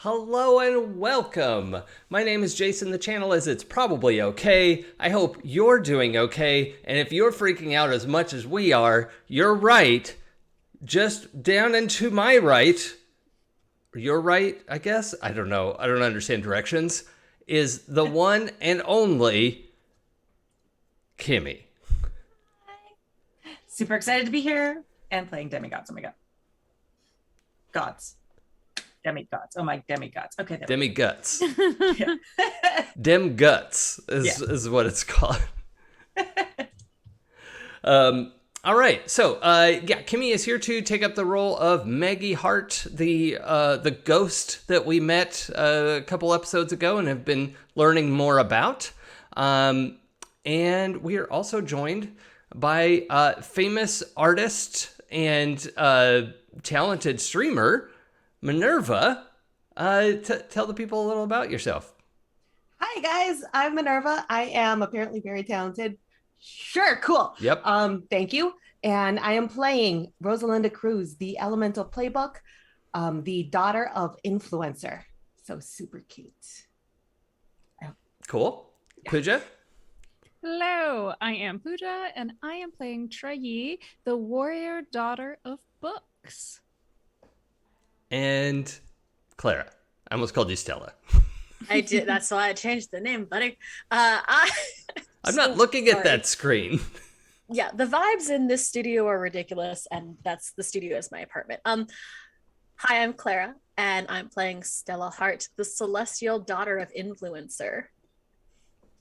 Hello and welcome. My name is Jason. The channel is It's Probably Okay. I hope you're doing okay. And if you're freaking out as much as we are, you're right. Just down and to my right, your right, I guess. I don't know. I don't understand directions. Is the one and only Kimmy. Super excited to be here and playing Demigods. Oh my god. Gods. Demigods. Oh my demigods. Okay. Demigods. Yeah. Dem guts is what it's called. All right, so Kimmy is here to take up the role of Maggie Hart, the ghost that we met a couple episodes ago and have been learning more about. And we are also joined by famous artist and talented streamer Minerva. Tell the people a little about yourself. Hi guys, I'm Minerva. I am apparently very talented. Sure, cool. Yep. Thank you. And I am playing Rosalinda Cruz, the Elemental Playbook, the daughter of Influencer. So super cute. Cool. Pooja? Hello, I am Pooja, and I am playing Trayi, the warrior daughter of books. And Clara. I almost called you Stella. I did. That's why I changed the name, buddy. I'm not looking at that screen. Yeah, the vibes in this studio are ridiculous, and the studio is my apartment. Hi, I'm Clara, and I'm playing Stella Hart, the celestial daughter of Influencer.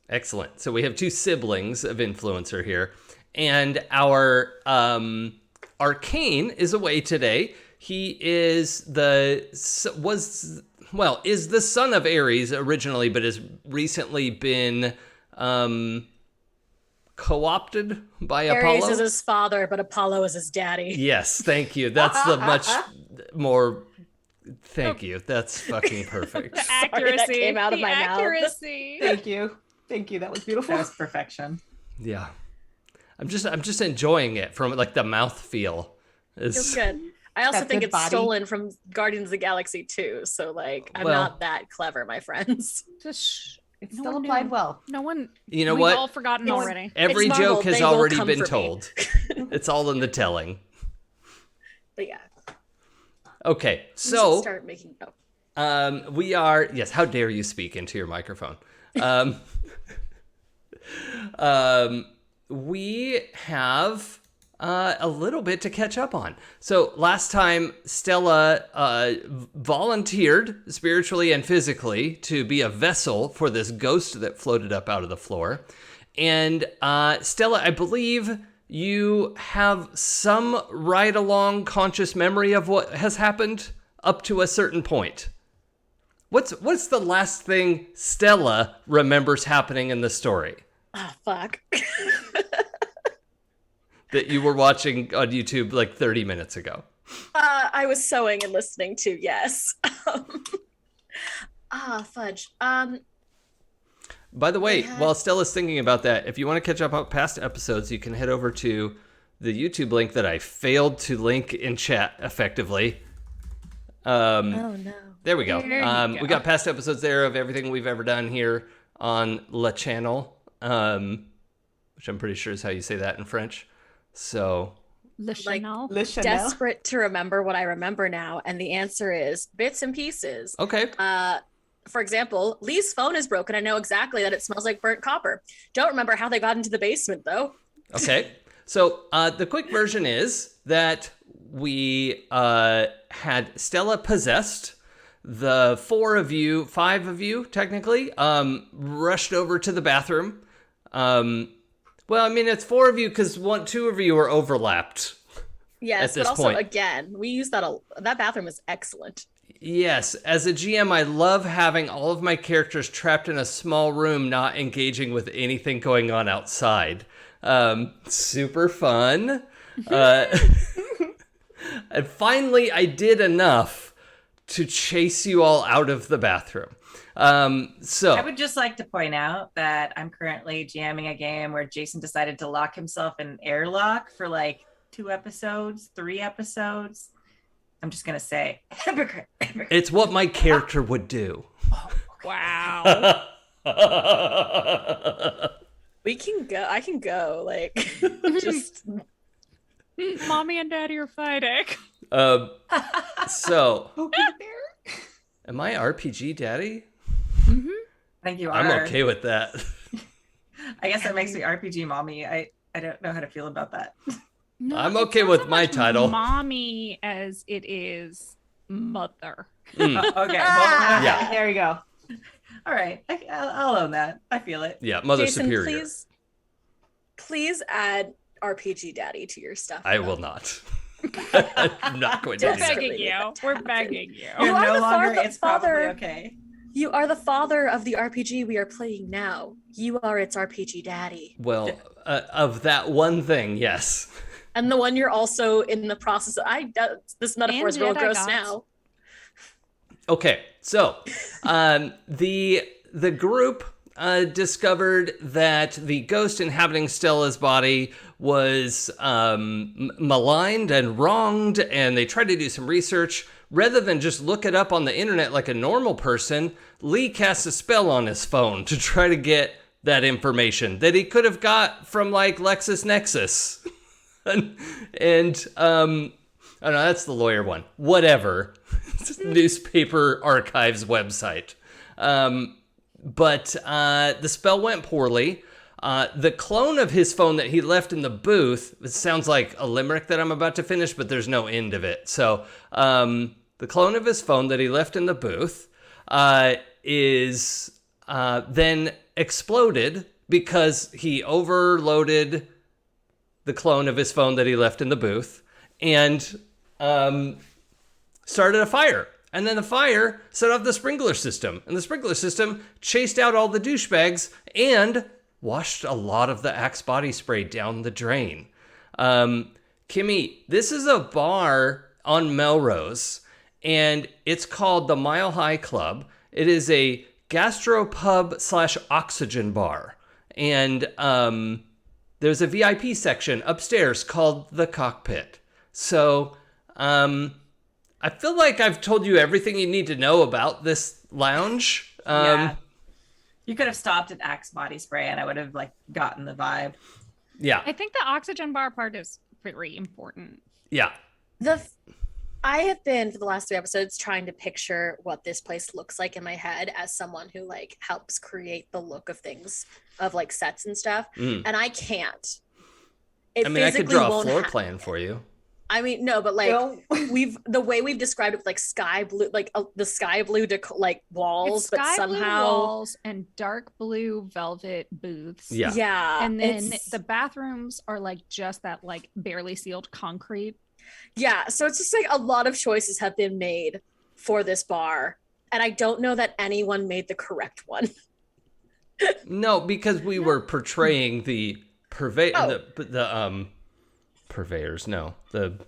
Excellent. So we have two siblings of Influencer here, and our Arcane is away today. He is the son of Ares originally, but has recently been co-opted by Apollo. Ares is his father, but Apollo is his daddy. Yes, thank you. That's the much more. Thank you. That's fucking perfect. The accuracy that came out of my mouth. accuracy. Thank you. Thank you. That was beautiful. That was perfection. Yeah, I'm just enjoying it from like the mouth feel. It's good. I also That think good it's body. stolen from Guardians of the Galaxy too. So like, I'm Well- not that clever, my friends. Just It's No still one applied knew. well. no one. You know we've what? all forgotten It's- already. Every It's Marvel. joke has They will already come been for me. told. It's all in the telling. But yeah, Okay, we should so start making. we are. Yes, how dare you speak into your microphone? We have a little bit to catch up on. So last time, Stella volunteered spiritually and physically to be a vessel for this ghost that floated up out of the floor. And Stella, I believe you have some ride-along conscious memory of what has happened up to a certain point. What's the last thing Stella remembers happening in the story Oh fuck. that you were watching on YouTube like 30 minutes ago? I was sewing and listening to, yes. Fudge. By the way, They had- while Stella's thinking about that, if you want to catch up on past episodes, you can head over to the YouTube link that I failed to link in chat effectively. Oh no. There we go. There you We go. got past episodes there of everything we've ever done here on Le Channel, which I'm pretty sure is how you say that in French. So, Le Like- Chanel. Le Chanel. Desperate to remember what I remember now, and the answer is bits and pieces. okay. For example, Lee's phone is broken. I know exactly that it smells like burnt copper. Don't remember how they got into the basement though. Okay. So the quick version is that we had Stella possessed. The five of you, technically, rushed over to the bathroom. Well, I mean, it's four of you because two of you are overlapped. Yes, At this but also point. again, we use that bathroom is excellent. Yes, as a GM, I love having all of my characters trapped in a small room, not engaging with anything going on outside. Super fun. And finally, I did enough to chase you all out of the bathroom. So I would just like to point out that I'm currently jamming a game where Jason decided to lock himself in airlock for like 2 episodes, 3 episodes. I'm just gonna say hypocrite. Hypocrite. It's what my character would do. Wow. We can go. I can go. Like, just Mommy and Daddy are fighting. So, Okay, there. am I RPG daddy? Mm-hmm. I think you are. I'm okay with that. I guess that makes me RPG mommy. I don't know how to feel about that. No, I'm it's okay not with so my much title. Mommy as it is mother. Mm, Okay. Ah, Yeah. there you go. All right. I'll own that. I feel it. yeah, mother Jason, superior. please add RPG Daddy to your stuff. I will not. I'm not going to We're do that. Desperately begging you. need that to We're happen. begging you. You You're are no the longer. father- It's probably father. okay. You are the father of the RPG we are playing now. You are its RPG Daddy, Well, of that one thing, yes. and the one you're also in the process of. This metaphor is real Jedi gross gods. now. Okay, so the group discovered that the ghost inhabiting Stella's body was maligned and wronged, and they tried to do some research. Rather than just look it up on the internet like a normal person, Lee cast a spell on his phone to try to get that information that he could have got from like LexisNexis. and I don't know, that's the lawyer one. Whatever. It's a newspaper archives website. But the spell went poorly. The clone of his phone that he left in the booth, it sounds like a limerick that I'm about to finish, but there's no end of it. So the clone of his phone that he left in the booth is then exploded because he overloaded the clone of his phone that he left in the booth and started a fire. And then the fire set off the sprinkler system. And the sprinkler system chased out all the douchebags and washed a lot of the Axe body spray down the drain. Kimmy, this is a bar on Melrose, and it's called the Mile High Club. It is a gastropub / oxygen bar. And there's a VIP section upstairs called the Cockpit. So I feel like I've told you everything you need to know about this lounge. Yeah. You could have stopped at Axe body spray, and I would have like gotten the vibe. Yeah. I think the oxygen bar part is very important. Yeah. I have been for the last 3 episodes trying to picture what this place looks like in my head as someone who like helps create the look of things, of like sets and stuff, and I can't. It I mean, I could physically draw a won't floor ha- plan for you. I mean, no, but like No. the way we've described it with like sky blue, like the sky blue like walls, It's but sky blue somehow walls and dark blue velvet booths. Yeah. yeah, And then it's- the bathrooms are like just that like barely sealed concrete. yeah, so it's just like a lot of choices have been made for this bar, and I don't know that anyone made the correct one. No, because we were portraying the purveyors, no. The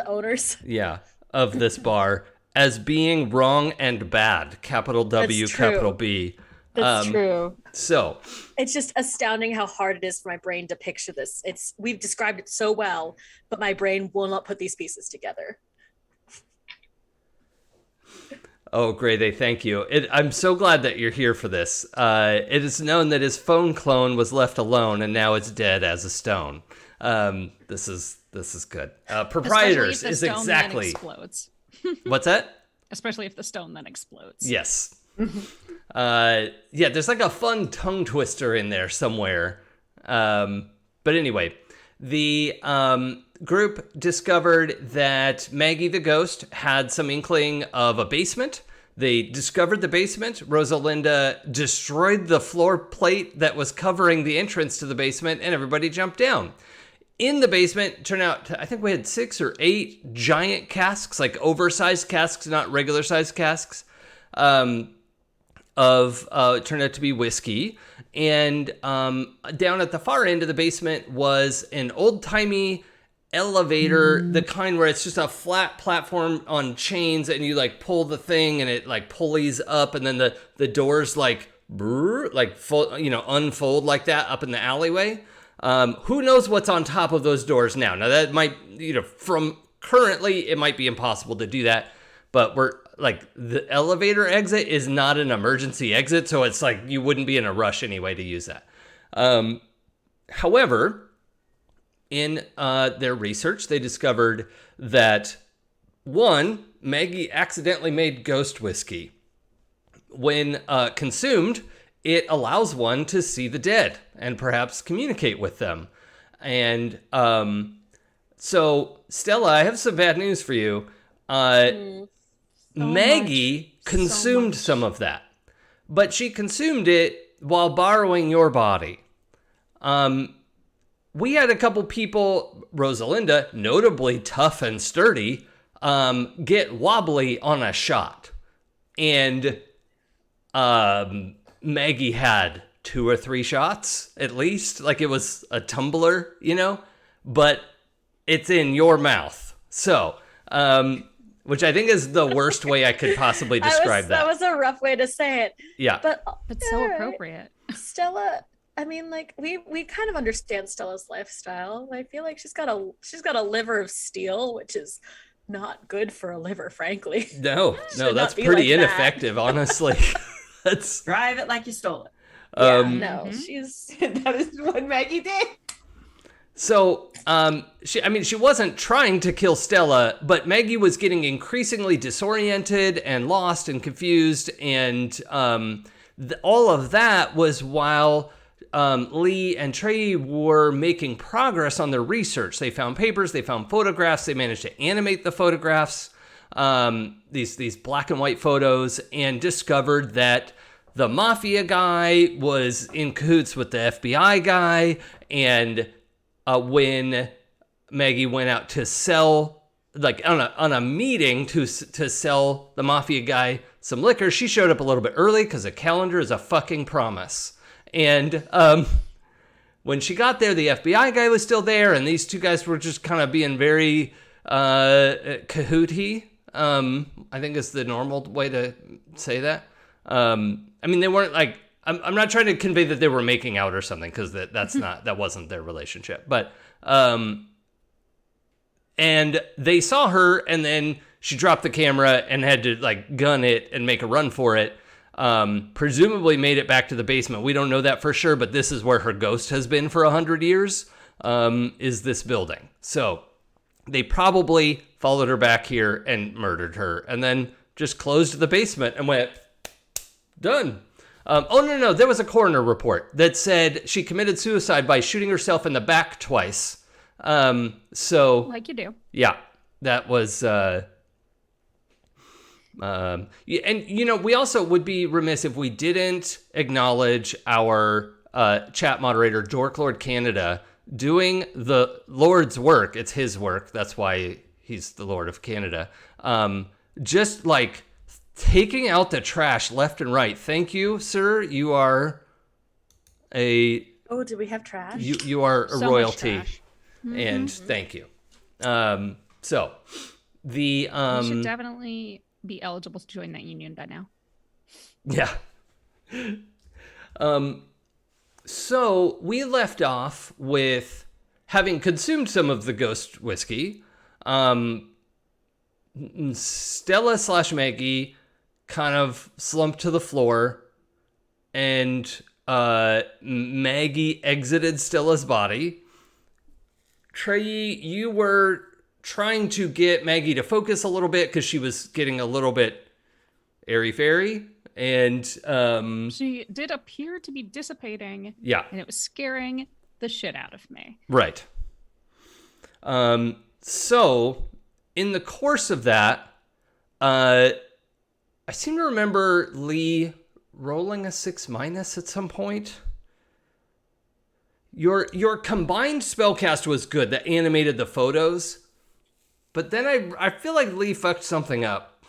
owners. yeah, of this bar as being wrong and bad. Capital W, That's true. capital B. That's true. So, It's just astounding how hard it is for my brain to picture this. We've described it so well, but my brain will not put these pieces together. oh, Grady, thank you. I'm so glad that you're here for this. It is known that his phone clone was left alone, and now it's dead as a stone. This is good. Proprietors Especially if the is stone then exactly explodes. what's that? Especially if the stone then explodes. Yes. Yeah, there's like a fun tongue twister in there somewhere. But anyway, the group discovered that Maggie the ghost had some inkling of a basement. They discovered the basement. Rosalinda destroyed the floor plate that was covering the entrance to the basement, and everybody jumped down. In the basement, turned out, I think we had 6 or 8 giant casks, like oversized casks, not regular sized casks, it turned out to be whiskey. And down at the far end of the basement was an old-timey elevator, the kind where it's just a flat platform on chains, and you like pull the thing and it like pulleys up, and then the doors like unfold like that up in the alleyway. Who knows what's on top of those doors now? Now that might, from currently it might be impossible to do that, but we're like the elevator exit is not an emergency exit, so it's like you wouldn't be in a rush anyway to use that. However, in their research, they discovered that one, Maggie accidentally made ghost whiskey. When consumed, it allows one to see the dead and perhaps communicate with them. And so, Stella, I have some bad news for you. Maggie consumed some of that, but she consumed it while borrowing your body. We had a couple people, Rosalinda, notably tough and sturdy, get wobbly on a shot. And Maggie had 2 or 3 shots, at least. Like it was a tumbler, but it's in your mouth. So, which I think is the worst way I could possibly describe that. That was a rough way to say it. Yeah. But so appropriate. Stella, I mean, like we kind of understand Stella's lifestyle. I feel like she's got a liver of steel, which is not good for a liver, frankly. No, that's pretty like ineffective, honestly. That's drive it like you stole it. No, That is what Maggie did. So, she wasn't trying to kill Stella, but Maggie was getting increasingly disoriented and lost and confused, and all of that was while Lee and Trey were making progress on their research. They found papers, they found photographs, they managed to animate the photographs, these black and white photos, and discovered that the mafia guy was in cahoots with the FBI guy, and when Maggie went out to sell, like on a meeting to sell the mafia guy some liquor, she showed up a little bit early because a calendar is a fucking promise. And when she got there, the FBI guy was still there, and these two guys were just kind of being very cahooty. I think is the normal way to say that. They weren't like, I'm not trying to convey that they were making out or something, because that wasn't their relationship. But and they saw her, and then she dropped the camera and had to like gun it and make a run for it. Presumably made it back to the basement. We don't know that for sure, but this is where her ghost has been for 100 years, is this building. So they probably followed her back here and murdered her, and then just closed the basement and went, done. No, there was a coroner report that said she committed suicide by shooting herself in the back twice. So like you do. Yeah, that was, and we also would be remiss if we didn't acknowledge our chat moderator, Dork Lord Canada, doing the Lord's work. It's his work. That's why he's the Lord of Canada. Just like taking out the trash left and right. Thank you, sir. You are a... Oh, do we have trash? You are a so royalty. Much trash. And thank you. So the... you should definitely be eligible to join that union by now. Yeah. So we left off with having consumed some of the ghost whiskey. Stella/Maggie kind of slumped to the floor, and Maggie exited Stella's body. Trey, you were trying to get Maggie to focus a little bit because she was getting a little bit airy-fairy, and she did appear to be dissipating. Yeah, and it was scaring the shit out of me. Right. So in the course of that, I seem to remember Lee rolling a 6- at some point. Your combined spellcast was good that animated the photos, but then I feel like Lee fucked something up.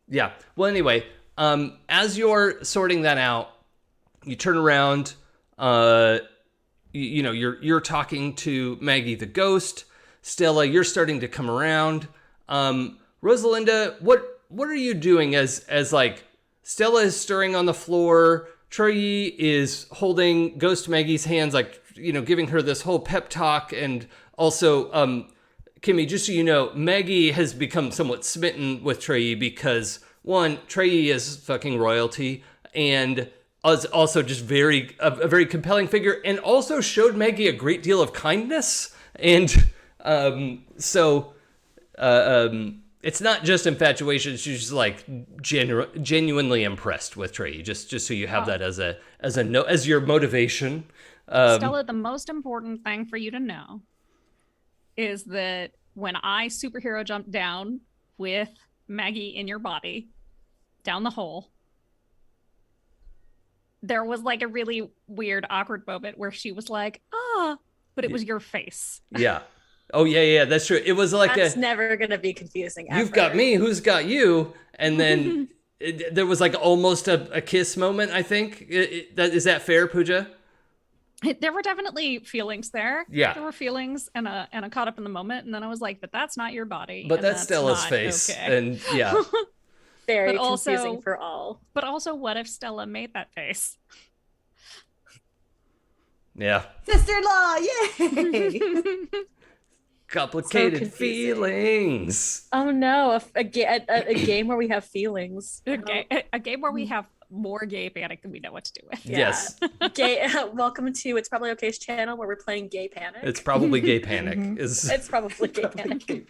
Yeah. Well, anyway, as you're sorting that out, you turn around. You're talking to Maggie the ghost. Stella, you're starting to come around. Rosalinda, what are you doing as like Stella is stirring on the floor? Troy is holding Ghost Maggie's hands, like giving her this whole pep talk. And also, Kimmy, just so you know, Maggie has become somewhat smitten with Trey because, one, Trey is fucking royalty, and is also just a very compelling figure, and also showed Maggie a great deal of kindness. And it's not just infatuation; she's just like genuinely impressed with Trey. Just so you have that as your motivation. Stella, the most important thing for you to know is that when I superhero jumped down with Maggie in your body down the hole, there was like a really weird, awkward moment where she was like, but it was your face. Yeah. Oh, yeah, that's true. It was like That's never going to be confusing. You've got me, who's got you? And then there was like almost a kiss moment, I think. Is that fair, Pooja? There were definitely feelings there. Yeah. There were feelings and a caught up in the moment. And then I was like, but that's not your body. But and that's Stella's face. Okay. And yeah. Very But also- confusing for all. But also, what if Stella made that face? Yeah. Sister-in-law, yay! Complicated So confusing. feelings. Oh no, a game where we have feelings. A game where we have more gay panic than we know what to do with. Yeah. Yes. Gay. Welcome to It's Probably Okay's channel where we're playing Gay Panic. It's probably gay panic. Mhm. It's probably Gay Panic.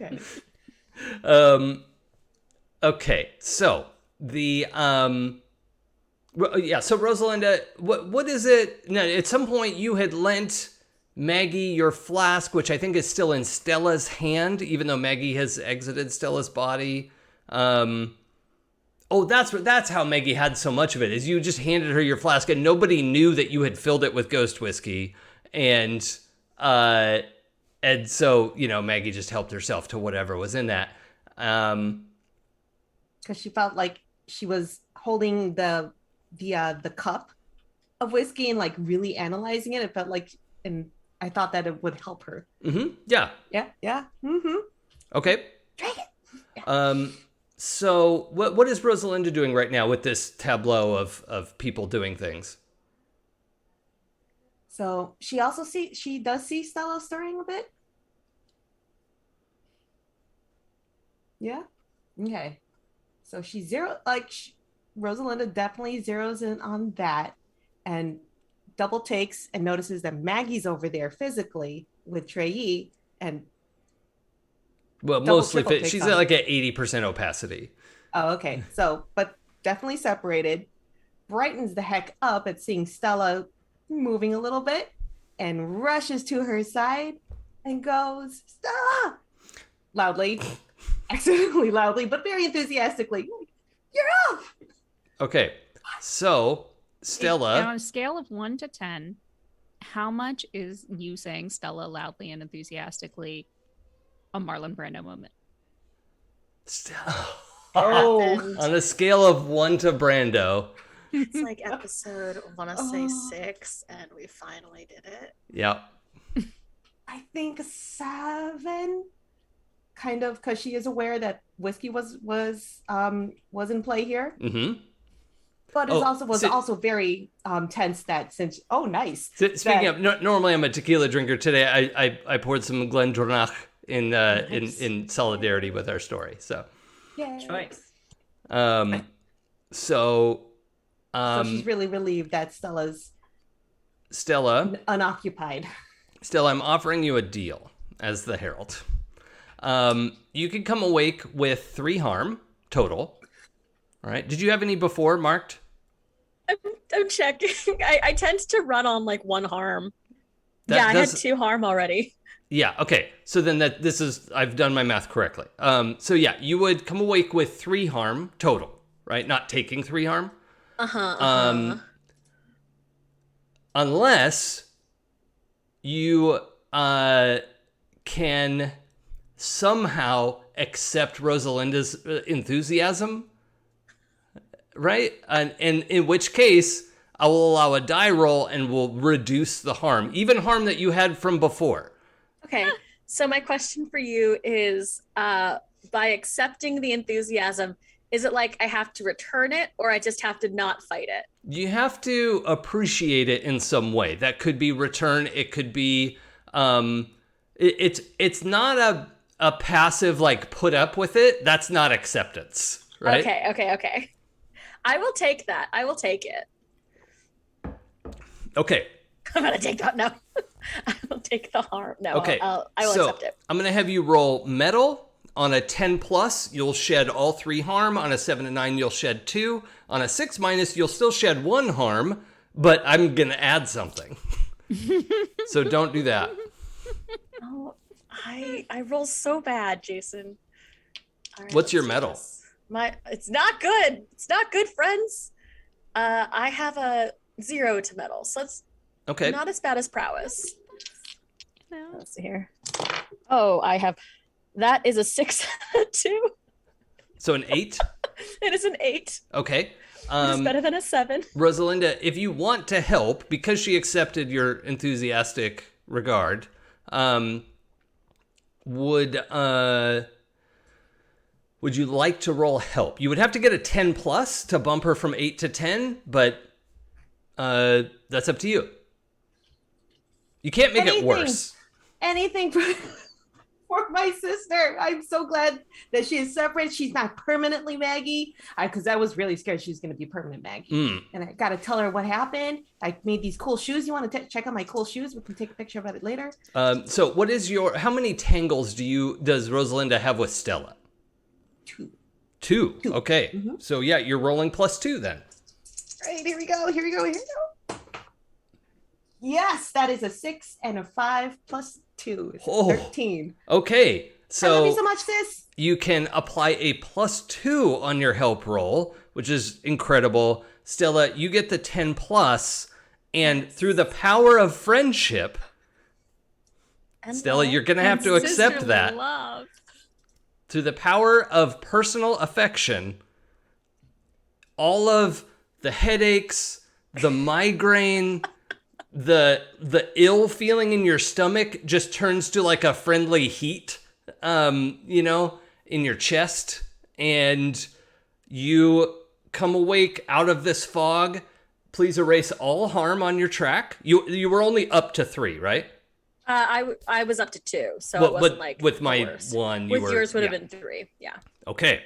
Okay, so the so Rosalinda, what is it? Now, at some point you had lent Maggie your flask, which I think is still in Stella's hand, even though Maggie has exited Stella's body. That's how Maggie had so much of it, is you just handed her your flask and nobody knew that you had filled it with ghost whiskey, and so Maggie just helped herself to whatever was in that. Because she felt like she was holding the cup of whiskey and like really analyzing it. It felt like, and I thought that it would help her. Mm-hmm. Yeah. Yeah. Mm-hmm. Okay. So what is Rosalinda doing right now with this tableau of people doing things? So she does see Stella stirring a bit. Yeah. Okay. So Rosalinda definitely zeroes in on that and double takes and notices that Maggie's over there physically with Trey, and Well, double, mostly triple takes she's on at it. like at 80% opacity. Oh, okay. So, but definitely separated. Brightens the heck up at seeing Stella moving a little bit and rushes to her side and goes, Stella! Loudly, accidentally loudly, but very enthusiastically. You're up! Okay, so Stella. On a scale of 1 to 10, how much is you saying Stella loudly and enthusiastically a Marlon Brando moment? Oh. On a scale of 1 to Brando. It's like episode, I want to say 6, and we finally did it. Yep. I think 7, kind of, because she is aware that whiskey was in play here, Mm-hmm. but was also very tense that since nice. Speaking of, normally I'm a tequila drinker. Today I poured some Glendronach in solidarity with our story. So, Yay. Choice. so she's really relieved that Stella's Stella, unoccupied. I'm offering you a deal as the Herald. You can come awake with 3 harm total. All right. Did you have any before marked? I'm checking. I tend to run on like 1 harm. I had 2 harm already. Yeah. Okay. So then I've done my math correctly. So yeah, you would come awake with 3 harm total, right? Not taking 3 harm. Unless you can somehow accept Rosalinda's enthusiasm, right? And in which case, I will allow a die roll and will reduce the harm, even harm that you had from before. Okay, so my question for you is, by accepting the enthusiasm, Is it like I have to return it or I just have to not fight it? You have to appreciate it in some way. That could be return. It could be it's not a passive like put up with it. That's not acceptance, right? Okay. I will take that. I will take it. Okay. I'm gonna take that. No, I will take the harm. No, Okay. I will so accept it. I'm gonna have you roll metal. On a 10 plus, you'll shed all 3 harm. On a 7 to 9, you'll shed 2. On a 6 minus, you'll still shed 1 harm, but I'm gonna add something. So don't do that. Oh, I roll so bad, Jason. All right, What's your let's do medal? this. It's not good. It's not good, friends. I have a 0 to medal, so it's Okay. not as bad as prowess. No. Let's see here. Oh, that is a 6 2. So an 8. It is an 8. Okay. It's better than a 7. Rosalinda, if you want to help, because she accepted your enthusiastic regard, would you like to roll help? You would have to get a 10 plus to bump her from 8 to 10, but that's up to you. You can't make it worse. Anything for my sister. I'm so glad that she is separate. She's not permanently Maggie. Because I was really scared she was going to be permanent Maggie. And I got to tell her what happened. I made these cool shoes. You want to check out my cool shoes? We can take a picture about it later. So what is how many tangles does Rosalinda have with Stella? 2. 2. Okay. Mm-hmm. So yeah, you're rolling +2 then. Right, here we go. Yes, that is a 6 and a 5 plus 2. It's 13. Okay. So I love you so much, sis. you can apply a +2 on your help roll, which is incredible. Stella, you get the 10 plus, and through the power of friendship, And Stella, you're going to have to accept Sisterly that. love. Through the power of personal affection, all of the headaches, the migraine, the ill feeling in your stomach just turns to like a friendly heat, in your chest, and you come awake out of this fog. Please erase all harm on your track. You were only up to 3, right? I was up to 2, so it wasn't like with the my worst. 1, With yours would have been 3. Yeah. Okay.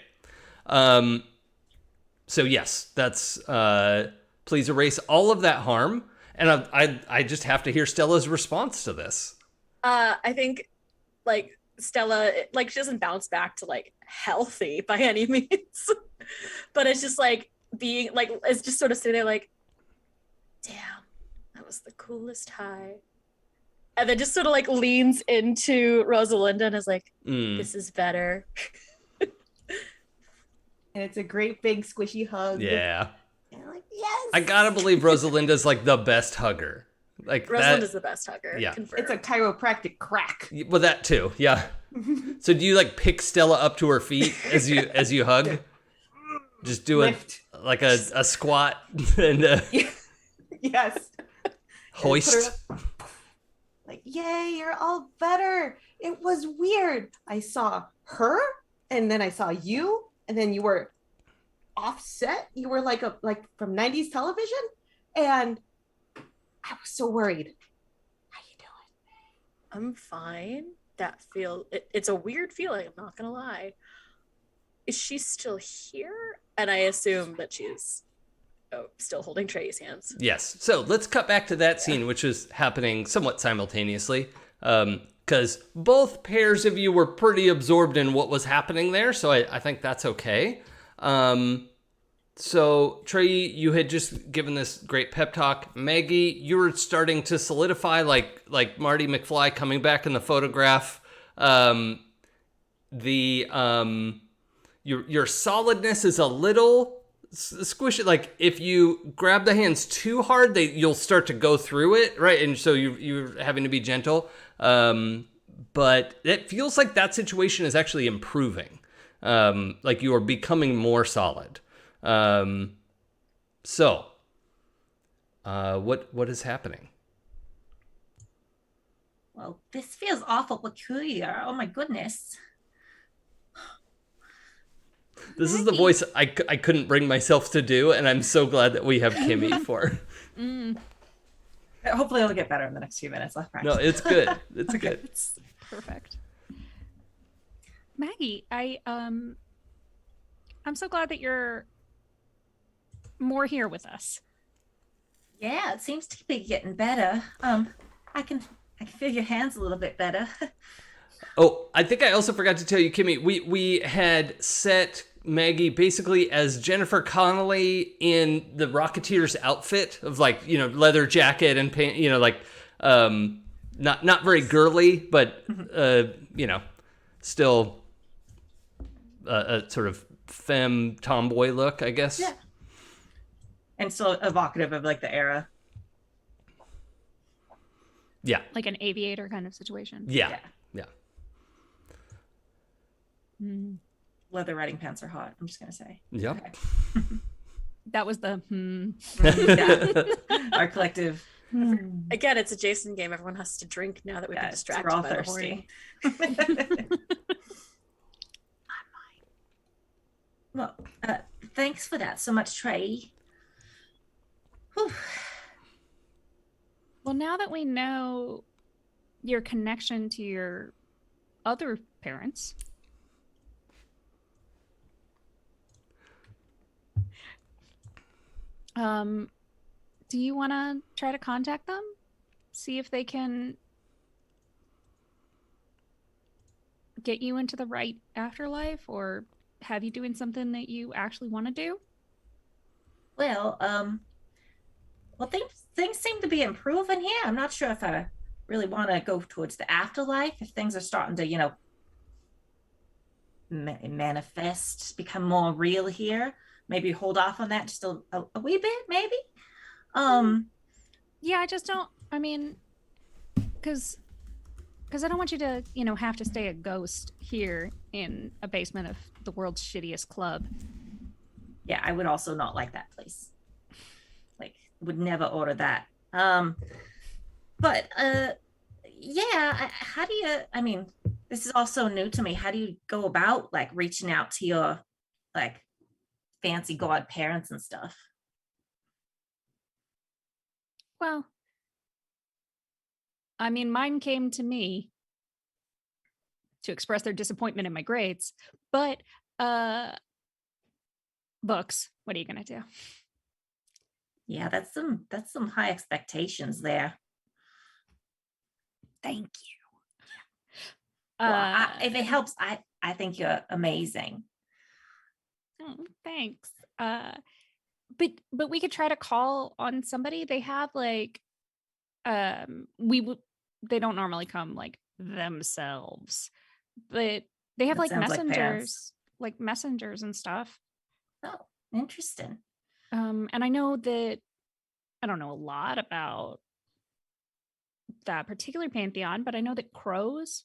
So yes, that's please erase all of that harm. And I just have to hear Stella's response to this. I think like Stella, like she doesn't bounce back to like healthy by any means, but it's just like being like, it's just sort of sitting there like, damn, that was the coolest high. And then just sort of like leans into Rosalinda and is like, this is better. And it's a great big squishy hug. Yeah. And I'm like, yes. I gotta believe Rosalinda's like the best hugger. Like Rosalinda's the best hugger. Yeah. Confirmed. It's a chiropractic crack. Well, that too. Yeah. So do you like pick Stella up to her feet as you hug? Just do Lift. like a squat and Yes. hoist. Like, yay, you're all better. It was weird. I saw her, and then I saw you, and then you were offset. You were like from 90s television, and I was so worried. How you doing? I'm fine. It's a weird feeling, I'm not gonna lie. Is she still here? And I assume that she's still holding Trey's hands. Yes. So let's cut back to that scene, which was happening somewhat simultaneously, because both pairs of you were pretty absorbed in what was happening there. So I think that's okay. So Trey, you had just given this great pep talk. Maggie, you were starting to solidify, like Marty McFly coming back in the photograph. Your solidness is a little squishy. Like if you grab the hands too hard, you'll start to go through it, right? And so you're having to be gentle. But it feels like that situation is actually improving. Like you are becoming more solid. So what is happening? Well, this feels awful peculiar. Oh my goodness. This is the voice I couldn't bring myself to do, and I'm so glad that we have Kimmy for. Hopefully it'll get better in the next few minutes. I'll practice. No, it's good. It's good. It's perfect. Maggie, I'm so glad that you're more here with us. Yeah, it seems to be getting better. I can feel your hands a little bit better. Oh, I think I also forgot to tell you, Kimmy, we had set Maggie basically as Jennifer Connelly in the Rocketeer's outfit of like, leather jacket and pant, not very girly, but still a sort of femme tomboy look, I guess. Yeah. And still evocative of like the era. Yeah. Like an aviator kind of situation. Yeah. Leather riding pants are hot. I'm just gonna say. Yep. Okay. That was the Yeah. Our collective. Again, it's a Jason game. Everyone has to drink now that we've been distracted we're all by thirsty. the horny. Well, thanks for that so much, Trey. Whew. Well, now that we know your connection to your other parents, do you want to try to contact them? See if they can get you into the right afterlife or have you doing something that you actually want to do? Well, things seem to be improving here. I'm not sure if I really want to go towards the afterlife. If things are starting to, manifest, become more real here, maybe hold off on that just a wee bit, maybe. Yeah, I just don't. I mean, because I don't want you to, have to stay a ghost here in a basement of the world's shittiest club. Yeah, I would also not like that place. Like, would never order that. But yeah, how do you? I mean, this is all so new to me. How do you go about like reaching out to your like fancy godparents and stuff? Well, I mean, mine came to me to express their disappointment in my grades, but books, what are you gonna do? Yeah, that's some high expectations there. Thank you. Well, if it helps, I think you're amazing. Oh, thanks. But we could try to call on somebody. They have like they don't normally come like themselves, but they have That like sounds like messengers, like messengers and stuff. Oh, interesting. And I know that I don't know a lot about that particular pantheon, but I know that crows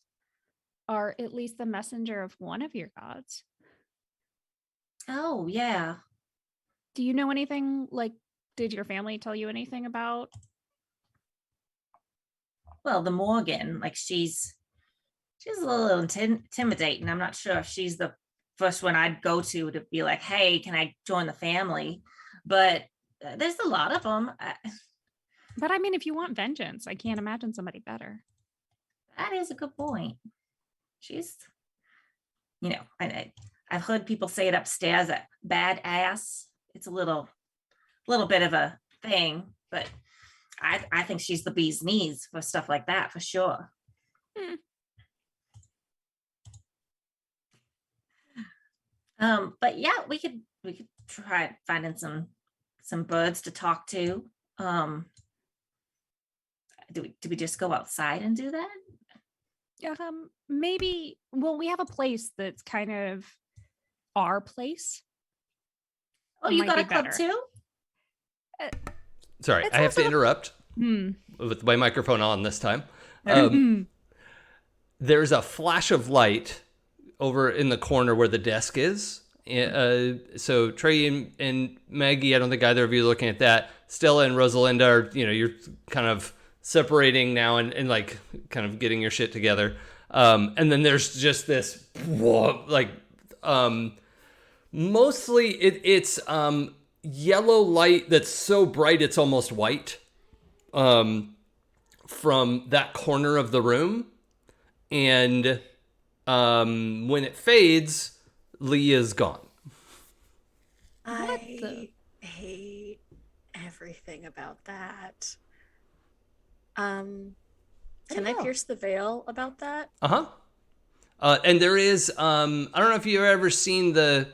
are at least the messenger of one of your gods. Oh, yeah. Do you know anything like did your family tell you anything about? Well, the Morgan, like she's a little intimidating. I'm not sure if she's the first one I'd go to be like, hey, can I join the family? But there's a lot of them. But I mean, if you want vengeance, I can't imagine somebody better. That is a good point. She's, I've heard people say it upstairs that badass. It's a little bit of a thing, but I think she's the bee's knees for stuff like that for sure. But yeah, we could try finding some birds to talk to. Do we just go outside and do that? Maybe. Well, we have a place that's kind of our place. Oh, It you might got be a club better. too? Sorry, It's I have to also- interrupt Hmm. with my microphone on this time. There's a flash of light over in the corner where the desk is. So Trey and Maggie, I don't think either of you are looking at that. Stella and Rosalinda are, you're kind of separating now and like kind of getting your shit together. And then there's just this Mostly it's yellow light that's so bright it's almost white from that corner of the room. And when it fades, Lee is gone. I hate everything about that. Can I pierce the veil about that? Uh-huh. And there is, I don't know if you've ever seen the,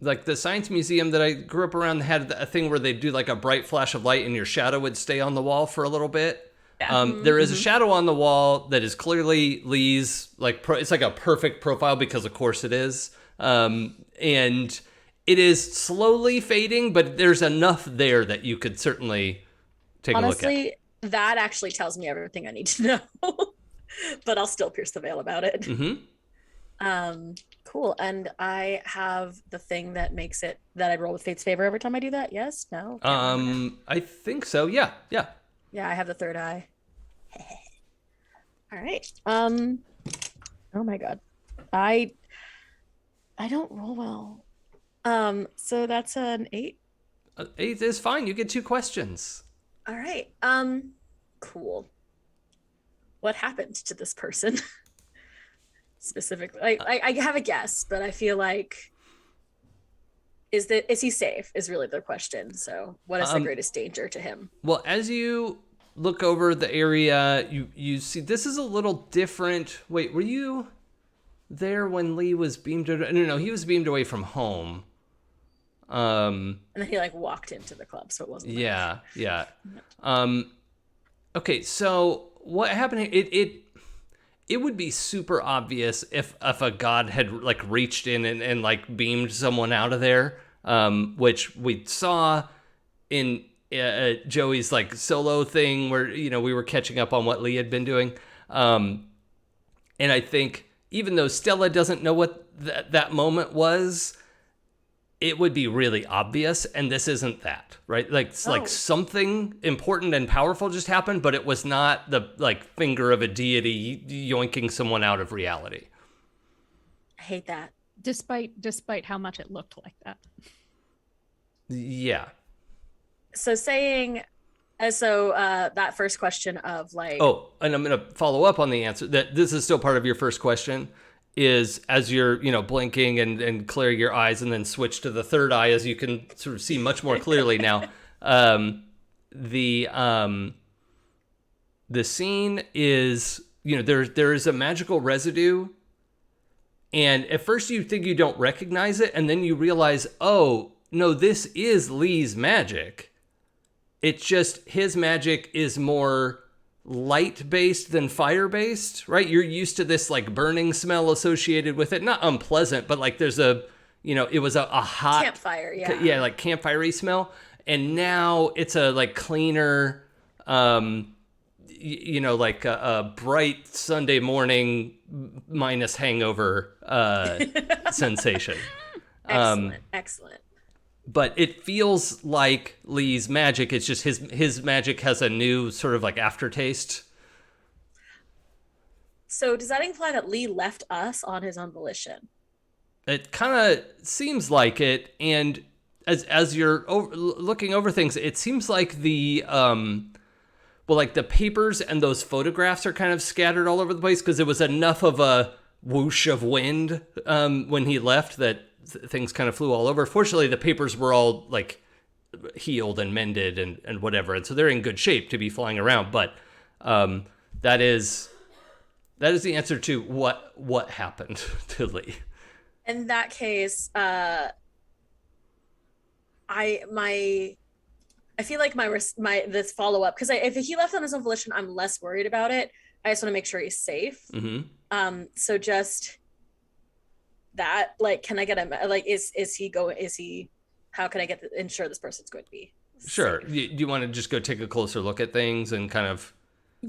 like the science museum that I grew up around had a thing where they do like a bright flash of light and your shadow would stay on the wall for a little bit. There is a shadow on the wall that is clearly Lee's, like, it's like a perfect profile because of course it is. And it is slowly fading, but there's enough there that you could certainly take a look at. Honestly, that actually tells me everything I need to know. But I'll still pierce the veil about it. Cool. And I have the thing that makes it that I roll with Fate's favor every time I do that. Yes? No? I think so. Yeah. Yeah, I have the third eye. All right. Oh my god. I don't roll well. So that's an 8. 8 is fine. You get 2 questions. All right. Cool. What happened to this person? Specifically, I have a guess, but I feel like is he safe is really the question. So what is the greatest danger to him? Well, as you look over the area, you see this is a little different. Wait, were you there when Lee was beamed? No, he was beamed away from home. And then he like walked into the club, so it wasn't. Yeah. Okay, so what happened? It would be super obvious if a god had like reached in and like beamed someone out of there, which we saw in Joey's like solo thing where, you know, we were catching up on what Lee had been doing. And I think even though Stella doesn't know what that moment was, it would be really obvious, and this isn't that, right? Like, like something important and powerful just happened, but it was not the like finger of a deity yoinking someone out of reality. I hate that. Despite how much it looked like that. Yeah. So saying, that first question of like. Oh, and I'm gonna follow up on the answer that this is still part of your first question. Is as you're, you know, blinking and clearing your eyes and then switch to the third eye as you can sort of see much more clearly now. The scene is, you know, there is a magical residue, and at first you think you don't recognize it, and then you realize, oh no, this is Lee's magic. It's just his magic is more light-based than fire-based, right? You're used to this like burning smell associated with it, not unpleasant, but like there's a, you know, it was a hot campfire, like campfire-y smell, and now it's a like cleaner, you know, like a bright Sunday morning minus hangover sensation. Excellent. But it feels like Lee's magic. It's just his magic has a new sort of like aftertaste. So does that imply that Lee left us on his own volition? It kind of seems like it. And as you're looking over things, it seems like the like the papers and those photographs are kind of scattered all over the place because it was enough of a whoosh of wind when he left that things kind of flew all over. Fortunately, the papers were all like healed and mended and whatever, and so they're in good shape to be flying around. But that is the answer to what happened to Lee. In that case, I feel like my this follow up, because if he left on his own volition, I'm less worried about it. I just want to make sure he's safe. Mm-hmm. So just that, like, can I get him? Like, is he? How can I ensure this person's going to be sure? safe? Do you want to just go take a closer look at things and kind of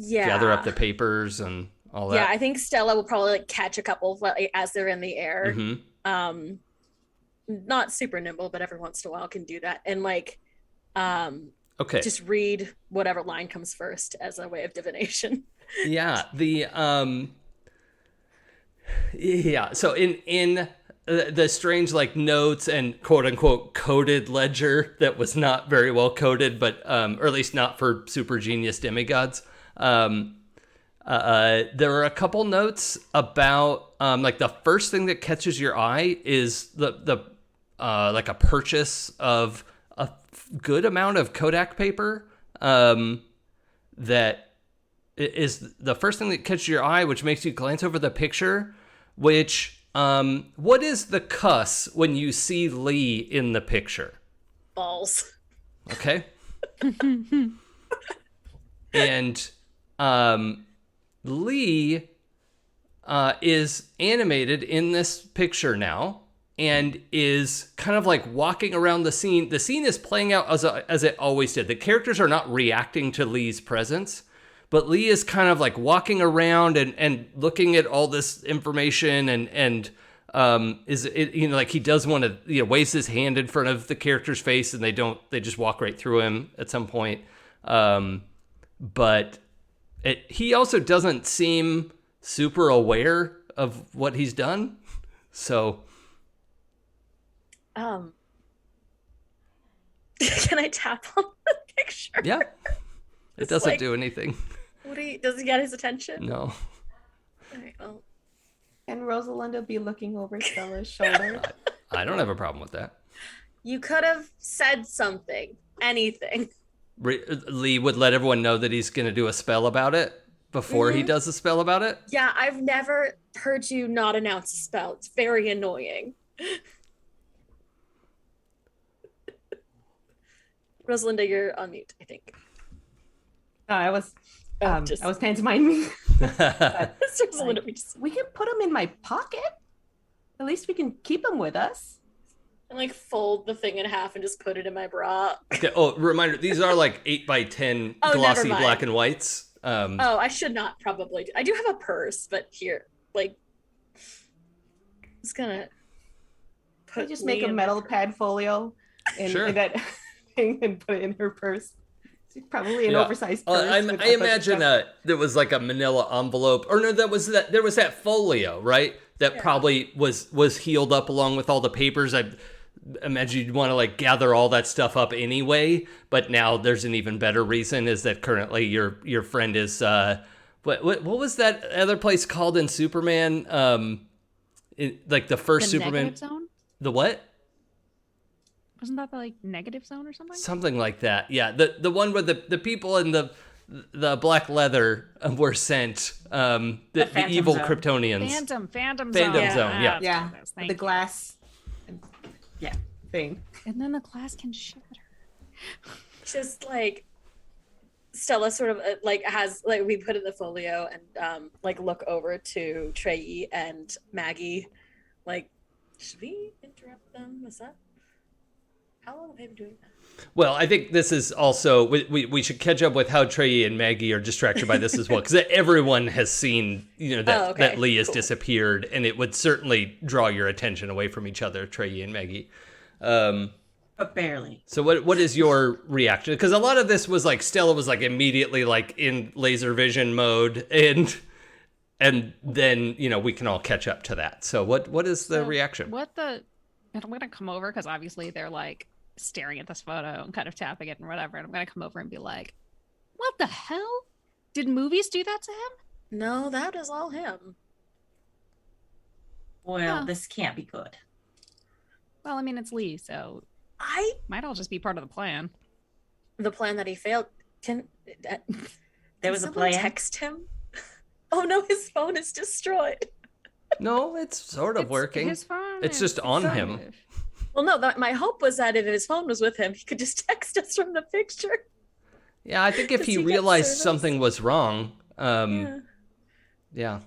gather up the papers and all that? Yeah, I think Stella will probably like catch a couple as they're in the air. Mm-hmm. Not super nimble, but every once in a while can do that, and like, okay, just read whatever line comes first as a way of divination. Yeah, the yeah. So in the strange like notes and quote unquote coded ledger that was not very well coded, but or at least not for super genius demigods. There were a couple notes about like the first thing that catches your eye is the like a purchase of a good amount of Kodak paper. That is the first thing that catches your eye, which makes you glance over the picture. Which what is the cuss when you see Lee in the picture? Balls. Okay. And Lee is animated in this picture now and is kind of like walking around the scene. The scene is playing out as it always did. The characters are not reacting to Lee's presence, but Lee is kind of like walking around and looking at all this information and is it, you know, like he does want to, you know, waves his hand in front of the character's face and they just walk right through him at some point. But he also doesn't seem super aware of what he's done. So, can I tap on the picture? yeah, it doesn't do anything. Does he get his attention? No. All right, well. Can Rosalinda be looking over Stella's shoulder? I don't have a problem with that. You could have said something, anything. Lee would let everyone know that he's going to do a spell about it before he does a spell about it. Yeah, I've never heard you not announce a spell. It's very annoying. Rosalinda, you're on mute, I think. No, I was Just- I was pantomiming. Rosalinda, We can put them in my pocket. At least we can keep them with us. and like fold the thing in half and just put it in my bra. Okay, oh, reminder, these are like 8x10 Oh, glossy never mind. black and whites. Oh, I should not probably do. I do have a purse, but here, like, just gonna I put just make Lee a in metal my purse. pad folio Sure. in that thing and put it in her purse. It's probably an Yeah. oversized purse. I with a bunch of imagine stuff. there was like a manila envelope, or no, there was that folio, right? That probably was healed up along with all the papers. I imagine you'd want to like gather all that stuff up anyway. But now there's an even better reason is that currently your friend is what was that other place called in Superman? Like the first The Superman. negative zone? The what? Wasn't that the like negative zone or something? Something like that. Yeah, the one where the people in the black leather were sent. The Phantom evil Zone. Kryptonians. Phantom Phantom zone. Zone, yeah. That's Yeah, what it is. with Thank the you. glass Yeah. thing. And then the glass can shatter. Just like Stella sort of like has like we put in the folio and like look over to Trey and Maggie, like, should we interrupt them? Is that how long have they been doing that? Well, I think this is also we should catch up with how Trey and Maggie are distracted by this as well, because everyone has seen that Oh, okay. that Lee has Cool. disappeared, and it would certainly draw your attention away from each other, Trey and Maggie. But barely. So what is your reaction? Because a lot of this was like Stella was like immediately like in laser vision mode, and then we can all catch up to that. So what is the So reaction? And I'm gonna come over because obviously they're like staring at this photo and kind of tapping it and whatever. And I'm gonna come over and be like, "What the hell? Did movies do that to him?" No, that is all him. Well, Huh. this can't be good. Well, I mean it's Lee, so I might all just be part of the plan. the plan that he failed. Can There was a someone plan. text him? Oh no, his phone is destroyed. No, it's sort of It's working. his phone. It's just on him. active. Well, no, my hope was that if his phone was with him, he could just text us from the picture. Yeah, I think if Does he he get realized service? something was wrong, Yeah. yeah.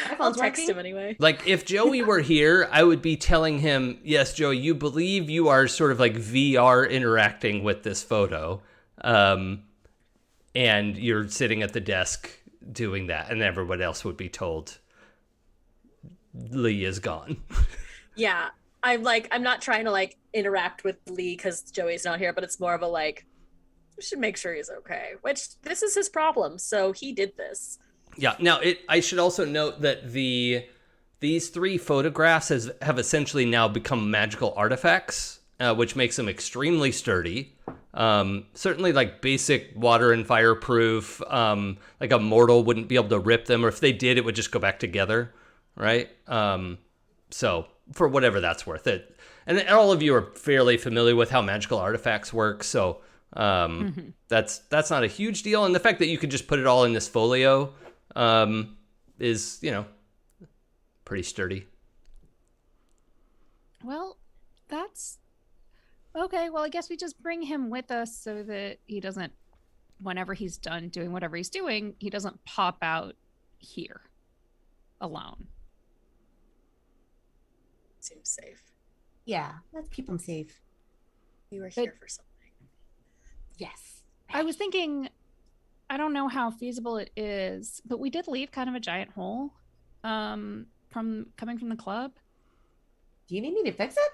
My I'll phone's text working. him anyway. Like if Joey were here, I would be telling him, yes, Joey, you believe you are sort of like VR interacting with this photo. And you're sitting at the desk doing that, and everyone else would be told Lee is gone. Yeah, I'm not trying to like interact with Lee because Joey's not here, but it's more of a like, we should make sure he's okay. Which this is his problem, so he did this. Yeah. Now, I should also note that the these 3 photographs have essentially now become magical artifacts, which makes them extremely sturdy. Certainly like basic water and fireproof. Like a mortal wouldn't be able to rip them, or if they did, it would just go back together, right? So for whatever that's worth it. And all of you are fairly familiar with how magical artifacts work, so that's not a huge deal. And the fact that you could just put it all in this folio is, pretty sturdy. Well, that's okay. Well, I guess we just bring him with us so that he doesn't, whenever he's done doing whatever he's doing, he doesn't pop out here alone. Seems safe. Yeah, let's keep him safe. We were here for something. Yes. I was thinking, I don't know how feasible it is, but we did leave kind of a giant hole from coming from the club. Do you need me to fix it?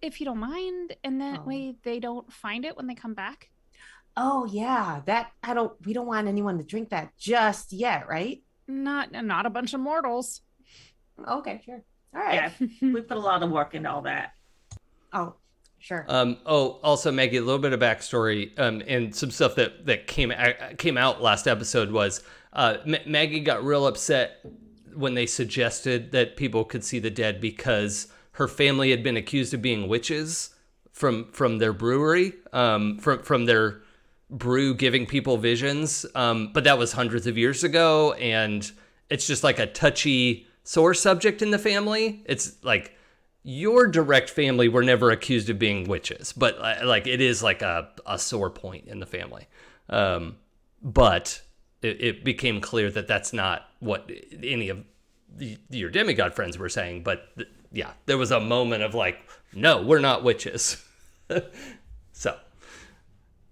If you don't mind, and that way they don't find it when they come back. Oh yeah, we don't want anyone to drink that just yet, right? Not a bunch of mortals. Okay, sure. All right. Yeah, we put a lot of work into all that. Oh, sure. Also, Maggie, a little bit of backstory, and some stuff that came out last episode was Maggie got real upset when they suggested that people could see the dead because her family had been accused of being witches from their brewery, from their brew giving people visions. But that was hundreds of years ago, and it's just like a touchy, sore subject in the family. It's like your direct family were never accused of being witches, but like it is like a sore point in the family. But it became clear that that's not what any of your demigod friends were saying. But yeah, there was a moment of like, no, we're not witches. So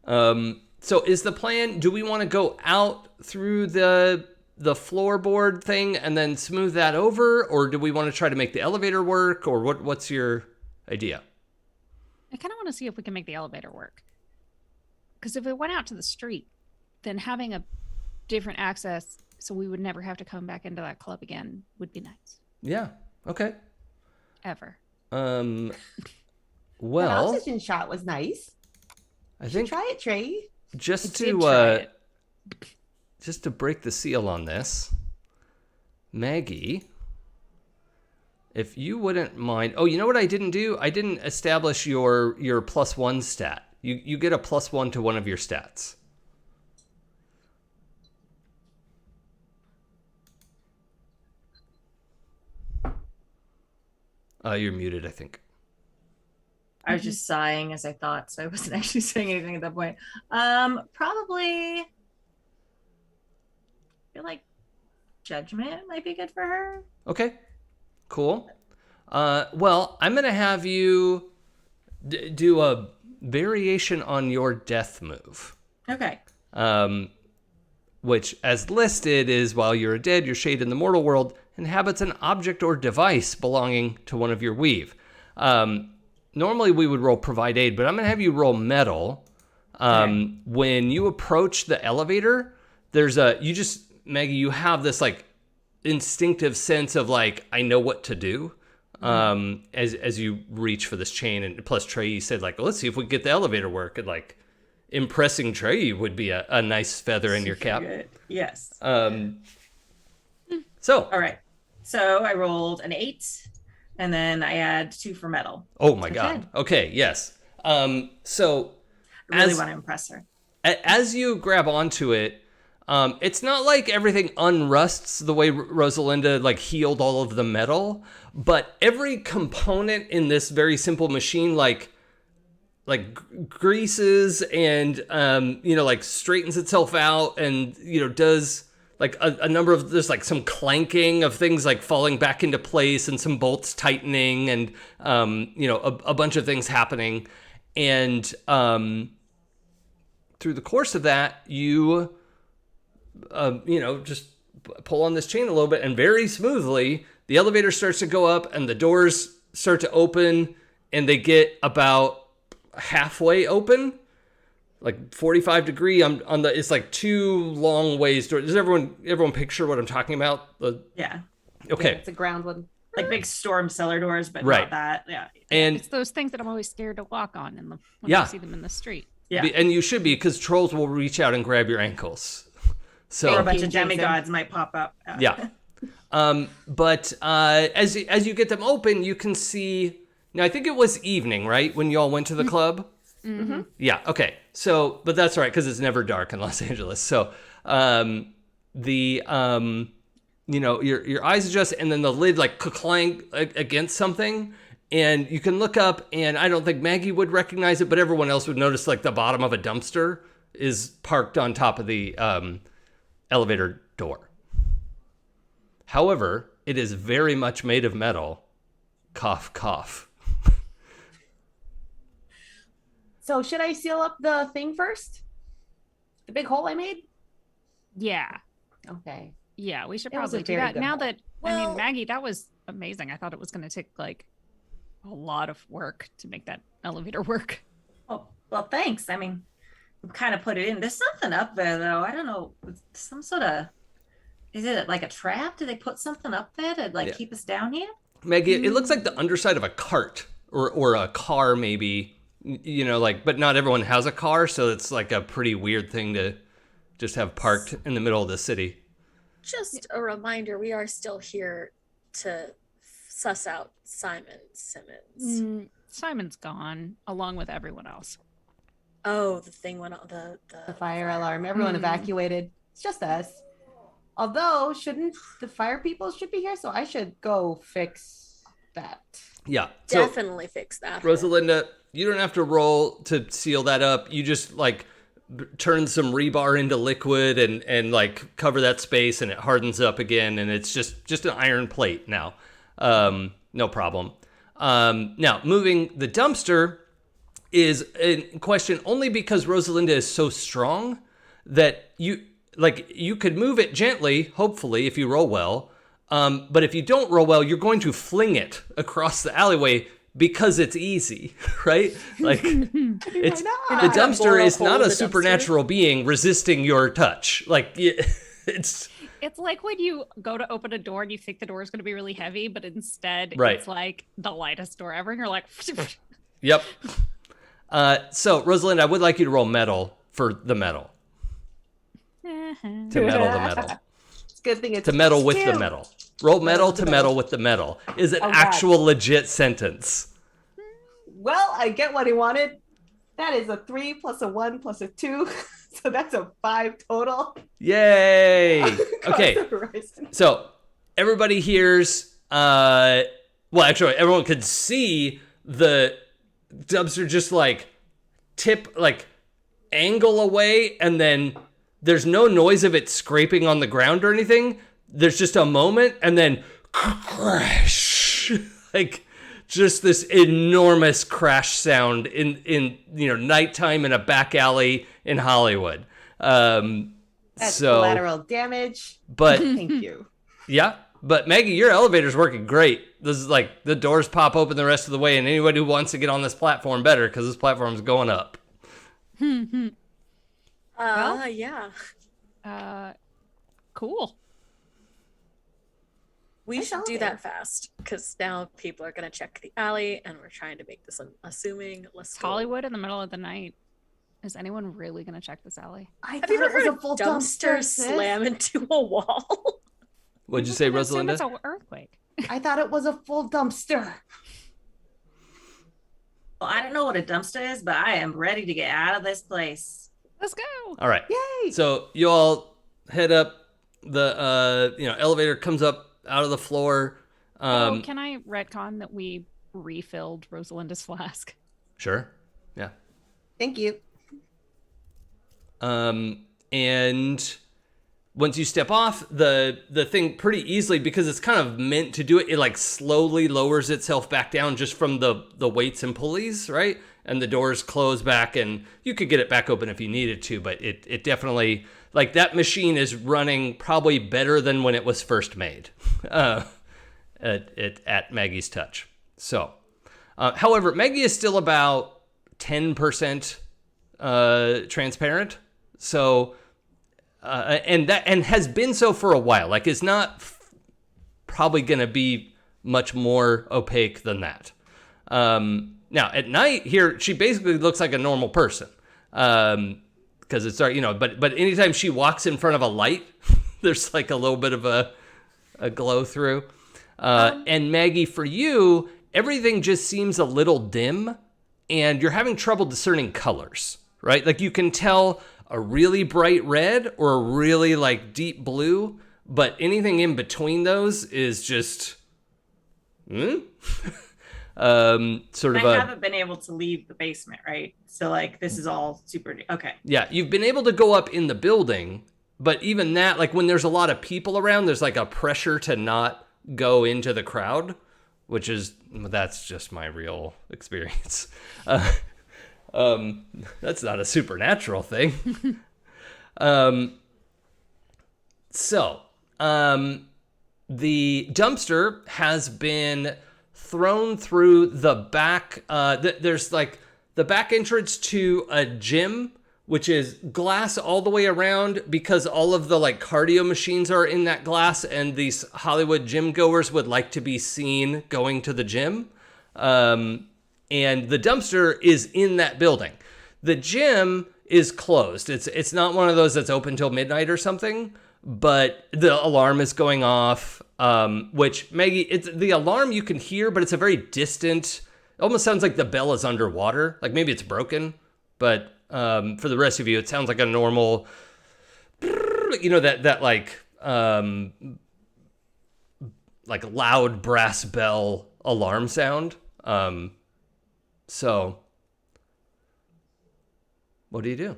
is the plan, do we want to go out through the floorboard thing and then smooth that over, or do we want to try to make the elevator work, or what's your idea? I kind of want to see if we can make the elevator work. Because if we went out to the street, then having a different access so we would never have to come back into that club again would be nice. Yeah. Okay. Ever. That Well, oxygen shot was nice. I think Try it, Trey. just I did try it. just to break the seal on this, Maggie, if you wouldn't mind. Oh, you know what I didn't do? I didn't establish your +1 stat. You get a +1 to one of your stats. You're muted, I think. I was just sighing as I thought, so I wasn't actually saying anything at that point. Probably. I feel like judgment might be good for her. Okay, cool. Well, I'm gonna have you do a variation on your death move. Okay. Which, as listed, is while you're dead, your shade in the mortal world inhabits an object or device belonging to one of your weave. Normally we would roll provide aid, but I'm gonna have you roll metal. When you approach the elevator, Maggie, you have this like instinctive sense of like, I know what to do. As you reach for this chain, and plus Trey, you said like, well, let's see if we can get the elevator work, and like impressing Trey would be a nice feather in your cap. Good. Yes. So All right. So I rolled an 8, and then I add 2 for metal. oh my god. Okay, yes. So I really As- want to impress her. as you grab onto it, it's not like everything unrusts the way Rosalinda like healed all of the metal, but every component in this very simple machine like greases and like straightens itself out, and does like a number of, there's like some clanking of things like falling back into place and some bolts tightening and a bunch of things happening, and through the course of that you just pull on this chain a little bit, and very smoothly the elevator starts to go up and the doors start to open, and they get about halfway open, like 45 degree on the, it's like 2 long ways. Does everyone picture what I'm talking about? Yeah. Okay. Yeah, it's a ground one. like big storm cellar doors, but Right. not that. Yeah. And It's those things that I'm always scared to walk on when Yeah. I see them in the street. Yeah. and you should be, because trolls will reach out and grab your ankles. Or a So bunch of Jason. demigods might pop up. yeah. But as you get them open, you can see. Now I think it was evening, right, when you all went to the club. Mm-hmm. Yeah. Okay. So, but that's all right, because it's never dark in Los Angeles. So, your eyes adjust, and then the lid like clang against something, and you can look up, and I don't think Maggie would recognize it, but everyone else would notice like the bottom of a dumpster is parked on top of the elevator door. However, it is very much made of metal. Cough, cough. So should I seal up the thing first? The big hole I made? Yeah. Okay. Yeah, we should It was a probably do very that. good Now haul. that, Well- Maggie, that was amazing. I thought it was going to take like a lot of work to make that elevator work. Well, thanks. I mean, we kind of put it in. There's something up there, though. I don't know. Some sort of. Is it like a trap? Do they put something up there to like Yeah. keep us down here? Maggie, it looks like the underside of a cart or a car, maybe. But not everyone has a car, so it's like a pretty weird thing to just have parked in the middle of the city. Just a reminder, we are still here to suss out Simon Simmons. Simon's gone, along with everyone else. Oh, the thing went on The fire alarm. Everyone evacuated. It's just us. Although, shouldn't the fire people should be here? So I should go fix that. Yeah. So, definitely fix that. Rosalinda, you don't have to roll to seal that up. You just like turn some rebar into liquid and like cover that space, and it hardens up again, and it's just an iron plate now. No problem. Now, moving the dumpster is in question only because Rosalinda is so strong that you could move it gently, hopefully, if you roll well. But if you don't roll well, you're going to fling it across the alleyway because it's easy, right? Like it's not? the dumpster is not a The dumpster? supernatural being resisting your touch. Like it's It's like when you go to open a door and you think the door is going to be really heavy, but instead Right. it's like the lightest door ever, and you're like, yep. So Rosalind, I would like you to roll metal for the metal. To metal the metal. It's a good thing it's To metal with the two. metal. Roll metal to metal with the metal is an Oh, God. actual legit sentence. Well, I get what he wanted. That is a 3 plus a 1 plus a 2. So that's a 5 total. Yay! Across Okay, the horizon. so everybody hears. Well, actually, everyone could see the dumpster just like tip, like angle away, and then there's no noise of it scraping on the ground or anything. There's just a moment, and then crash, like just this enormous crash sound in nighttime in a back alley in Hollywood. That's So, collateral damage. but Thank you. yeah, but Maggie, your elevator's working great. This is like the doors pop open the rest of the way, and anybody who wants to get on this platform better, because this platform's going up. Yeah. cool. We Nice should do elevator. that fast because now people are going to check the alley and we're trying to make this assuming. Let's It's go. Hollywood in the middle of the night. Is anyone really going to check this alley? I Have thought you it ever was heard a full a dumpster sis. slam into a wall? What'd you say, I assume it's Rosalinda? an earthquake. I thought it was a full dumpster. Well, I don't know what a dumpster is, but I am ready to get out of this place. Let's go. All right. Yay! So you all head up. The elevator comes up out of the floor. Can I retcon that we refilled Rosalinda's flask? Sure. Yeah. Thank you. And once you step off the thing pretty easily, because it's kind of meant to do it, it like slowly lowers itself back down just from the weights and pulleys, right? And the doors close back, and you could get it back open if you needed to, but it definitely, like, that machine is running probably better than when it was first made at Maggie's touch. So, however, Maggie is still about 10% transparent. So, and has been so for a while. Like, it's not probably going to be much more opaque than that. Now at night here, she basically looks like a normal person. Because it's dark, but anytime she walks in front of a light, there's like a little bit of a glow through. And Maggie, for you, everything just seems a little dim and you're having trouble discerning colors, right? Like you can tell a really bright red or a really like deep blue, but anything in between those is just sort of I haven't been able to leave the basement, right? So like this is all super okay. Yeah, you've been able to go up in the building, but even that, like when there's a lot of people around, there's like a pressure to not go into the crowd, that's just my real experience. That's not a supernatural thing. The dumpster has been thrown through the back. There's like the back entrance to a gym, which is glass all the way around because all of the like cardio machines are in that glass, and these Hollywood gym goers would like to be seen going to the gym. And the dumpster is in that building. The gym is closed. It's not one of those that's open till midnight or something, but the alarm is going off, which Maggie, it's the alarm you can hear, but it's a very distant, it almost sounds like the bell is underwater. Like maybe it's broken, but for the rest of you, it sounds like a normal, that like loud brass bell alarm sound. So what do you do?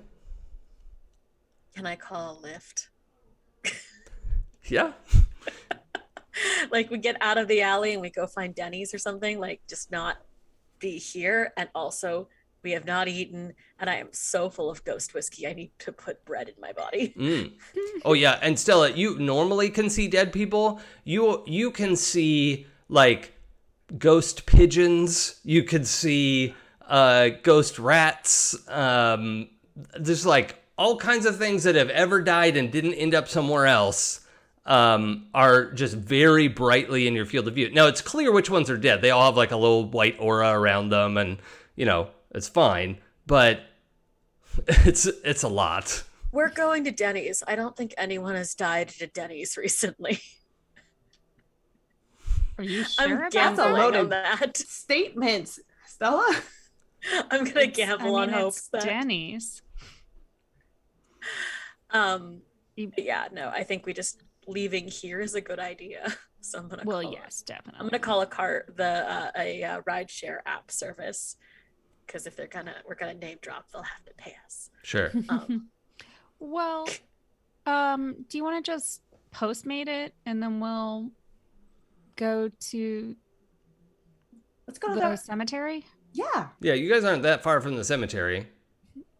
Can I call a lift? Yeah. Like we get out of the alley and we go find Denny's or something, like just not be here. And also we have not eaten and I am so full of ghost whiskey. I need to put bread in my body. Oh yeah. And Stella, you normally can see dead people. You can see like ghost pigeons. You could see ghost rats. There's like all kinds of things that have ever died and didn't end up somewhere else are just very brightly in your field of view. Now it's clear which ones are dead. They all have like a little white aura around them, and it's fine, but it's a lot. We're going to Denny's. I don't think anyone has died at a Denny's recently. Are you sure I'm about That's a gambling loaded on that. statements, Stella. I'm gonna gamble on hope it's that Denny's. Yeah, no, I think we just leaving here is a good idea. So I'm gonna call Yes, definitely. I'm gonna call a ride share app service, because if we're gonna name drop, they'll have to pay us. Sure. Well, do you want to just Postmate it and then we'll go to Let's go to the the cemetery? yeah. Yeah, you guys aren't that far from the cemetery,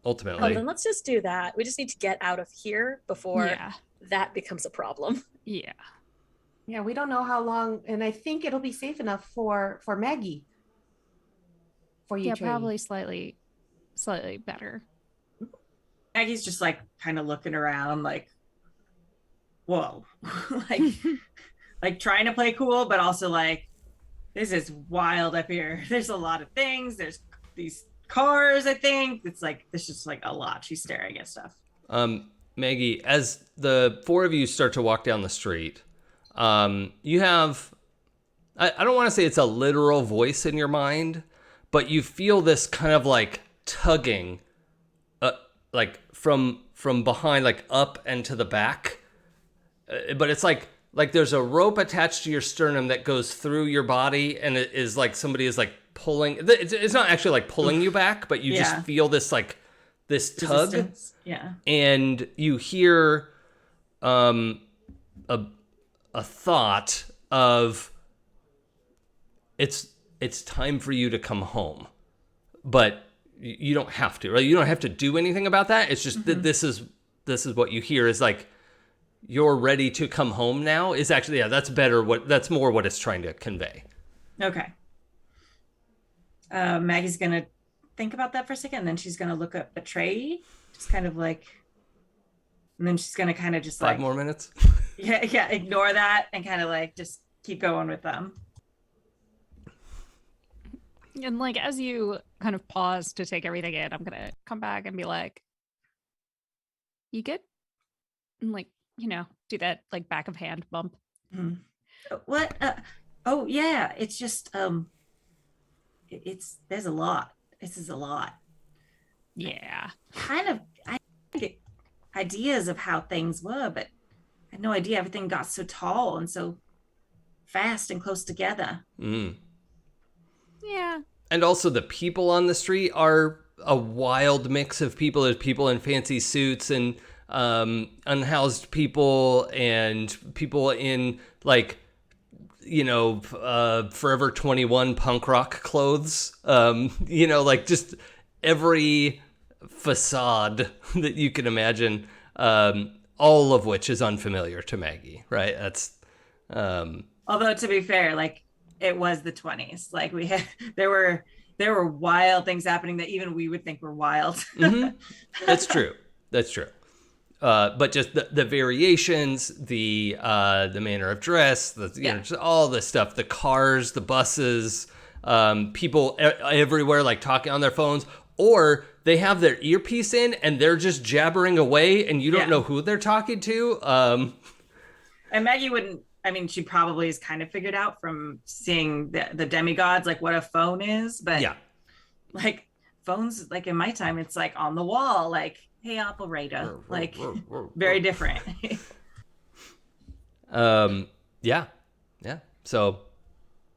ultimately. Oh, then let's just do that. We just need to get out of here before that becomes a problem. Yeah. Yeah, we don't know how long, and I think it'll be safe enough for Maggie. For you, Yeah, Trey. probably slightly better. Maggie's just like kind of looking around like, whoa. like trying to play cool, but also like, this is wild up here. There's a lot of things. There's these cars, I think. It's like, there's just like a lot. She's staring at stuff. Maggie, as the four of you start to walk down the street, you have, I don't want to say it's a literal voice in your mind, but you feel this kind of like tugging, like from behind, like up and to the back. But it's like there's a rope attached to your sternum that goes through your body, and it is like somebody is like pulling. It's not actually like pulling you back, but you just feel this like this tug. Resistance. Yeah. And you hear a thought of it's time for you to come home, but you don't have to, right? You don't have to do anything about that. It's just that this is what you hear is like, you're ready to come home now is actually, that's better. That's more what it's trying to convey. Okay. Maggie's going to think about that for a second, and then she's going to look up the tray, just kind of like, and then she's going to kind of just 5 more minutes. yeah, ignore that and kind of like just keep going with them. And like as you kind of pause to take everything in, I'm gonna come back and be like, "You good?" And like, do that like back of hand bump. What? Oh yeah, it's just it's there's a lot. This is a lot. Yeah. I get ideas of how things were, but I had no idea everything got so tall and so fast and close together. Mm. Yeah. And also the people on the street are a wild mix of people. There's people in fancy suits and unhoused people and people in like, Forever 21 punk rock clothes. Like just every facade that you can imagine, all of which is unfamiliar to Maggie, right? That's Although to be fair, like it was the 20s. Like we had there were wild things happening that even we would think were wild. Mm-hmm. That's true. But just the variations, the manner of dress, just all this stuff, the cars, the buses, people everywhere like talking on their phones, or they have their earpiece in and they're just jabbering away and you don't know who they're talking to. And Maggie wouldn't. I mean, she probably is kind of figured out from seeing the demigods, like what a phone is. But like phones, like in my time, it's like on the wall, like, hey, operator, like very different. Yeah. So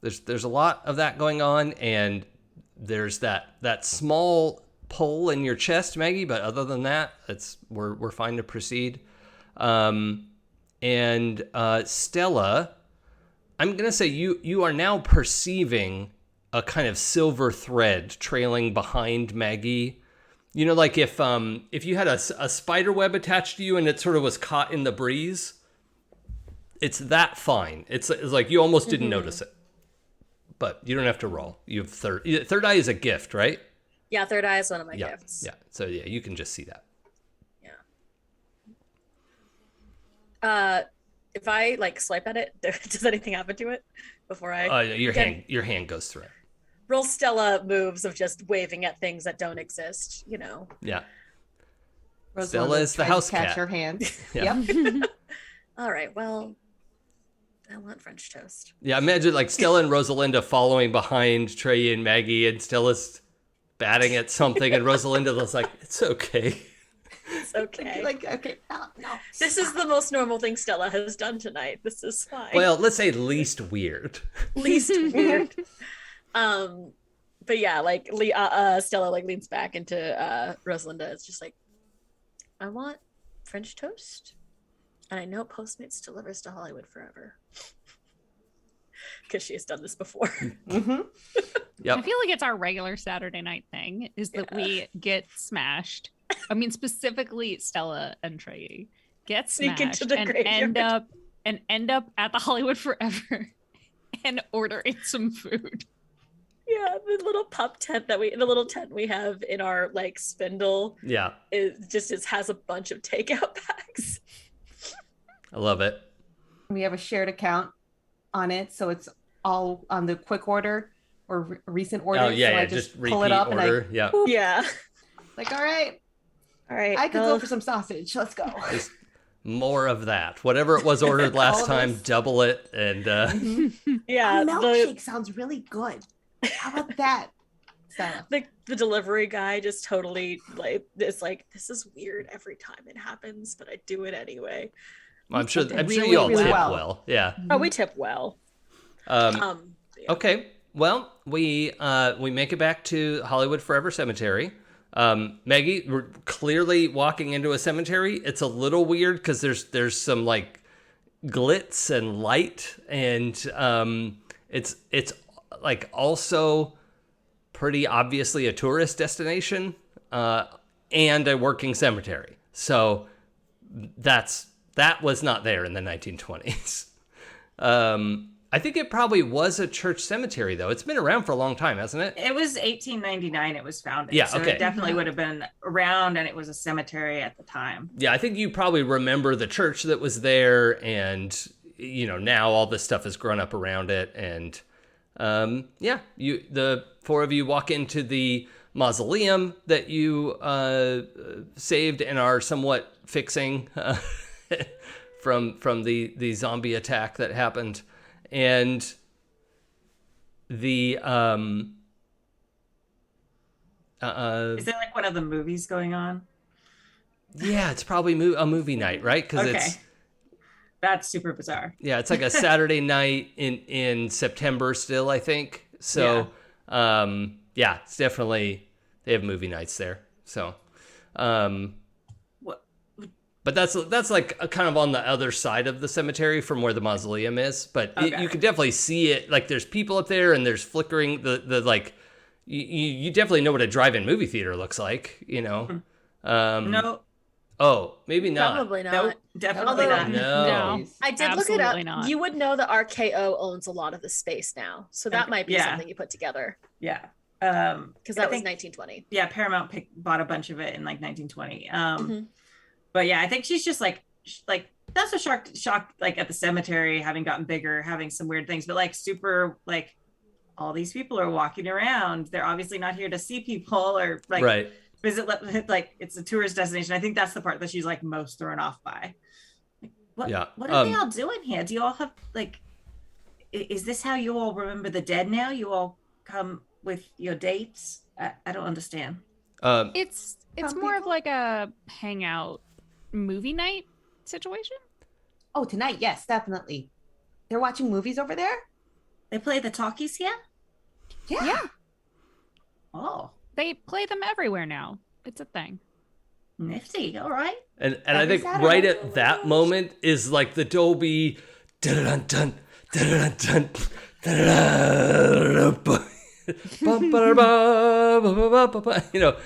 there's a lot of that going on, and there's that small pull in your chest, Maggie. But other than that, we're fine to proceed. And Stella, I'm gonna say you are now perceiving a kind of silver thread trailing behind Maggie. Like if you had a spider web attached to you and it sort of was caught in the breeze, it's that fine. It's like you almost didn't notice it, but you don't have to roll. You have third eye is a gift, right? Yeah, third eye is one of my gifts. Yeah. So yeah, you can just see that. If I like swipe at it, does anything happen to it before I? Your hand goes through it. Roll Stella moves of just waving at things that don't exist. Yeah. Rosalinda Stella is the tries house to catch cat. her hand. Yeah. Yep. All right. Well, I want French toast. Yeah. Imagine like Stella and Rosalinda following behind Trey and Maggie, and Stella's batting at something, and Rosalinda was like, "It's okay." It's okay. Like, okay, no. This is the most normal thing Stella has done tonight. This is fine. Well, let's say least weird. Least weird. But yeah, like Stella like leans back into Rosalinda. It's just like, I want French toast, and I know Postmates delivers to Hollywood forever because she has done this before. Mm-hmm. Yep. I feel like it's our regular Saturday night thing is that we get smashed. I mean, specifically Stella and Trey get Sneak smashed into the and graveyard. end up at the Hollywood Forever and ordering some food. Yeah, the little little tent we have in our like spindle. Yeah. Has a bunch of takeout bags. I love it. We have a shared account on it, so it's all on the quick order or recent order. Oh yeah, so yeah. I Just pull repeat it up order. and Yeah. Yeah. like, all right, I could go for some sausage. Let's go. Just more of that. Whatever it was ordered last time, double it, and Yeah, a milkshake sounds really good. How about that? the delivery guy just totally like it's like, this is weird every time it happens, but I do it anyway. I'm sure really, you all really tip well. well. Yeah. Oh, we tip well. Yeah. Okay. Well, we make it back to Hollywood Forever Cemetery. Maggie, we're clearly walking into a cemetery. It's a little weird because there's some like glitz and light, and it's like also pretty obviously a tourist destination and a working cemetery. So that was not there in the 1920s. I think it probably was a church cemetery, though. It's been around for a long time, hasn't it? It was 1899 it was founded. Yeah, so okay. it definitely would have been around, and it was a cemetery at the time. Yeah, I think you probably remember the church that was there, and now all this stuff has grown up around it, and yeah, the four of you walk into the mausoleum that you saved and are somewhat fixing from the zombie attack that happened, and the Is there like one of the movies going on? yeah, it's probably a movie night, right? Because Okay. it's That's super bizarre. yeah, it's like a Saturday night in September still, I think. So yeah, it's definitely they have movie nights there. So What? but that's like kind of on the other side of the cemetery from where the mausoleum is. But Okay. you can definitely see it. Like there's people up there, and there's flickering the like. You definitely know what a drive-in movie theater looks like. You know. No, Oh, maybe not. Probably not. no, definitely Although- not. No. I did look it up. Absolutely not. You would know that RKO owns a lot of the space now, so that Okay, might be yeah. something you put together Yeah. because I that was think- 1920. Yeah, Paramount bought a bunch of it in like 1920. Mhm. But yeah, I think she's just like not so shocked like at the cemetery having gotten bigger, having some weird things, but like super like all these people are walking around. They're obviously not here to see people or like Right. visit, like it's a tourist destination. I think that's the part that she's like most thrown off by. Like, what? Yeah, What are they all doing here? Do you all have like? Is this how you all remember the dead now? You all come with your dates? I don't understand. It's Some more of people- like a hangout movie night situation. Oh, tonight, yes, definitely. They're watching movies over there? They play the talkies here? Yeah. Oh, They play them everywhere now. It's a thing. nifty. All right. And I Every think Saturday. right at that moment is like the Dolby dun dun dun dun dun you know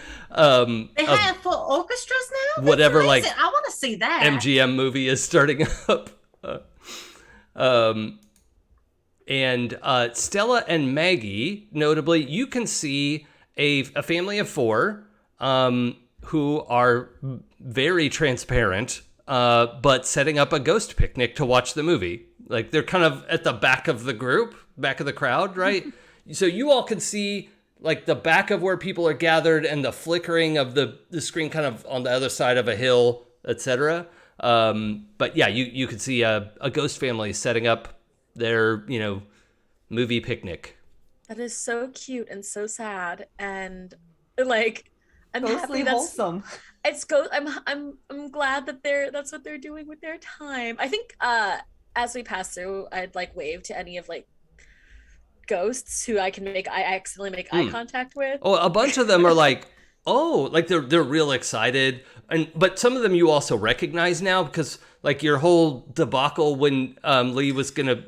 They of have full orchestras now. whatever, That's like, amazing. I want to see that. MGM movie is starting up. And Stella and Maggie, notably, you can see a family of four who are very transparent, but setting up a ghost picnic to watch the movie. Like they're kind of at the back of the group, back of the crowd, right? So you all can see like the back of where people are gathered and the flickering of the screen kind of on the other side of a hill, etc. But yeah, you could see a ghost family setting up their, movie picnic. That is so cute and so sad, and like I'm Ghostly happy that's wholesome. it's I'm glad that that's what they're doing with their time. I think as we pass through, I'd like wave to any of like ghosts who I accidentally make eye contact with. Oh, a bunch of them are like, oh, like they're real excited, but some of them you also recognize now because like your whole debacle when Lee was gonna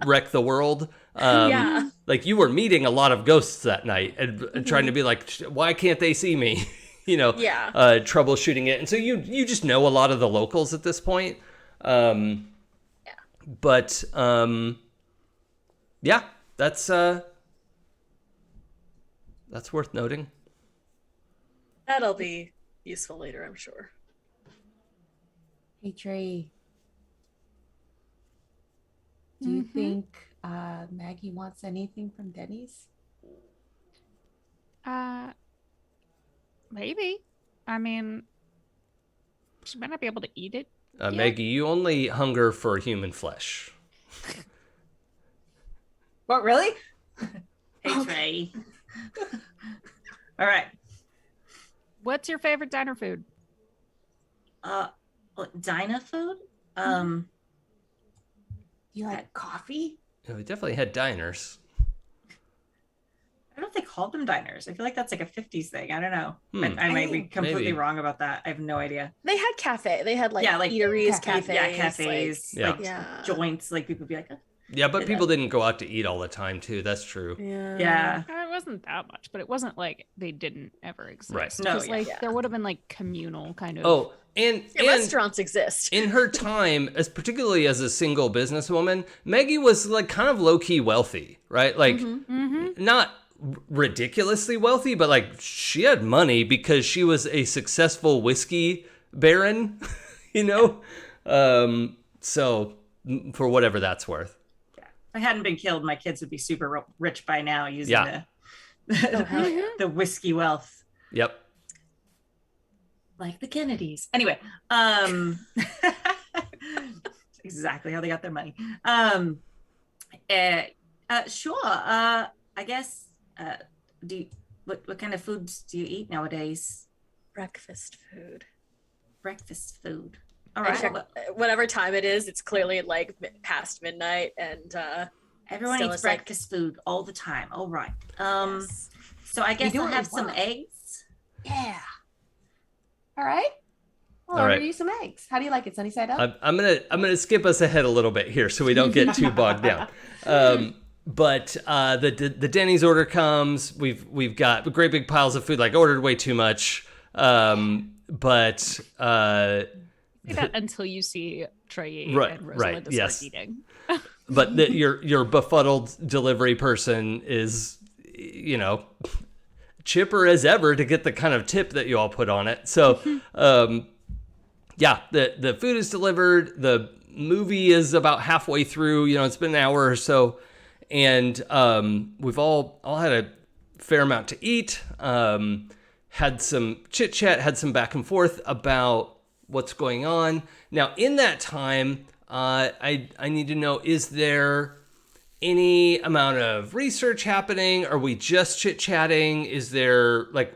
wreck the world. Yeah. Like you were meeting a lot of ghosts that night and trying to be like, why can't they see me? Yeah. Troubleshooting it, and so you just know a lot of the locals at this point. But yeah, that's worth noting. That'll be useful later, I'm sure. Hey, Trey. Do you think Maggie wants anything from Denny's? Maybe. I mean, she might not be able to eat it. Yeah. Maggie, you only hunger for human flesh. What, really? Hey, Trey. All right. What's your favorite diner food? Diner food? You like coffee? We definitely had diners. I don't know if they called them diners. I feel like that's like a 50s thing. I don't know. Hmm. I might be completely Maybe. wrong about that. I have no idea. They had cafe. They had like, Yeah, like eateries, cafe- cafes. Cafes, Yeah. like Yeah. joints. Like people be like, Yeah, but people didn't go out to eat all the time too. That's true. yeah. It wasn't that much, but it wasn't like they didn't ever exist. Right. No, 'Cause, yeah. like Yeah. there would have been like communal kind of. Oh, and Restaurants exist. in her time, particularly as a single businesswoman, Maggie was like kind of low key wealthy, right? Like not ridiculously wealthy, but like she had money because she was a successful whiskey baron, So for whatever that's worth. I hadn't been killed, my kids would be super rich by now using Yeah. Oh, hell yeah. the whiskey wealth, Yep. like the Kennedys. Anyway, exactly how they got their money. Sure. I guess. What kind of foods do you eat nowadays? Breakfast food. Breakfast food. All I right. check, whatever time it is, it's clearly like past midnight, and Everyone Still eats is like- breakfast food all the time. All right. yes. So I guess do I'll what we have some want. eggs. Yeah. All right. I'll All order right. you some eggs. How do you like it? Sunny side up? I'm gonna skip us ahead a little bit here so we don't get too bogged down. But the Denny's order comes. We've got great big piles of food. Like ordered way too much. But Say that until you see Trey Right, and right, Rosalinda yes. start eating. but your befuddled delivery person is, you know, chipper as ever to get the kind of tip that you all put on it. So, yeah, the food is delivered. The movie is about halfway through. You know, it's been an hour or so, and we've all had a fair amount to eat. Had some chit chat, had some back and forth about what's going on. Now, in that time, I need to know: is there any amount of research happening? Are we just chit chatting? Is there like,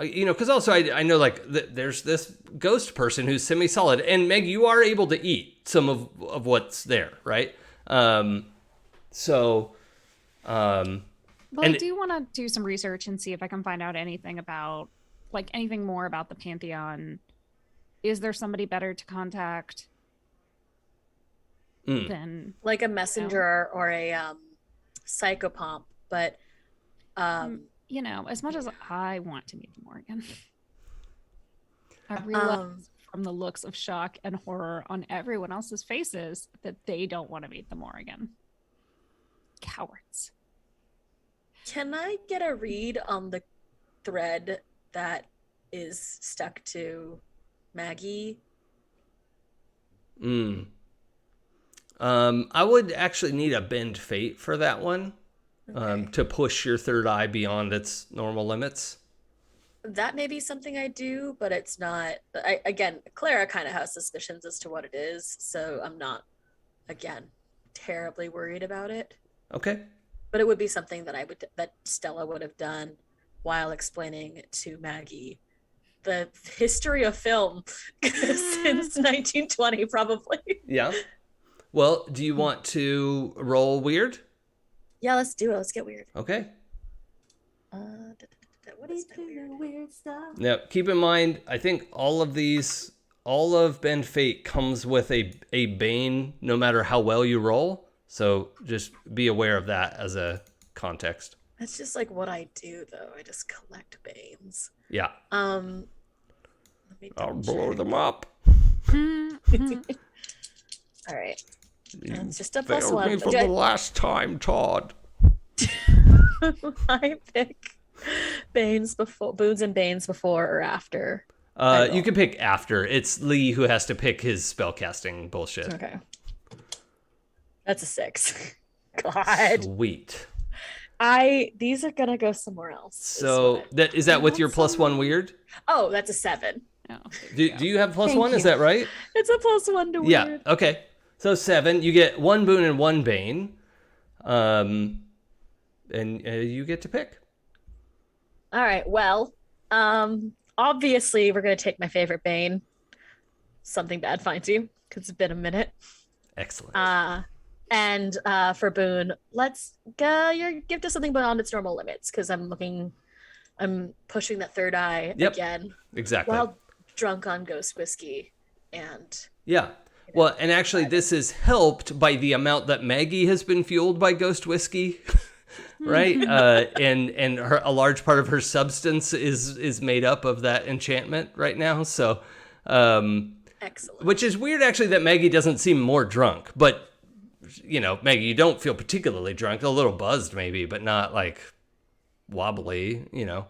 you know, because also I know like there's this ghost person who's semi-solid, and Meg, you are able to eat some of what's there, right? So, Well, And- I do want to do some research and see if I can find out anything about, like, anything more about the Pantheon. Is there somebody better to contact than? Like a messenger or a psychopomp, but You know, as much as I want to meet the Morgan, I realize from the looks of shock and horror on everyone else's faces that they don't want to meet the Morgan. Cowards. can I get a read on the thread that is stuck to Maggie? I would actually need a bend fate for that one, to push your third eye beyond its normal limits. That may be something I do, but it's not. Again, Clara kind of has suspicions as to what it is, so I'm not, again, terribly worried about it. Okay. But it would be something that Stella would have done while explaining to Maggie the history of film since 1920, probably. Yeah. Well, do you want to roll weird? Yeah, let's do it. Let's get weird. Okay. What is weird? Weird stuff. Now, keep in mind, I think all of Bend Fate comes with a Bane, no matter how well you roll. So just be aware of that as a context. That's just like what I do, though. I just collect banes. Yeah. Let me I'll double blow check. them up. All right. It's just a Failed plus one. me for the last time, Todd. I pick boons and banes before or after. You can pick after. It's Lee who has to pick his spellcasting bullshit. Okay. That's a 6. God. Sweet. These are gonna go somewhere else. So is that with your +1 weird? Oh, that's a 7. No. Do you have +1? Thank Is you. that right? It's a +1 to Yeah. weird. Okay. So 7. You get 1 boon and 1 bane. And you get to pick. All right. Well, obviously we're gonna take my favorite bane. Something bad finds you, because it's been a minute. Excellent. And for boon, let's give to something beyond its normal limits, because I'm pushing that third eye Yep. again Exactly. while drunk on ghost whiskey. And Yeah. Well, and actually, this is helped by the amount that Maggie has been fueled by ghost whiskey, right? And a large part of her substance is made up of that enchantment right now. So, excellent. which is weird, actually, that Maggie doesn't seem more drunk. But, you know, Maggie, you don't feel particularly drunk. A little buzzed, maybe, but not like wobbly. You know.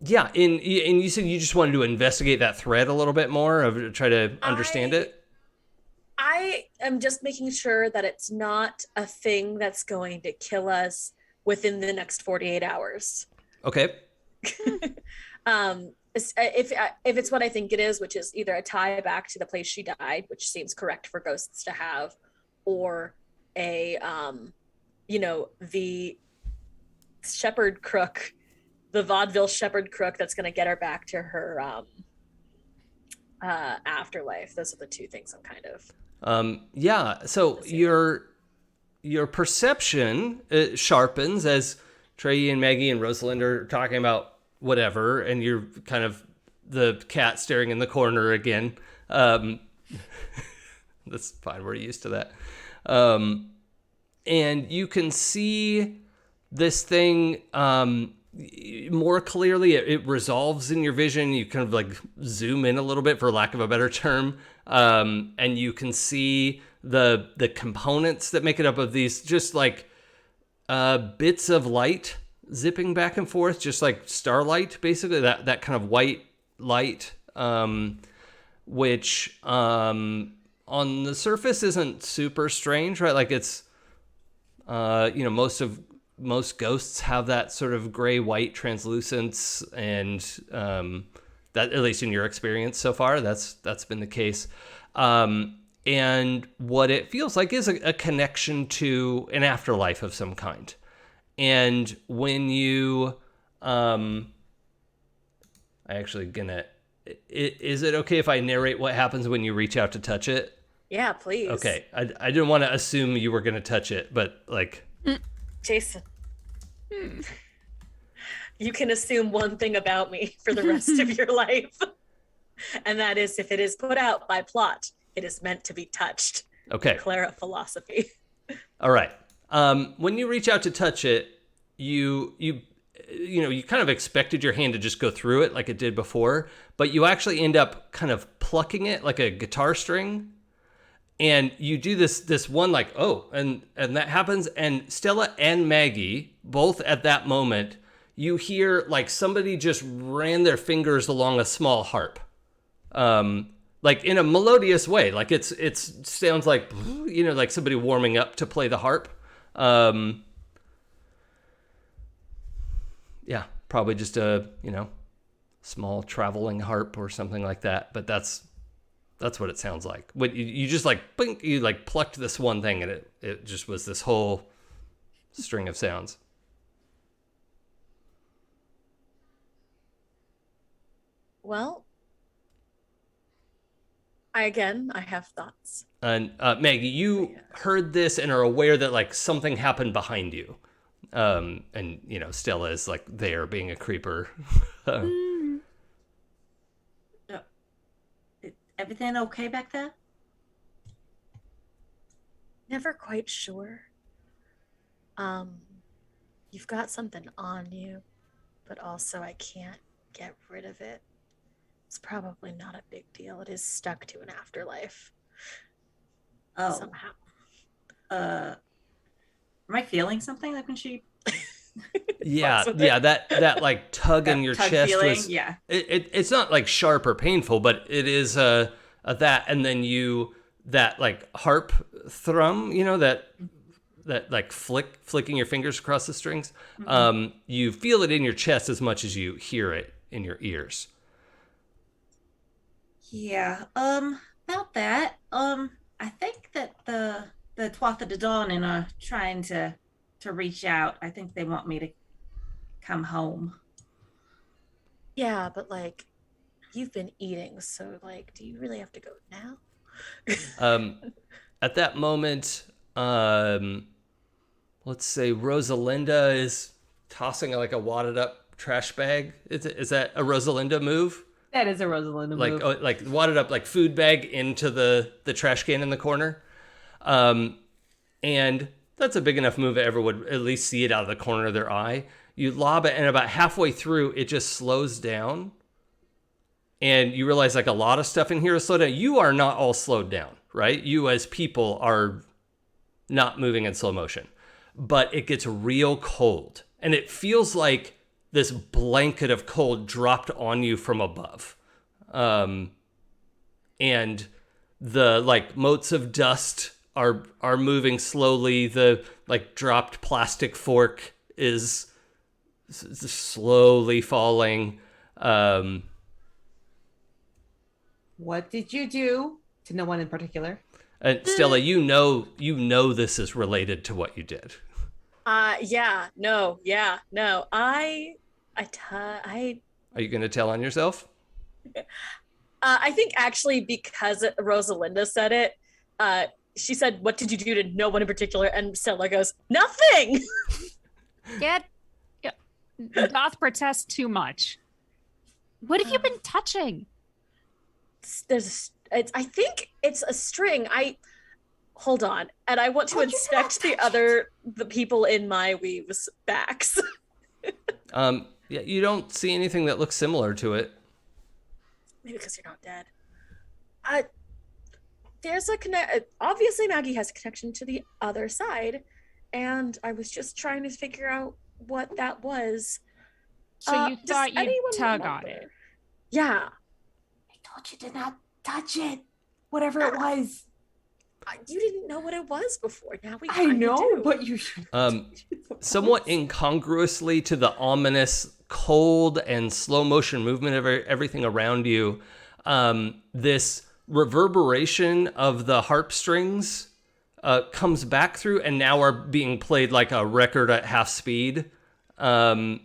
Yeah, and you said you just wanted to investigate that thread a little bit more, try to understand it. am just making sure that it's not a thing that's going to kill us within the next 48 hours. Okay. If it's what I think it is, which is either a tie back to the place she died, which seems correct for ghosts to have, or a the shepherd crook, the vaudeville shepherd crook that's going to get her back to her afterlife. Those are the two things I'm kind of yeah, so your perception sharpens as Trey and Maggie and Rosalind are talking about whatever, and you're kind of the cat staring in the corner again. That's fine, we're used to that. And you can see this thing more clearly. It resolves in your vision. You kind of like zoom in a little bit, for lack of a better term, and you can see the components that make it up of these just like bits of light zipping back and forth, just like starlight, basically that kind of white light, which on the surface isn't super strange, right? Like it's most ghosts have that sort of gray white translucence, and that, at least in your experience so far, that's been the case. And what it feels like is a connection to an afterlife of some kind. And when you, is it okay if I narrate what happens when you reach out to touch it? Yeah, please. Okay. I didn't want to assume you were going to touch it, but like. Jason, you can assume one thing about me for the rest of your life. And that is, if it is put out by plot, it is meant to be touched. Okay. Clara philosophy. All right. When you reach out to touch it, you kind of expected your hand to just go through it like it did before, but you actually end up kind of plucking it like a guitar string, and you do this one like, oh, and that happens, and Stella and Maggie, both at that moment, you hear like somebody just ran their fingers along a small harp, like in a melodious way, like it sounds like, like somebody warming up to play the harp. Yeah, probably just a, small traveling harp or something like that. But that's what it sounds like. When you just like, blink, you like plucked this one thing, and it just was this whole string of sounds. Well, I have thoughts. And Maggie, you heard this and are aware that like something happened behind you. And Stella is like there being a creeper. Everything okay back there? Never quite sure. You've got something on you, but also I can't get rid of it. It's probably not a big deal. It is stuck to an afterlife. Oh. Somehow. Am I feeling something like when she? Yeah, that like tug in your chest feeling, was. Yeah. It's not like sharp or painful, but it is a that, and then that like harp thrum, that like flicking your fingers across the strings. Mm-hmm. You feel it in your chest as much as you hear it in your ears. Yeah. About that. I think that the Twatha de Dawn are trying to reach out. I think they want me to come home. Yeah, but like, you've been eating, so like, do you really have to go now? At that moment, let's say Rosalinda is tossing like a wadded up trash bag. Is that a Rosalinda move? That is a Rosalinda move. Like wadded up like food bag into the trash can in the corner. And that's a big enough move that everyone would at least see it out of the corner of their eye. You lob it, and about halfway through, it just slows down. And you realize like a lot of stuff in here is slowed down. You are not all slowed down, right? You as people are not moving in slow motion. But it gets real cold. And it feels like this blanket of cold dropped on you from above. And the like motes of dust are moving slowly. The like dropped plastic fork is slowly falling. What did you do to no one in particular? And Stella, you know this is related to what you did. No. Are you going to tell on yourself? I think actually because Rosalinda said it, she said, "What did you do to no one in particular?" And Stella goes, "Nothing." Goth protest too much. What have you been touching? I think it's a string. Hold on, and I want to inspect the people in my weave's backs. Yeah, you don't see anything that looks similar to it. Maybe because you're not dead. There's a obviously Maggie has a connection to the other side, and I was just trying to figure out what that was. So you thought you'd tug on it? Yeah. I told you to not touch it. Whatever it was. You didn't know what it was before. Now we I know, do. but you should. Somewhat incongruously to the ominous cold and slow motion movement of everything around you, this reverberation of the harp strings comes back through and now are being played like a record at half speed. And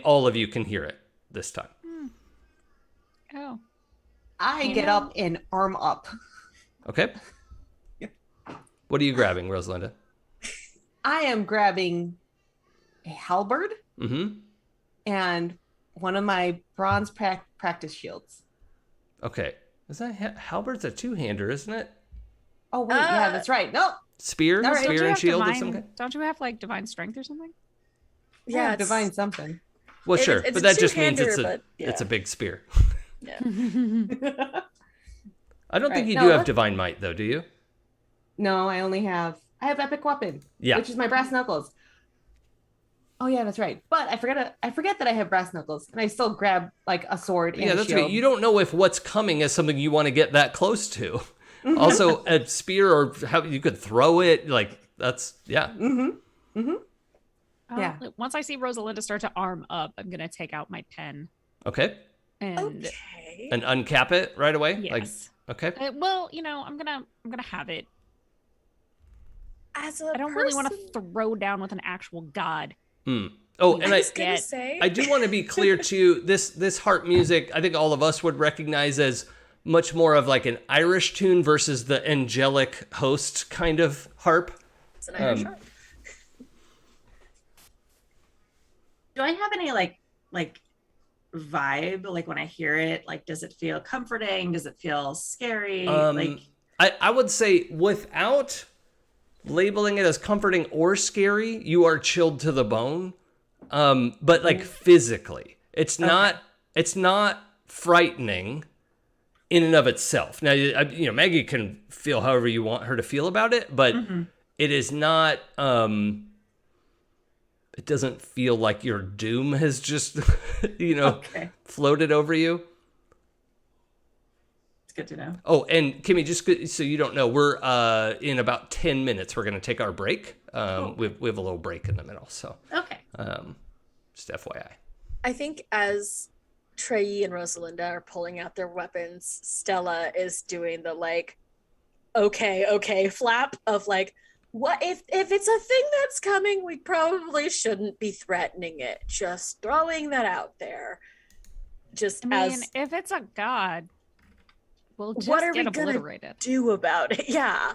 all of you can hear it this time. Oh. I get up and arm up. Okay. What are you grabbing, Rosalinda? I am grabbing a halberd Mm-hmm. and one of my bronze practice shields. Okay. Is that halberd's a two-hander, isn't it? Oh wait, yeah, that's right. No, Spear? All right. Spear and shield of some kind? Don't you have like divine strength or something? yeah, it's divine something. Well, sure, it's but a that just means two-hander, it's a big spear. Yeah. I don't think Right. you No, do have let's- divine might, though, do you? No, I have epic weapon. Yeah. Which is my brass knuckles. Oh yeah, that's right. But I forget that I have brass knuckles, and I still grab like a sword and Yeah, a that's shield. okay. You don't know if what's coming is something you want to get that close to. Also, a spear or how you could throw it, like that's yeah. Yeah. Once I see Rosalinda start to arm up, I'm gonna take out my pen Okay, and Okay. and uncap it right away. yes. Like okay, Well, I'm gonna have it. As a I don't really want to throw down with an actual god. Oh, and I I was gonna say. I do want to be clear too. This harp music, I think all of us would recognize as much more of like an Irish tune versus the angelic host kind of harp. It's an Irish harp. Do I have any like vibe? Like when I hear it, like does it feel comforting? Does it feel scary? Like I would say without labeling it as comforting or scary, you are chilled to the bone. But like physically, it's not frightening in and of itself. Now, Maggie can feel however you want her to feel about it, but it is not, it doesn't feel like your doom has just, floated over you. good to know. Oh, and Kimmy, just so you don't know, we're in about 10 minutes. We're going to take our break. We have a little break in the middle, so Okay. just FYI. I think as Trey and Rosalinda are pulling out their weapons, Stella is doing the like, okay flap of like, what if it's a thing that's coming, we probably shouldn't be threatening it. Just throwing that out there. Just If it's a god, we'll just what are get we gonna obliterated. do about it? Yeah.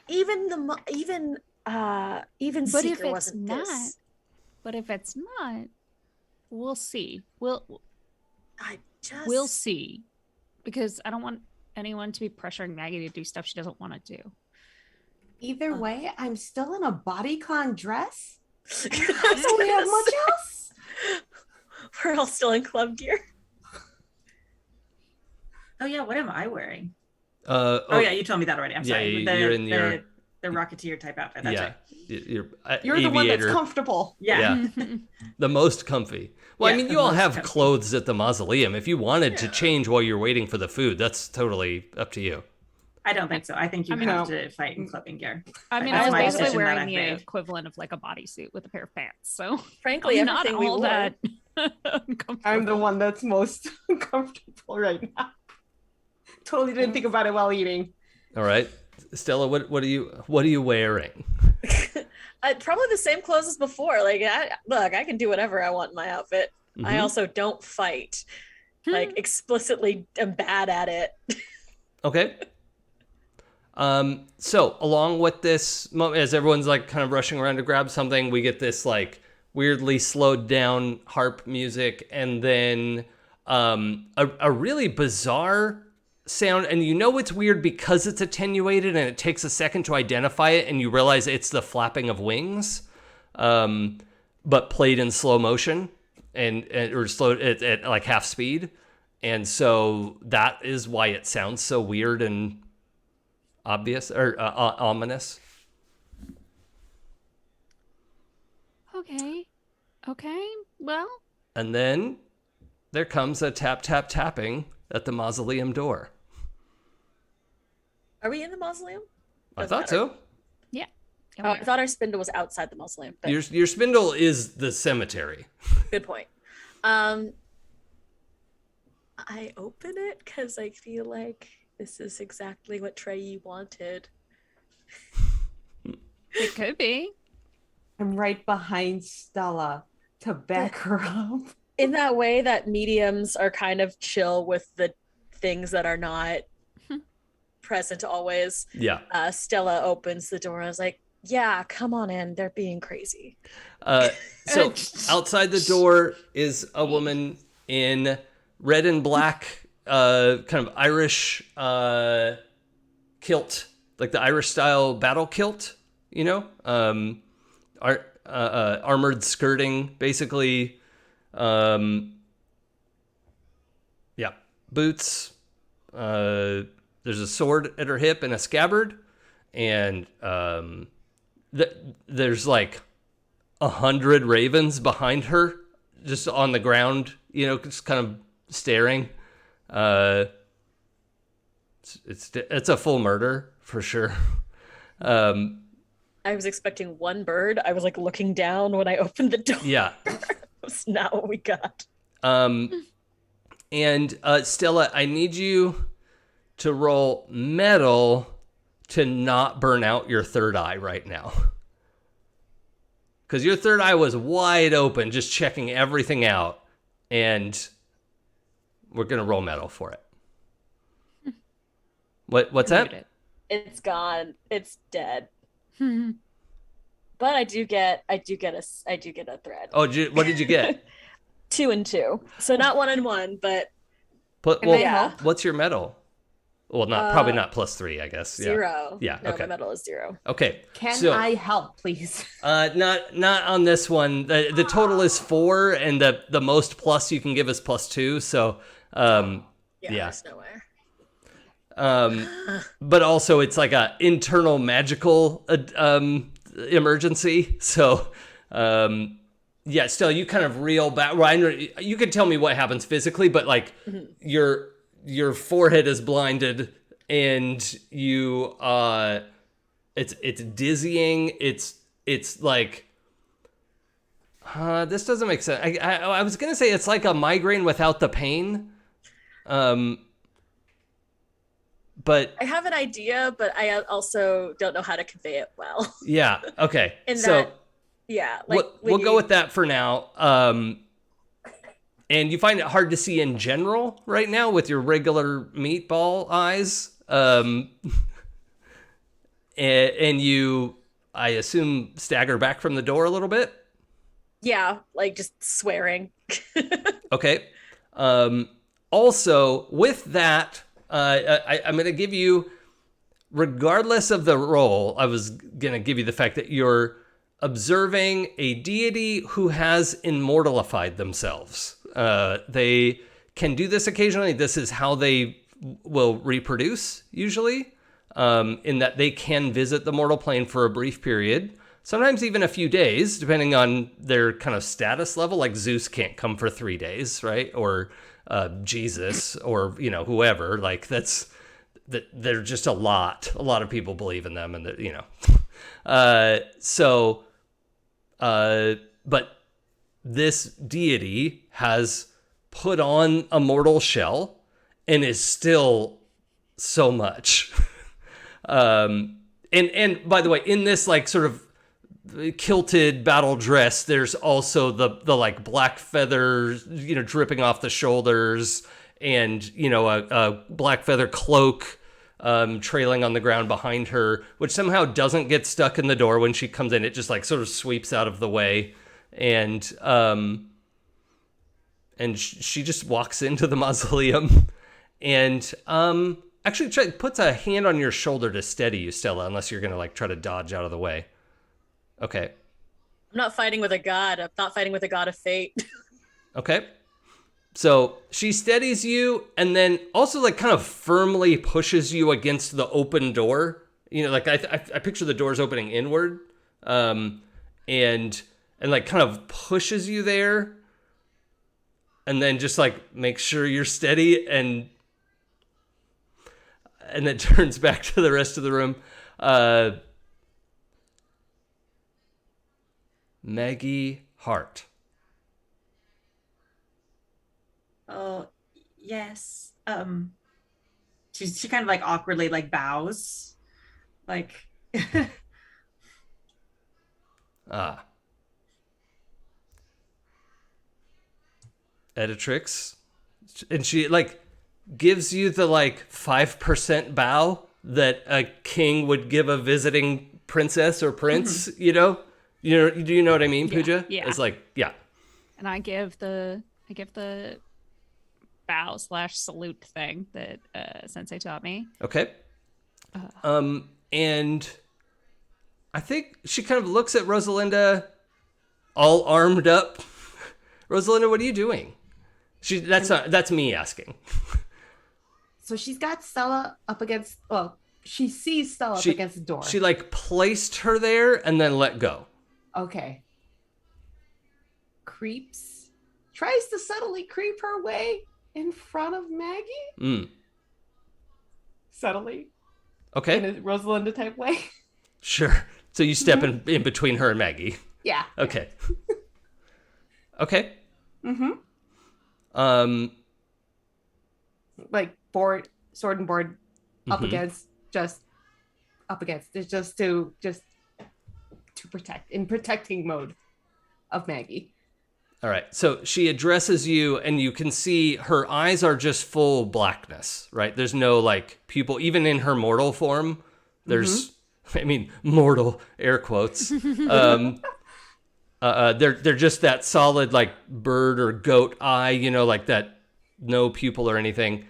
Even But if Seeker it's wasn't not, this. but if it's not, we'll see. We'll see, because I don't want anyone to be pressuring Maggie to do stuff she doesn't want to do. Either way, I'm still in a bodycon dress. So Do we have much else? We're all still in club gear. Oh yeah, what am I wearing? Oh yeah, you told me that already. I'm Yeah, sorry. you're in your- the Rocketeer type outfit. That's right. You're You're the one that's aviator. comfortable. Yeah. The most comfy. Well, I Yeah, mean, the you all most have comfy. clothes at the mausoleum. If you wanted to change while you're waiting for the food, that's totally up to you. I don't think so. I think you I mean, have to fight in cloak and gear. I mean, That's I was my basically decision that wearing I've the made. equivalent of like a bodysuit with a pair of pants. So Frankly, I'm not everything we all wore. that I'm the uncomfortable. one that's most uncomfortable right now. Totally didn't think about it while eating. All right, Stella, what are you wearing? Probably the same clothes as before. Like, look, I can do whatever I want in my outfit. I Mhm. also don't fight. Like, explicitly am bad at it. Okay. So along with this, as everyone's like kind of rushing around to grab something, we get this like weirdly slowed down harp music, and then a really bizarre sound. And you know it's weird because it's attenuated, and it takes a second to identify it, and you realize it's the flapping of wings, but played in slow motion and or slow at like half speed. And so that is why it sounds so weird and obvious or ominous. Okay. Well, And then there comes a tap, tap, tapping at the mausoleum door. Are we in the mausoleum? I Doesn't thought matter. so. yeah. Oh, I thought our spindle was outside the mausoleum. But Your spindle is the cemetery. good point. I open it because I feel like this is exactly what Trey wanted. It could be. I'm right behind Stella to back her up. In that way that mediums are kind of chill with the things that are not present always. Yeah. Stella opens the door and I was like, yeah, come on in. They're being crazy. So outside the door is a woman in red and black, kind of Irish kilt, like the Irish style battle kilt, you know, armored skirting, basically. Yeah, boots. There's a sword at her hip and a scabbard, and there's like 100 ravens behind her, just on the ground, you know, just kind of staring. It's a full murder for sure. I was expecting one bird. I was like looking down when I opened the door. Yeah. That's not what we got. And Stella, I need you to roll metal to not burn out your third eye right now. Because your third eye was wide open, just checking everything out. And we're going to roll metal for it. What's that? It's gone. It's dead. But I do get a thread. Oh, what did you get? 2 and 2. So not 1 and 1, but Yeah. What's your metal? Well, probably not +3, I guess. 0. Yeah. No, Okay. my metal is 0. Okay. Can I help, please? Not on this one. The total is 4, and the most plus you can give is +2. So, yeah. There's nowhere. But also it's like a internal magical emergency. So, yeah. Still, you kind of reel back. Well, you can tell me what happens physically, but like your forehead is blinded, and you it's dizzying. It's like. This doesn't make sense. I was gonna say it's like a migraine without the pain. But I have an idea, but I also don't know how to convey it well. Yeah. Okay. Yeah, like we'll go with that for now. And you find it hard to see in general right now with your regular meatball eyes. And you, I assume, stagger back from the door a little bit. Yeah, like just swearing. Okay. Also, with that, I'm going to give you, regardless of the roll, I was going to give you the fact that you're observing a deity who has immortalified themselves. They can do this occasionally. This is how they will reproduce, usually, in that they can visit the mortal plane for a brief period, sometimes even a few days, depending on their kind of status level. Like Zeus can't come for 3 days, right? Or Jesus, or, whoever. Like, that's that they're just a lot of people believe in them, and that, you know. But this deity has put on a mortal shell and is still so much. And by the way, in this like sort of kilted battle dress, there's also the like black feathers, you know, dripping off the shoulders, and, you know, a black feather cloak trailing on the ground behind her, which somehow doesn't get stuck in the door when she comes in. It just like sort of sweeps out of the way, and she just walks into the mausoleum, and actually puts a hand on your shoulder to steady you, Stella, unless you're gonna like try to dodge out of the way. Okay. I'm not fighting with a god. I'm not fighting with a god of fate. Okay. So she steadies you, and then also like kind of firmly pushes you against the open door. You know, like I picture the doors opening inward, and like kind of pushes you there, and then just like make sure you're steady, and then turns back to the rest of the room. Maggie Hart. Oh, yes. She kind of like awkwardly like bows, like. Editrix, and she like gives you the like 5% bow that a king would give a visiting princess or prince. You know, do you know what I mean, Pooja? Yeah. It's like, yeah. And I give the bow / salute thing that Sensei taught me. Okay. And I think she kind of looks at Rosalinda, all armed up. Rosalinda, what are you doing? That's me asking. So she's got Stella up against, well, she sees Stella up against the door. She like placed her there and then let go. Okay. Creeps. Tries to subtly creep her way in front of Maggie. Subtly. Okay. In a Rosalinda type way. Sure. So you step in between her and Maggie. Yeah. Okay. Okay. Like sword and board up against, just up against. It's just to protect, in protecting mode of Maggie. All right. So she addresses you, and you can see her eyes are just full blackness, right? There's no like pupil, even in her mortal form. There's, I mean, mortal air quotes. They're just that solid like bird or goat eye, you know, like that, no pupil or anything.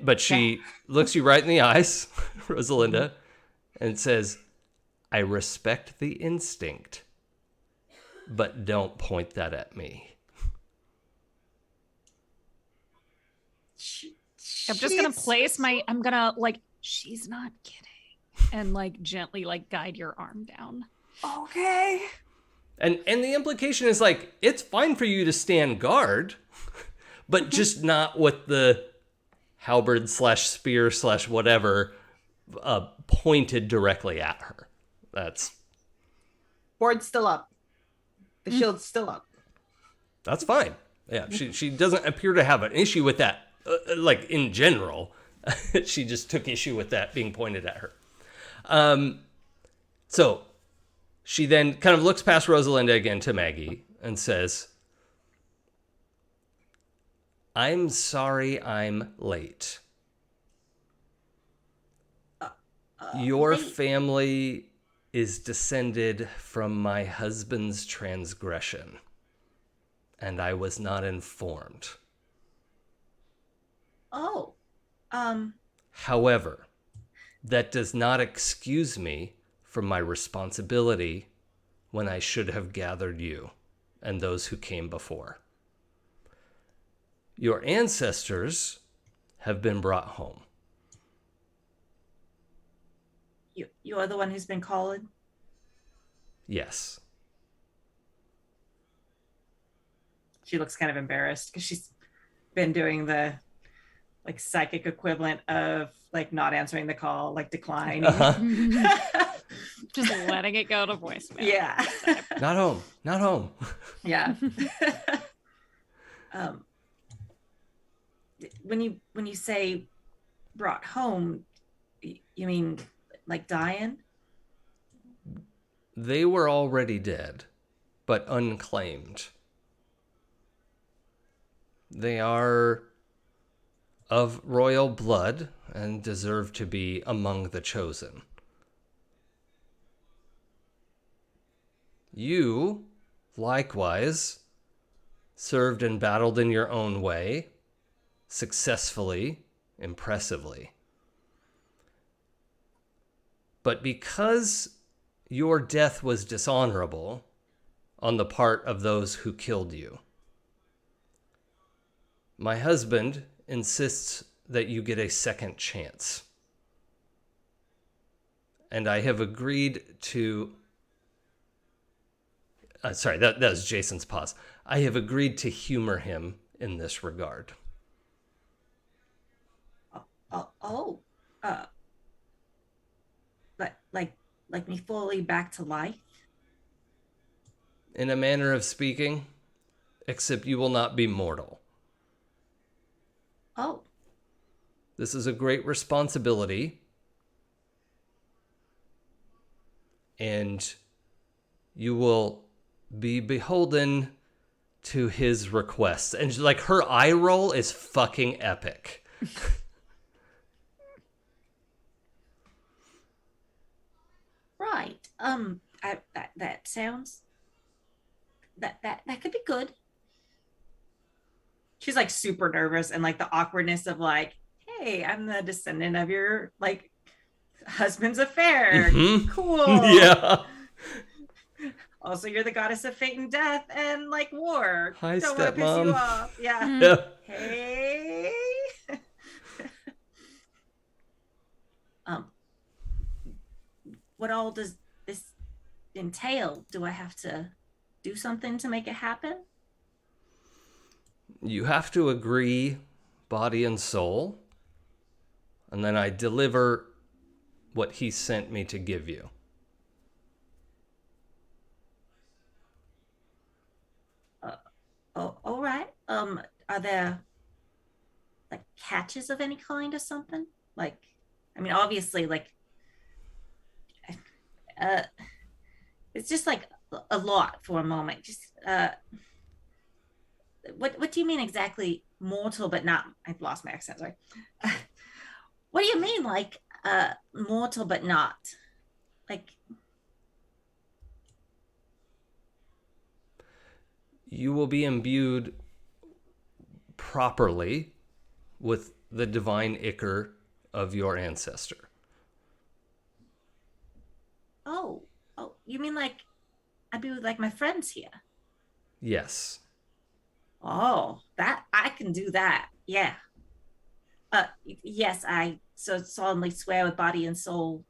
But she looks you right in the eyes, Rosalinda, and says, "I respect the instinct, but don't point that at me." I'm just gonna place I'm gonna like, she's not kidding, and like gently like guide your arm down. Okay. And the implication is like, it's fine for you to stand guard, but just not with the halberd / spear / whatever pointed directly at her. That's Board's still up. The shield's still up. That's fine. Yeah, she doesn't appear to have an issue with that, like in general. She just took issue with that being pointed at her. So she then kind of looks past Rosalinda again to Maggie and says, "I'm sorry I'm late. Your family is descended from my husband's transgression, and I was not informed. Oh. However, that does not excuse me from my responsibility when I should have gathered you and those who came before. Your ancestors have been brought home." You are the one who's been called? Yes. She looks kind of embarrassed because she's been doing the like psychic equivalent of like not answering the call, like decline. Just letting it go to voicemail. Yeah. Not home. Not home. Yeah. When you say brought home, you mean like dying? They were already dead, but unclaimed. They are of royal blood and deserve to be among the chosen. You, likewise, served and battled in your own way, successfully, impressively. But because your death was dishonorable on the part of those who killed you, my husband insists that you get a second chance. And I have agreed to... sorry, that was Jason's pause. I have agreed to humor him in this regard. But like me fully back to life? In a manner of speaking, except you will not be mortal. Oh. This is a great responsibility. And you will be beholden to his requests. And like her eye roll is fucking epic. Right. That sounds that could be good. She's like super nervous, and like the awkwardness of like, hey, I'm the descendant of your like husband's affair. Mhm. Cool. Yeah. Also, you're the goddess of fate and death and like war. Hi, Don't want to piss you stepmom. off. Yeah. Yeah. Hey. What all does this entail? Do I have to do something to make it happen? You have to agree, body and soul, and then I deliver what he sent me to give you. Oh, all right. Are there like catches of any kind or something? Like, I mean, obviously, like, it's just like a lot for a moment. Just, what do you mean exactly? Mortal, but not. I've lost my accent. Sorry. What do you mean, like, mortal but not? Like, You will be imbued properly with the divine ichor of your ancestor. oh, you mean like I'd be with like my friends here? Yes. Oh, that I can do that. Yeah. Yes, I so solemnly swear with body and soul.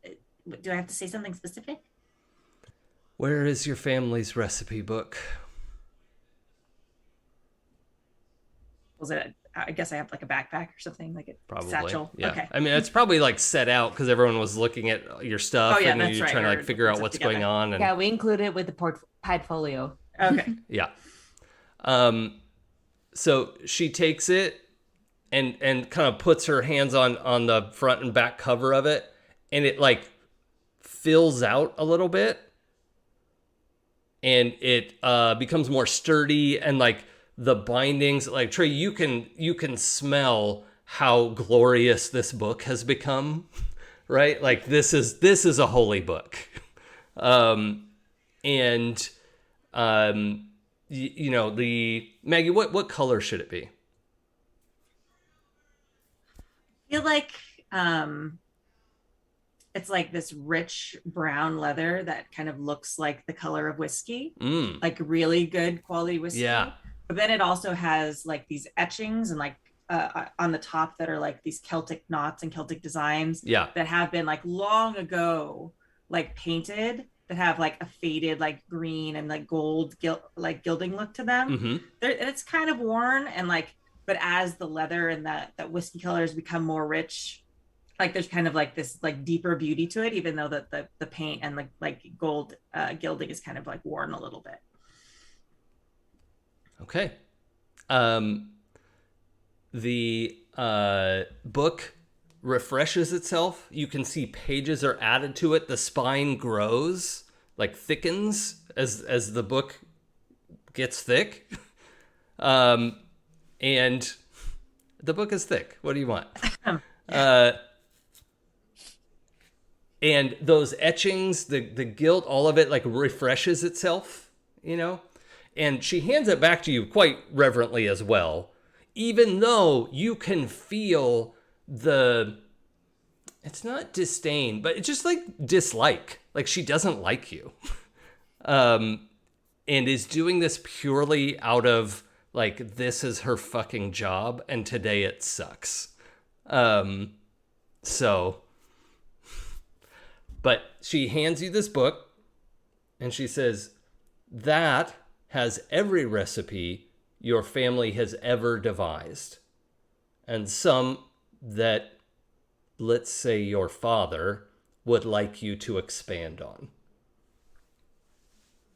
Do I have to say something specific? Where is your family's recipe book? Was it? I guess I have like a backpack or something, like a Probably. satchel. Yeah. Okay. I mean, it's probably like set out because everyone was looking at your stuff Oh, yeah, and that's you're right. trying to like You're figure out putting what's stuff going on. And Yeah, we include it with the portfolio. Okay. yeah. So she takes it and kind of puts her hands on the front and back cover of it, and it like fills out a little bit, and it becomes more sturdy, and like the bindings, like Trey, you can smell how glorious this book has become, right? Like this is a holy book. You know, the Maggie, what color should it be? I feel like it's like this rich brown leather that kind of looks like the color of whiskey, like really good quality whiskey. Yeah. But then it also has like these etchings and like on the top that are like these Celtic knots and Celtic designs Yeah. that have been like long ago like painted, that have like a faded like green and like gold like gilding look to them. Mm-hmm. It's kind of worn, and like but as the leather and that whiskey colors become more rich, like there's kind of like this like deeper beauty to it, even though the paint and like gold gilding is kind of like worn a little bit. Okay. The book refreshes itself. You can see pages are added to it. The spine grows, like thickens as the book gets thick. And the book is thick. What do you want? And those etchings, the gilt, all of it like refreshes itself, you know? And she hands it back to you quite reverently as well, even though you can feel it's not disdain, but it's just like dislike. Like she doesn't like you. And is doing this purely out of like, this is her fucking job and today it sucks. But she hands you this book and she says, that has every recipe your family has ever devised. And some that, let's say, your father would like you to expand on.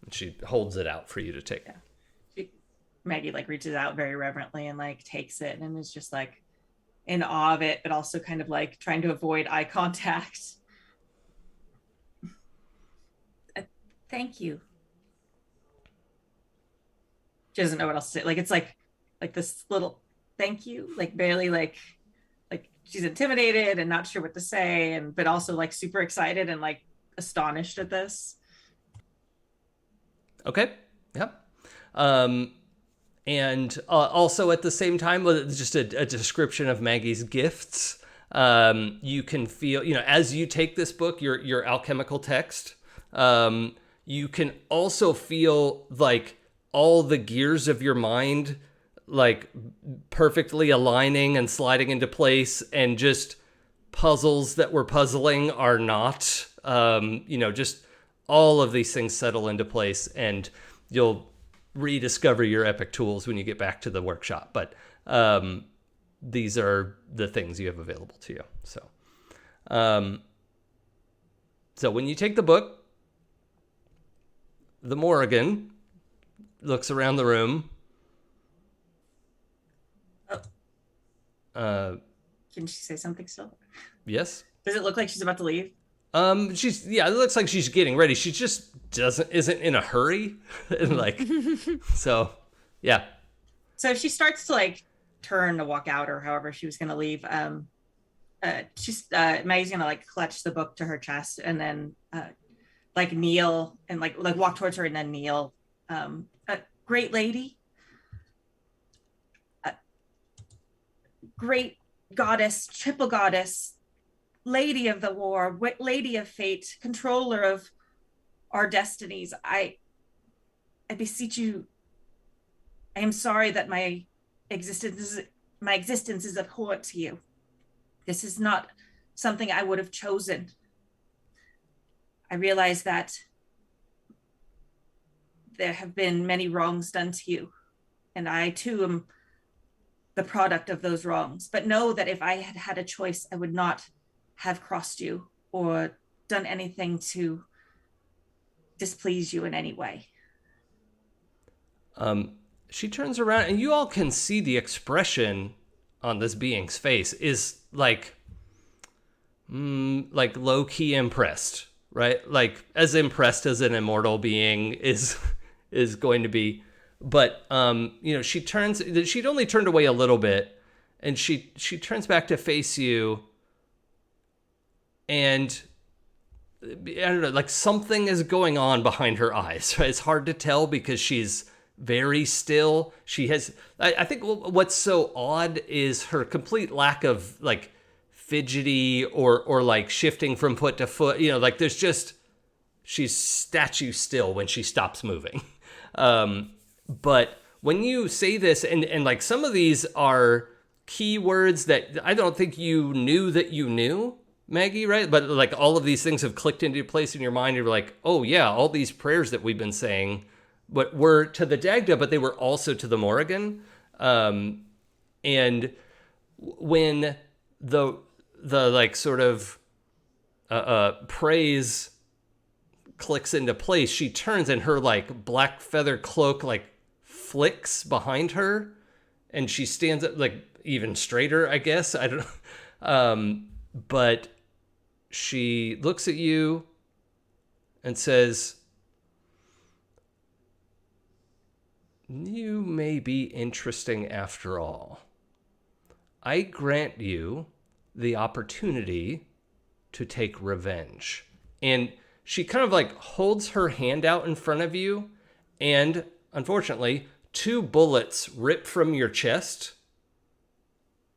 And she holds it out for you to take. Maggie like reaches out very reverently and like takes it and is just like in awe of it, but also kind of like trying to avoid eye contact. Thank you. She doesn't know what else to say. Like it's like this little thank you, like barely like she's intimidated and not sure what to say, and but also like super excited and like astonished at this. Okay. Yep. And also at the same time, with just a description of Maggie's gifts, you can feel, you know, as you take this book, your alchemical text, you can also feel like all the gears of your mind like perfectly aligning and sliding into place, and just puzzles that were puzzling are not, you know, just all of these things settle into place, and you'll rediscover your epic tools when you get back to the workshop. But these are the things you have available to you. So when you take the book, the Morrigan looks around the room. Can she say something still? Yes. Does it look like she's about to leave? It looks like she's getting ready. She just isn't in a hurry. And like, so yeah. So if she starts to like turn to walk out or however she was going to leave, Maggie's going to like clutch the book to her chest and then like kneel and like walk towards her and then kneel. Great lady, great goddess, triple goddess, lady of the war, lady of fate, controller of our destinies. I beseech you. I am sorry that my existence is abhorrent to you. This is not something I would have chosen. I realize that there have been many wrongs done to you, and I too am the product of those wrongs. But know that if I had had a choice, I would not have crossed you or done anything to displease you in any way. She turns around and you all can see the expression on this being's face is like low-key impressed, right? Like as impressed as an immortal being is going to be. But she'd only turned away a little bit, and she turns back to face you, and I don't know, like something is going on behind her eyes. Right? It's hard to tell because she's very still. She has, I think what's so odd is her complete lack of like fidgety or like shifting from foot to foot. You know, like there's just, she's statue still when she stops moving. But when you say this, and like some of these are keywords that I don't think you knew that you knew, Maggie, right? But like all of these things have clicked into place in your mind. You're like, oh yeah, all these prayers that we've been saying, but were to the Dagda, but they were also to the Morrigan. And when the like sort of praise clicks into place, she turns and her like black feather cloak like flicks behind her, and she stands up like even straighter, I guess. I don't know. But she looks at you and says, "You may be interesting after all. I grant you the opportunity to take revenge." And she kind of like holds her hand out in front of you, and unfortunately, 2 bullets rip from your chest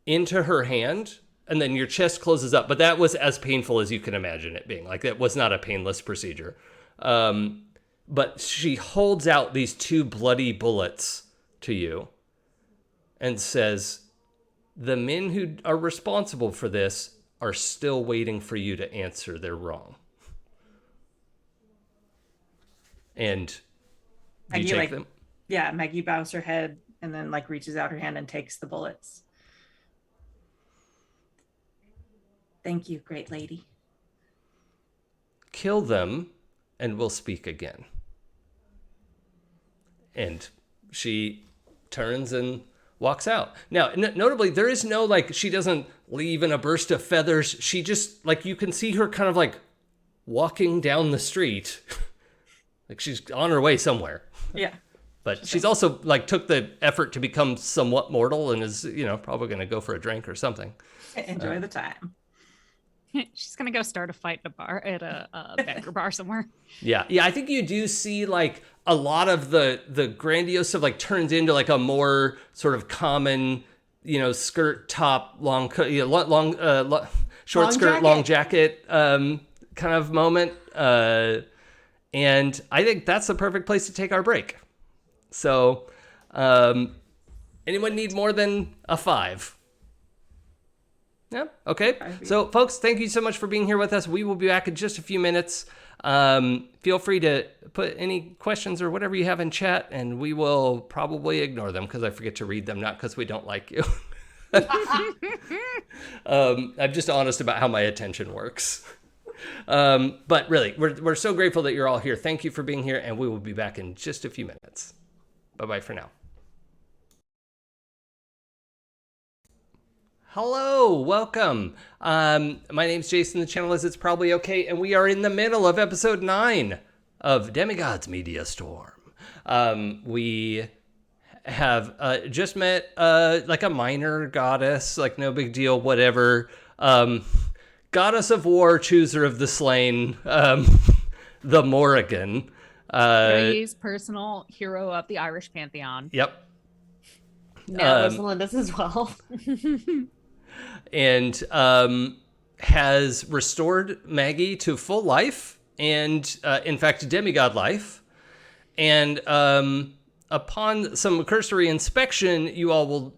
into her hand, and then your chest closes up. But that was as painful as you can imagine it being. Like, that was not a painless procedure. But she holds out these 2 bloody bullets to you and says, "The men who are responsible for this are still waiting for you to answer their wrong." And you Maggie, take like, them? yeah, Maggie bows her head and then like reaches out her hand and takes the bullets. Thank you, great lady. "Kill them and we'll speak again." And she turns and walks out. Now, notably, there is no, like, she doesn't leave in a burst of feathers. She just, like, you can see her kind of, like, walking down the street. Like, she's on her way somewhere. Yeah. But she's also, like, took the effort to become somewhat mortal and is, you know, probably going to go for a drink or something. Enjoy the time. She's gonna go start a fight at a bar at a beggar bar somewhere. Yeah, I think you do see like a lot of the grandiose stuff like turns into like a more sort of common, you know, skirt top, long short Long skirt, jacket. long jacket kind of moment. And I think that's the perfect place to take our break. So, anyone need more than a 5? Yeah. Okay. So, folks, thank you so much for being here with us. We will be back in just a few minutes. Feel free to put any questions or whatever you have in chat, and we will probably ignore them because I forget to read them, not because we don't like you. I'm just honest about how my attention works. But really, we're so grateful that you're all here. Thank you for being here, and we will be back in just a few minutes. Bye-bye for now. Hello, welcome. My name's Jason. The channel is It's Probably Okay, and we are in the middle of episode 9 of Demigods Media Storm. We have just met like a minor goddess, like no big deal, whatever. Goddess of war, chooser of the slain, the Morrigan. Ray's personal hero of the Irish pantheon. Yep. No, Rosalinda's as well. And has restored Maggie to full life and, in fact, demigod life. And upon some cursory inspection, you all will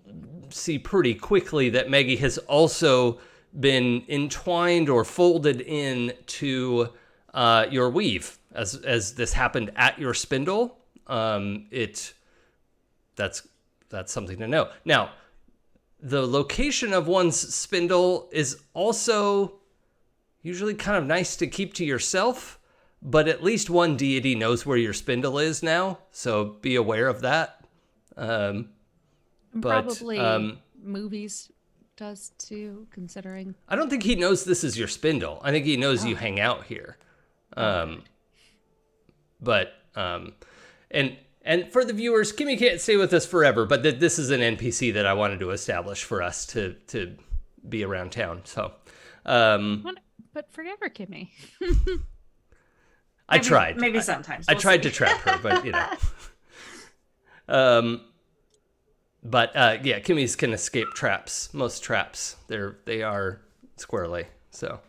see pretty quickly that Maggie has also been entwined or folded into your weave. As this happened at your spindle, that's something to know. Now, the location of one's spindle is also usually kind of nice to keep to yourself, but at least one deity knows where your spindle is now, so be aware of that. Probably movies does too, considering. I don't think he knows this is your spindle. I think he knows you hang out here. And for the viewers, Kimmy can't stay with us forever, but this is an NPC that I wanted to establish for us to be around town. So, But forgive her, Kimmy. I tried. Maybe sometimes. I tried to trap her, but you know. Yeah, Kimmy's can escape traps. Most traps, they are squirrely. So.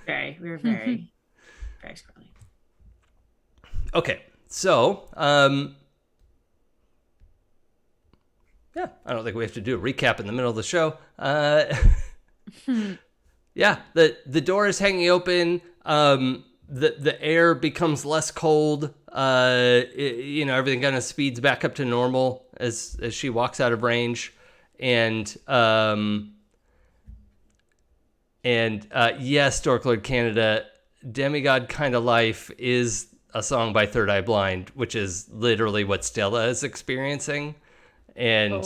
We're very, very squirrely. Okay. So, yeah, I don't think we have to do a recap in the middle of the show. Yeah, the door is hanging open. The air becomes less cold. Everything kind of speeds back up to normal as she walks out of range. And yes, Dork Lord Canada, Demigod Kind of Life is a song by Third Eye Blind, which is literally what Stella is experiencing. And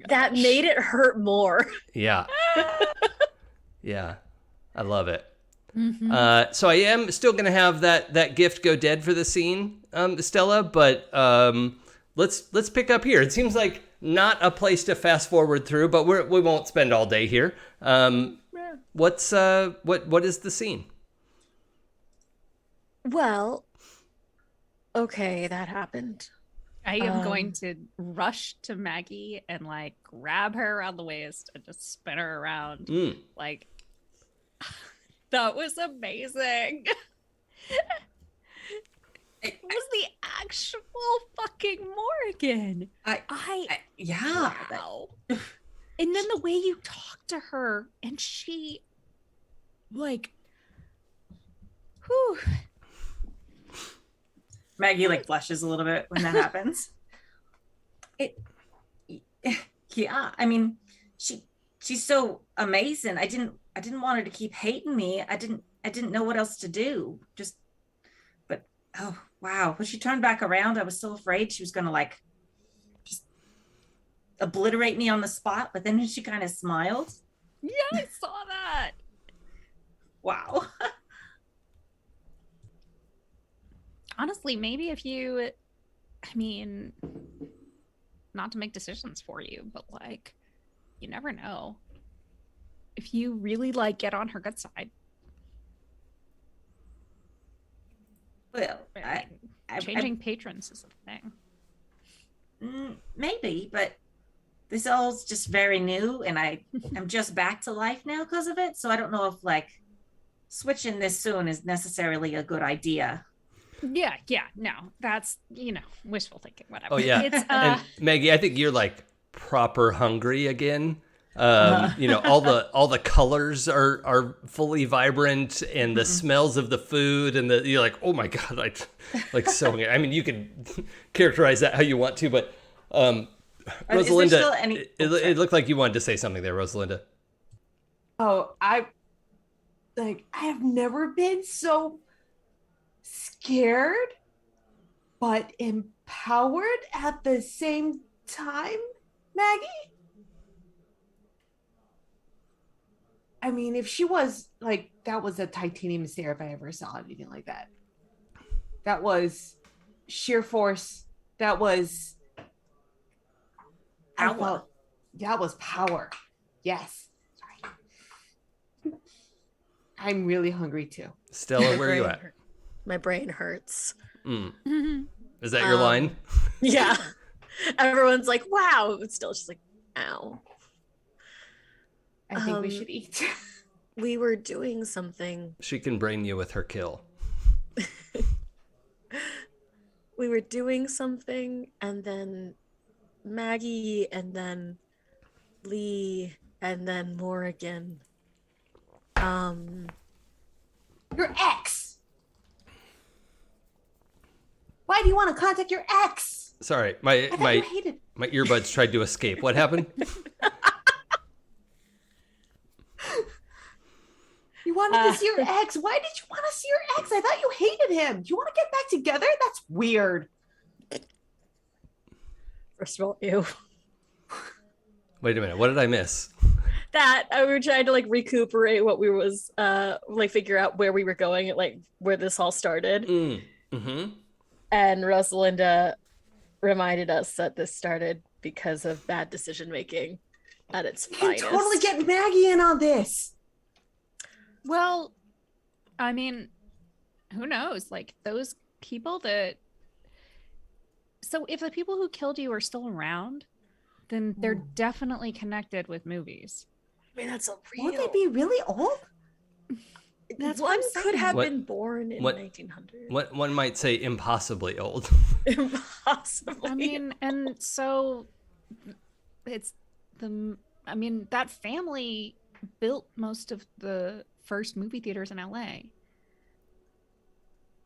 That made it hurt more. yeah. Yeah. I love it. Mm-hmm. So I am still going to have that gift go dead for the scene, Stella, but let's pick up here. It seems like not a place to fast forward through, but we won't spend all day here. What is the scene? Well, okay, that happened. I am going to rush to Maggie and like grab her around the waist and just spin her around. Like, that was amazing. It was the actual fucking Morrigan. Yeah. Wow. And then the way you talk to her and she like, whew. Maggie like blushes a little bit when that happens. Yeah, I mean, she's so amazing. I didn't want her to keep hating me. I didn't know what else to do. But oh wow, when she turned back around, I was so afraid she was gonna like just obliterate me on the spot. But then she kind of smiled. Yeah, I saw that. Wow. Honestly, maybe if you, I mean, not to make decisions for you, but like, you never know. If you really like get on her good side. Well, Changing patrons is a thing. Maybe, but this all's just very new, and I'm just back to life now because of it. So I don't know if like switching this soon is necessarily a good idea. Yeah, no, that's, wishful thinking, whatever. Oh yeah. It's, and Maggie, I think you're like proper hungry again. All the colors are fully vibrant, and the smells of the food, and you're like, oh my god, I like so hungry. I mean, you can characterize that how you want to, but Rosalinda, it looked like you wanted to say something there, Rosalinda. Oh, I have never been so scared but empowered at the same time, Maggie. I mean, if she was like, that was a titanium stare if I ever saw anything like that. That was sheer force. That was power. That was power. Yes. Sorry. I'm really hungry too. Stella, where are you at? My brain hurts. Is that your line? Yeah. Everyone's like, wow. It's still just like, ow. I think we should eat. We were doing something. She can brain you with her kill. We were doing something, and then Maggie, and then Lee, and then Morrigan. Your ex. Why do you want to contact your ex? Sorry, my earbuds tried to escape. What happened? You wanted to see your ex. Why did you want to see your ex? I thought you hated him. Do you want to get back together? That's weird. First of all, ew. Wait a minute. What did I miss? That we were trying to like recuperate what we was like figure out where we were going, like where this all started. Mm-hmm. And Rosalinda reminded us that this started because of bad decision making at its finest. Totally get Maggie in on this. Well, I mean, who knows? Like those people that. So if the people who killed you are still around, then they're definitely connected with movies. I mean, that's so real. Won't they be really old? That's one could have been born in 1900. One might say impossibly old. Impossibly. I mean, and so it's that family built most of the first movie theaters in LA.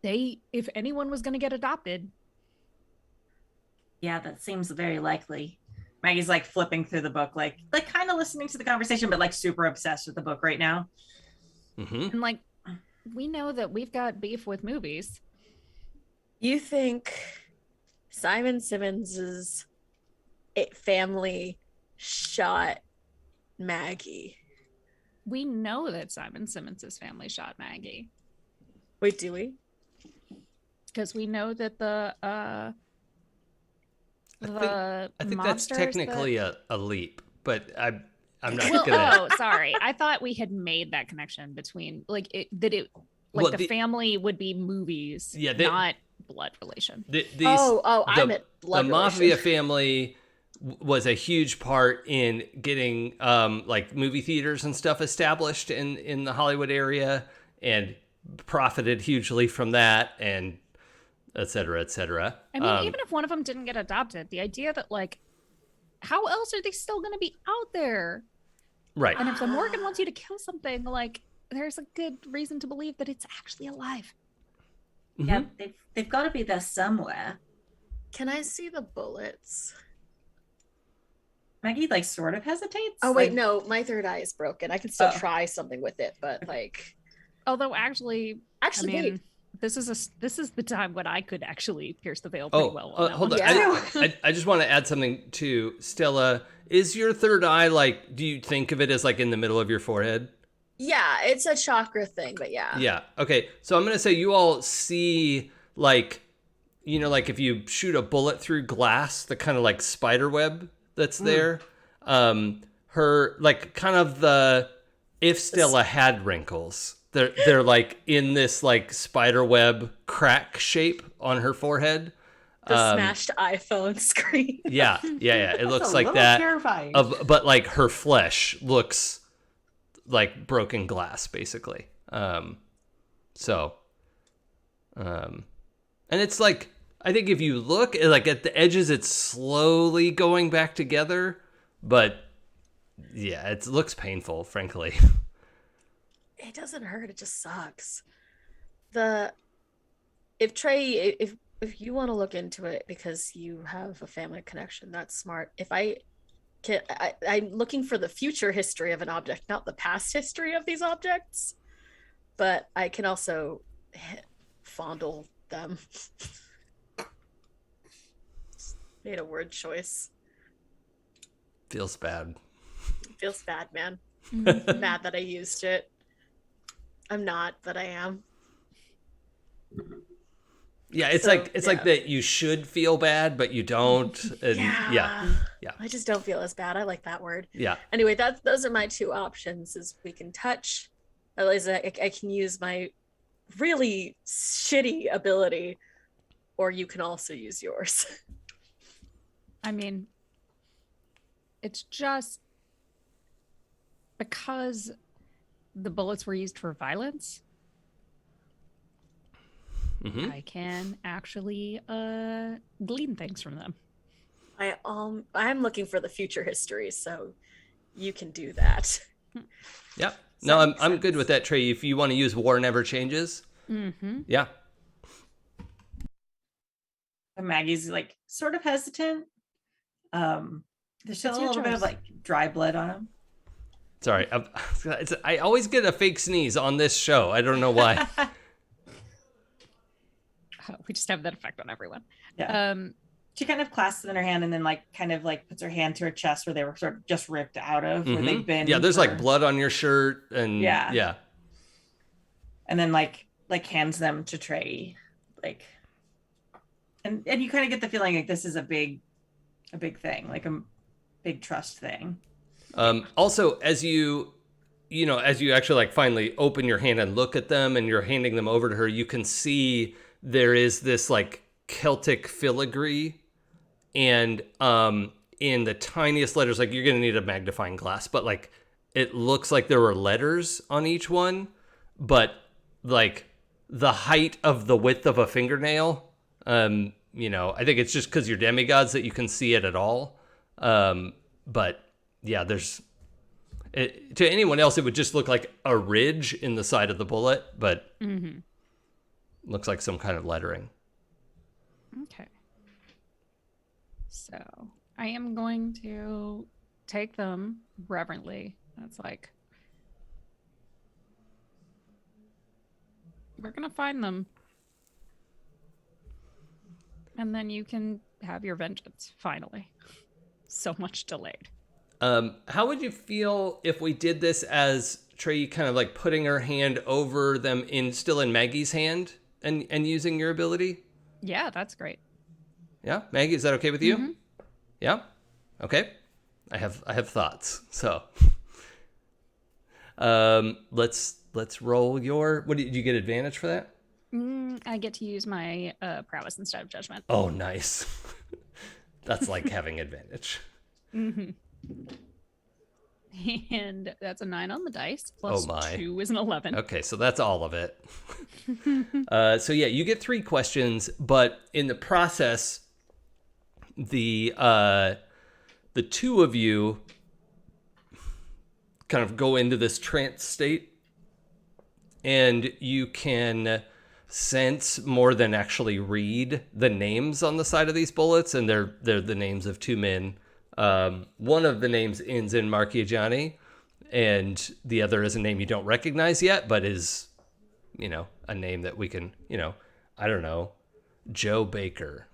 If anyone was going to get adopted. Yeah, that seems very likely. Maggie's like flipping through the book, like kind of listening to the conversation, but like super obsessed with the book right now. Mm-hmm. And like, we know that we've got beef with movies. You think Simon Simmons's family shot Maggie? We know that Simon Simmons's family shot Maggie Wait, do we? because we know that the I think that's mobsters technically a leap, but I'm not well, gonna. oh, sorry. I thought we had made that connection between like the Well, family would be movies, Yeah, not blood relation. I meant blood the mafia relation. family was a huge part in getting like movie theaters and stuff established in the Hollywood area, and profited hugely from that, and et cetera, et cetera. I mean, even if one of them didn't get adopted, the idea that like, how else are they still going to be out there? Right. And if the Morgan wants you to kill something, like, there's a good reason to believe that it's actually alive. Mhm. Yeah, they've got to be there somewhere. Can I see the bullets? Maggie like sort of hesitates. Oh wait, like, no, my third eye is broken. I can still Oh. try something with it, but like, Although actually, actually, I mean, wait. this is the time when I could actually pierce the veil pretty well. On that Hold one. on. Yeah. I just want to add something to Stella. Is your third eye like? Do you think of it as like in the middle of your forehead? Yeah, it's a chakra thing, but yeah. Yeah. Okay. So I'm gonna say you all see like, like if you shoot a bullet through glass, the kind of like spider web that's there. Her like kind of the if Stella had wrinkles, they're like in this like spider web crack shape on her forehead. The smashed iPhone screen. Yeah. It looks That's a like little that. terrifying. But like her flesh looks like broken glass, basically. And it's like, I think if you look like at the edges, it's slowly going back together, but yeah, it looks painful, frankly. It doesn't hurt, it just sucks. If Trey, if you want to look into it because you have a family connection, that's smart. If I'm looking for the future history of an object, not the past history of these objects, but I can also fondle them. Made a word choice. Feels bad. Feels bad, man. Mhm. Mad that I used it. I'm not, but I am. Yeah, it's So, like yeah. that you should feel bad, but you don't. And yeah. I just don't feel as bad. I like that word. Yeah. Anyway, those are my two options: is we can touch, at least I can use my really shitty ability, or you can also use yours. I mean, it's just because the bullets were used for violence. Mm-hmm. I can actually glean things from them. I'm looking for the future history, so you can do that. Yeah. Does No, that I'm make I'm good sense? with that, Trey. If you want to use War Never Changes, Mm-hmm. yeah. Maggie's like sort of hesitant. There's still It's a your little bit of choice. like dry blood on him. Sorry, I always get a fake sneeze on this show. I don't know why. We just have that effect on everyone. Yeah. She kind of clasps them in her hand and then like kind of like puts her hand to her chest where they were sort of just ripped out of where they've been. Yeah, there's like for- blood on your shirt and Yeah. And then like hands them to Trey, like, and you kind of get the feeling like this is a big thing, like a big trust thing. Also, as you actually like finally open your hand and look at them, and you're handing them over to her, you can see there is this like Celtic filigree, and in the tiniest letters, like you're gonna need a magnifying glass, but like it looks like there were letters on each one, but like the height of the width of a fingernail. I think it's just because you're demigods that you can see it at all. But yeah, to anyone else, it would just look like a ridge in the side of the bullet, but looks like some kind of lettering. Okay. So I am going to take them reverently. That's like, we're gonna find them. And then you can have your vengeance, finally. So much delayed. How would you feel if we did this as Trey kind of like putting her hand over them still in Maggie's hand and using your ability? Yeah, that's great. Yeah, Maggie, is that okay with you? Mhm. Yeah. Okay. I have thoughts. So, let's roll your. What did you get advantage for that? I get to use my prowess instead of judgment. Oh, nice. That's like having advantage. Mm-hmm. And that's a 9 on the dice. Plus Oh my. 2 is an 11. Okay, so that's all of it. So yeah, you get 3 questions, but in the process, the 2 of you kind of go into this trance state, and you can sense more than actually read the names on the side of these bullets, and they're the names of 2 men. One of the names ends in Marchigiani, and the other is a name you don't recognize yet, but is, a name that we can, I don't know, Joe Baker.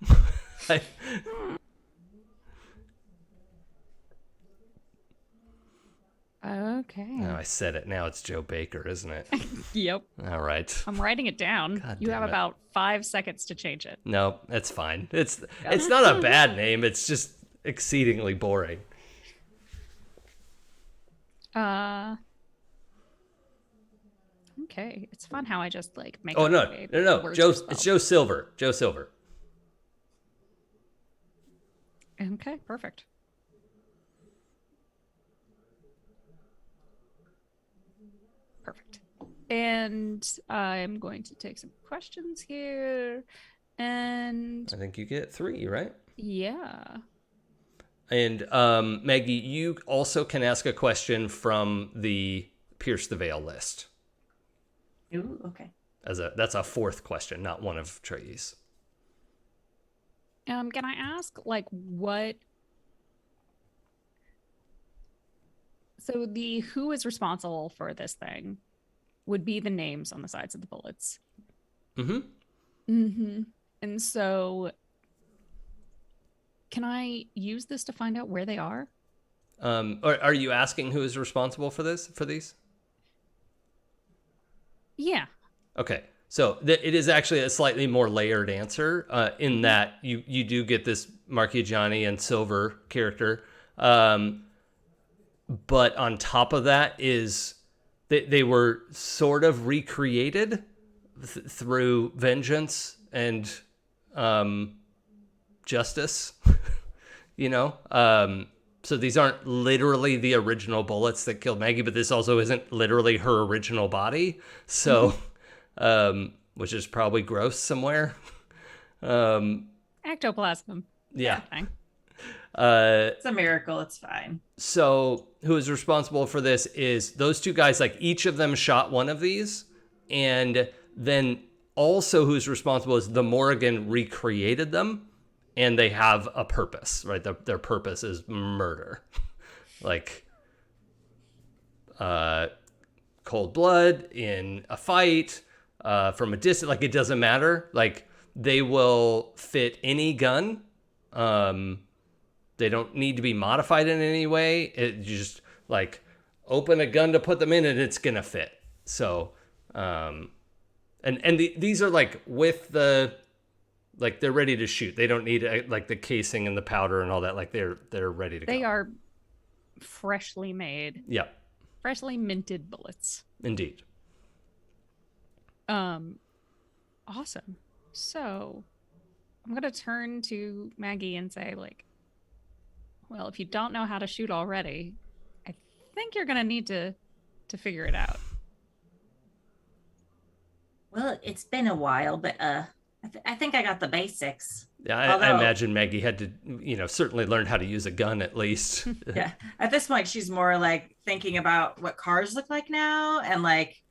Okay. Oh, I said it. Now it's Joe Baker, isn't it? Yep. All right. I'm writing it down. God You have damn it. about 5 seconds to change it. No, that's fine. It's not a bad name. It's just exceedingly boring. Okay. It's fun how I just like make Oh up no, the way no. words Joe, are spelled. it's Joe Silver. Joe Silver. Okay, perfect. Perfect. And I'm going to take some questions here. And I think you get 3, right? yeah. And Maggie, you also can ask a question from the Pierce the Veil list. Ooh, okay. That's a 4th question, not one of Trey's. Can I ask like what? So the who is responsible for this thing would be the names on the sides of the bullets. Mm-hmm. Mm-hmm. And so can I use this to find out where they are? Or are you asking who is responsible for these? Yeah. Okay. So it is actually a slightly more layered answer in that you do get this Marchigiani and Silver character. But on top of that is they were sort of recreated through vengeance and justice, So these aren't literally the original bullets that killed Maggie, but this also isn't literally her original body. So, which is probably gross somewhere. Ectoplasm. Yeah. Thing. It's a miracle. It's fine. So who is responsible for this is those 2 guys, like each of them shot one of these. And then also who's responsible is the Morrigan recreated them. And they have a purpose, right? Their purpose is murder. Like cold blood in a fight, from a distance. Like it doesn't matter. Like they will fit any gun. They don't need to be modified in any way. You just like open a gun to put them in and it's gonna fit. So, these are like with the, like they're ready to shoot. They don't need like the casing and the powder and all that. Like they're ready to go. They are freshly made. Yeah. Freshly minted bullets. Indeed. Awesome. So I'm gonna turn to Maggie and say, like, well, if you don't know how to shoot already, I think you're gonna need to figure it out. Well, it's been a while, but I think I got the basics. Yeah, I imagine Maggie had to, certainly learn how to use a gun at least. Yeah. At this point, she's more like thinking about what cars look like now, and like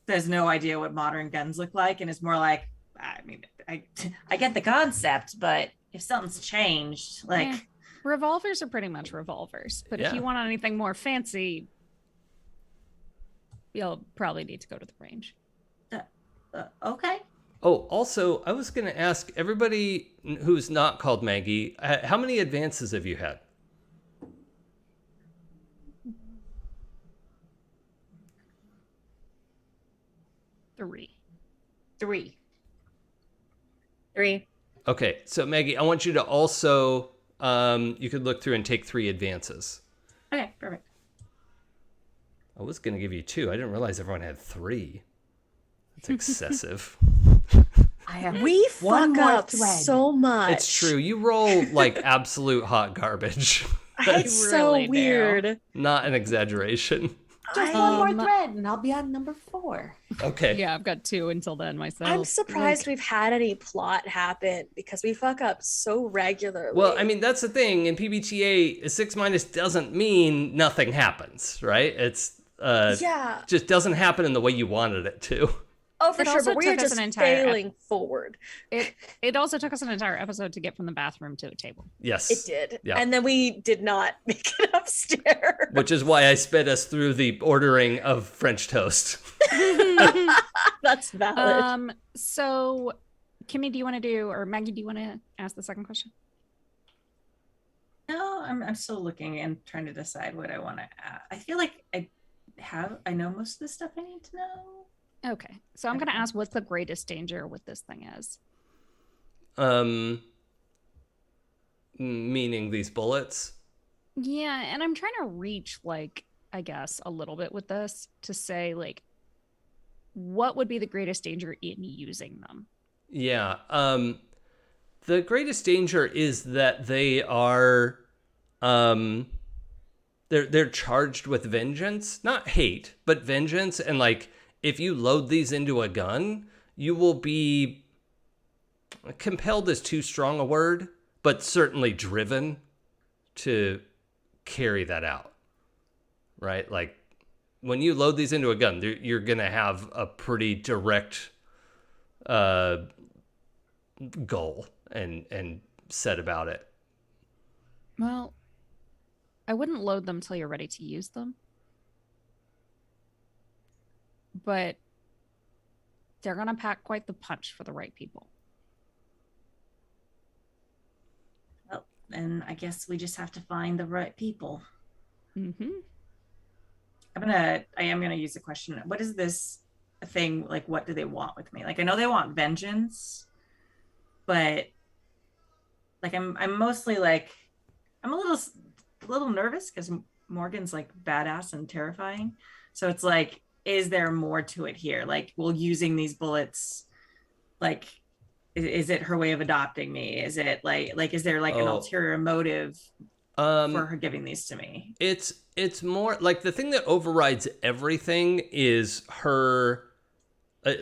there's no idea what modern guns look like, and it's more like, I mean, I get the concept, but if something's changed, like Revolvers are pretty much revolvers, but if Yeah. you want anything more fancy, you'll probably need to go to the range. Okay. Oh, also, I was going to ask everybody who's not called Maggie, how many advances have you had? Three. 3. Okay, so Maggie, I want you to also, you could look through and take 3 advances. Okay, perfect. I was going to give you 2. I didn't realize everyone had 3. That's excessive. We One fuck more up thread. so much. It's true. You roll like absolute hot garbage. It's I so really do. weird. Not an exaggeration. Just I- one more thread, and I'll be on number 4. Okay. Yeah, I've got 2 until then myself. I'm surprised Like, we've had any plot happen because we fuck up so regularly. Well, I mean, that's the thing. In PBTA, a 6- doesn't mean nothing happens, right? It's yeah. just doesn't happen in the way you wanted it to. Oh, for It sure. also But we are took us just an entire failing forward. It also took us an entire episode to get from the bathroom to a table. Yes. It did. Yeah. And then we did not make it upstairs. Which is why I sped us through the ordering of French toast. That's valid. So Kimmy, do you want to do, or Maggie, do you want to ask the second question? No, I'm still looking and trying to decide what I want to add. I feel like I know most of the stuff I need to know. Okay, so I'm going to ask what's the greatest danger with this thing is? Meaning these bullets. Yeah, and I'm trying to reach, like, I guess, a little bit with this to say, like, what would be the greatest danger in using them? Yeah. The greatest danger is that they are they're charged with vengeance, not hate, but vengeance. And like, if you load these into a gun, you will be compelled is too strong a word, but certainly driven to carry that out. Right? Like, when you load these into a gun, you're going to have a pretty direct goal and set about it. Well, I wouldn't load them till you're ready to use them. But they're going to pack quite the punch for the right people. Well, then I guess we just have to find the right people. Mm-hmm. I am gonna use a question. What is this thing like? What do they want with me? Like, I know they want vengeance, but like I'm mostly like I'm a little nervous because Morgan's like badass and terrifying. So it's like, is there more to it here? Like, will using these bullets, like, is it her way of adopting me? Is it like is there like an ulterior motive for her giving these to me? It's more like the thing that overrides everything is her,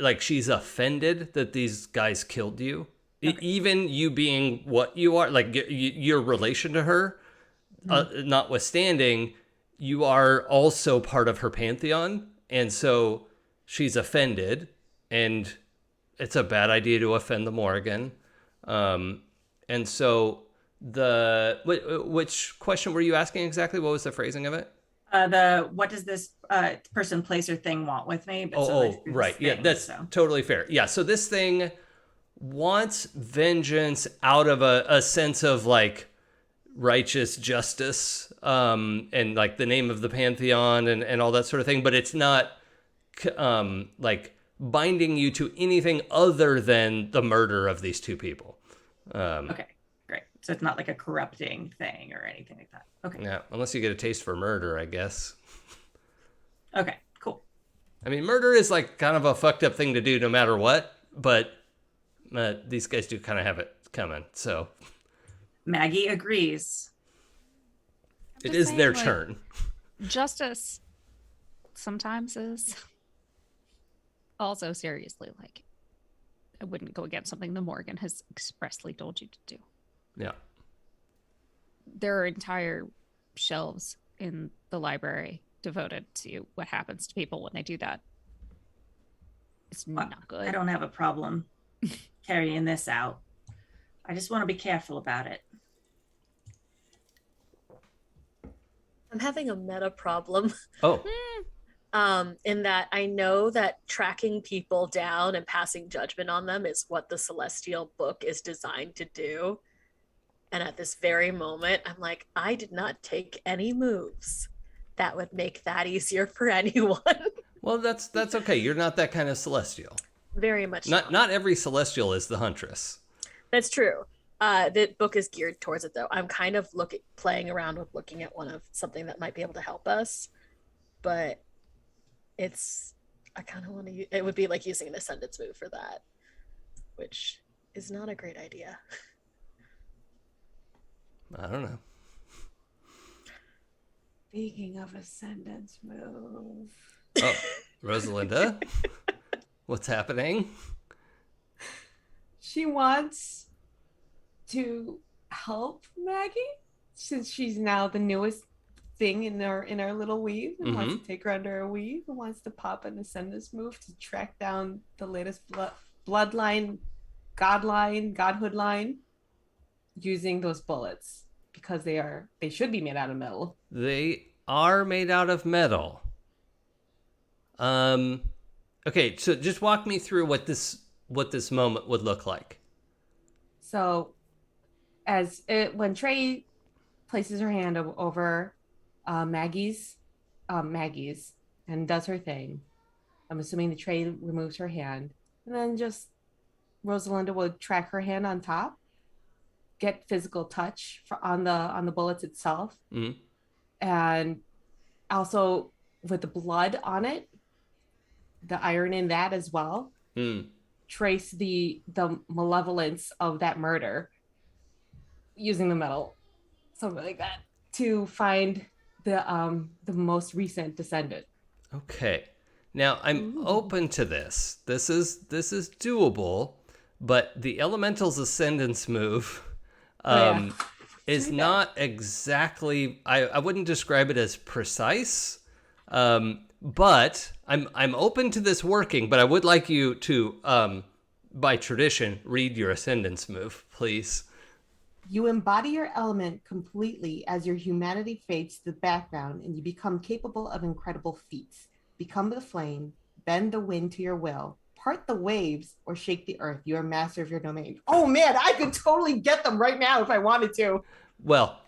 like, she's offended that these guys killed you. Okay. Even you being what you are, like your relation to her, notwithstanding, you are also part of her pantheon. And so she's offended, and it's a bad idea to offend the Morgan. And so which question were you asking exactly? What was the phrasing of it? What does this person, place, or thing want with me? But right. Yeah, that's totally fair. Yeah, so this thing wants vengeance out of a sense of like righteous justice, and like the name of the pantheon and all that sort of thing, but it's not like binding you to anything other than the murder of these two people. Okay, great. So it's not like a corrupting thing or anything like that. Okay. Yeah, unless you get a taste for murder, I guess. Okay, cool. I mean, murder is like kind of a fucked up thing to do no matter what, but these guys do kind of have it coming, so. Maggie agrees. It is their turn. Justice sometimes is also seriously, like, I wouldn't go against something the Morgan has expressly told you to do. Yeah. There are entire shelves in the library devoted to what happens to people when they do that. It's not good. I don't have a problem carrying this out. I just want to be careful about it. I'm having a meta problem. Oh, In that I know that tracking people down and passing judgment on them is what the Celestial book is designed to do. And at this very moment, I'm like, I did not take any moves that would make that easier for anyone. well, that's okay. You're not that kind of celestial. Very much Not every celestial is the huntress. That's true. The book is geared towards it, though. I'm kind of playing around with looking at one of something that might be able to help us, but I kind of want to. It would be like using an ascendance move for that, which is not a great idea. I don't know. Speaking of ascendance move. Oh, Rosalinda, what's happening? She wants to help Maggie since she's now the newest thing in our little weave and wants to take her under her weave and wants to pop an ascendance move to track down the latest bloodline, godhood line using those bullets because they should be made out of metal. They are made out of metal. Okay, so just walk me through what this moment would look like. So when Trey places her hand over Maggie's and does her thing, I'm assuming the Trey removes her hand, and then just Rosalinda would track her hand on top, get physical touch on the bullets itself, and also with the blood on it, the iron in that as well. Trace the malevolence of that murder using the metal, something like that, to find the most recent descendant. Okay. Now I'm open to this. This is doable, but the elemental's ascendance move is not exactly, I wouldn't describe it as precise. But I'm open to this working, but I would like you to by tradition read your ascendance move, please. You embody your element completely as your humanity fades to the background and you become capable of incredible feats. Become the flame, bend the wind to your will, part the waves, or shake the earth. You are master of your domain. Oh man, I could totally get them right now if I wanted to. Well,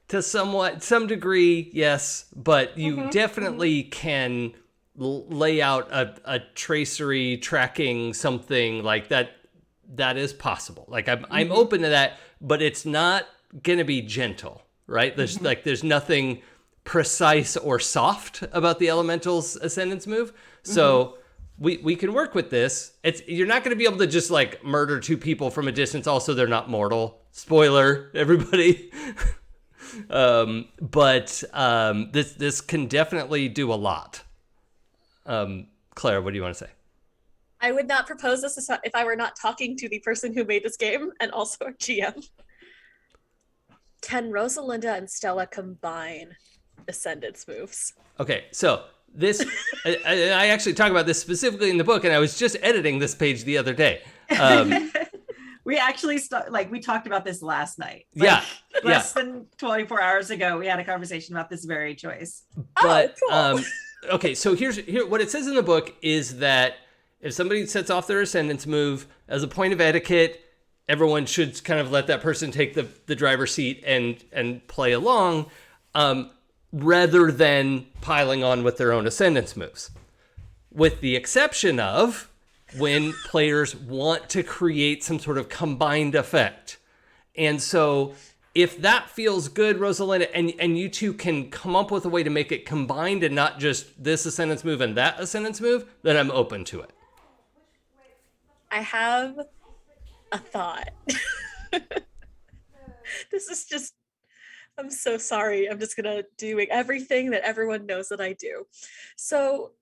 to some degree, yes, but you definitely can lay out a tracery tracking something like that. That is possible. Like I'm open to that, but it's not gonna be gentle, right? There's nothing precise or soft about the elemental's ascendance move. So we can work with this. You're not gonna be able to just like murder two people from a distance. Also, they're not mortal. Spoiler, everybody. But this can definitely do a lot. Claire, what do you want to say? I would not propose this if I were not talking to the person who made this game and also our GM. Can Rosalinda and Stella combine ascendance moves? Okay, so this, I actually talk about this specifically in the book, and I was just editing this page the other day. We actually we talked about this last night. Less than 24 hours ago, we had a conversation about this very choice. But cool. Okay, so here what it says in the book is that if somebody sets off their ascendance move, as a point of etiquette, everyone should kind of let that person take the driver's seat and play along, rather than piling on with their own ascendance moves. With the exception of when players want to create some sort of combined effect. And so if that feels good, Rosalinda, and you two can come up with a way to make it combined and not just this ascendance move and that ascendance move, then I'm open to it. I have a thought. This is just, I'm so sorry. I'm just gonna do everything that everyone knows that I do. So,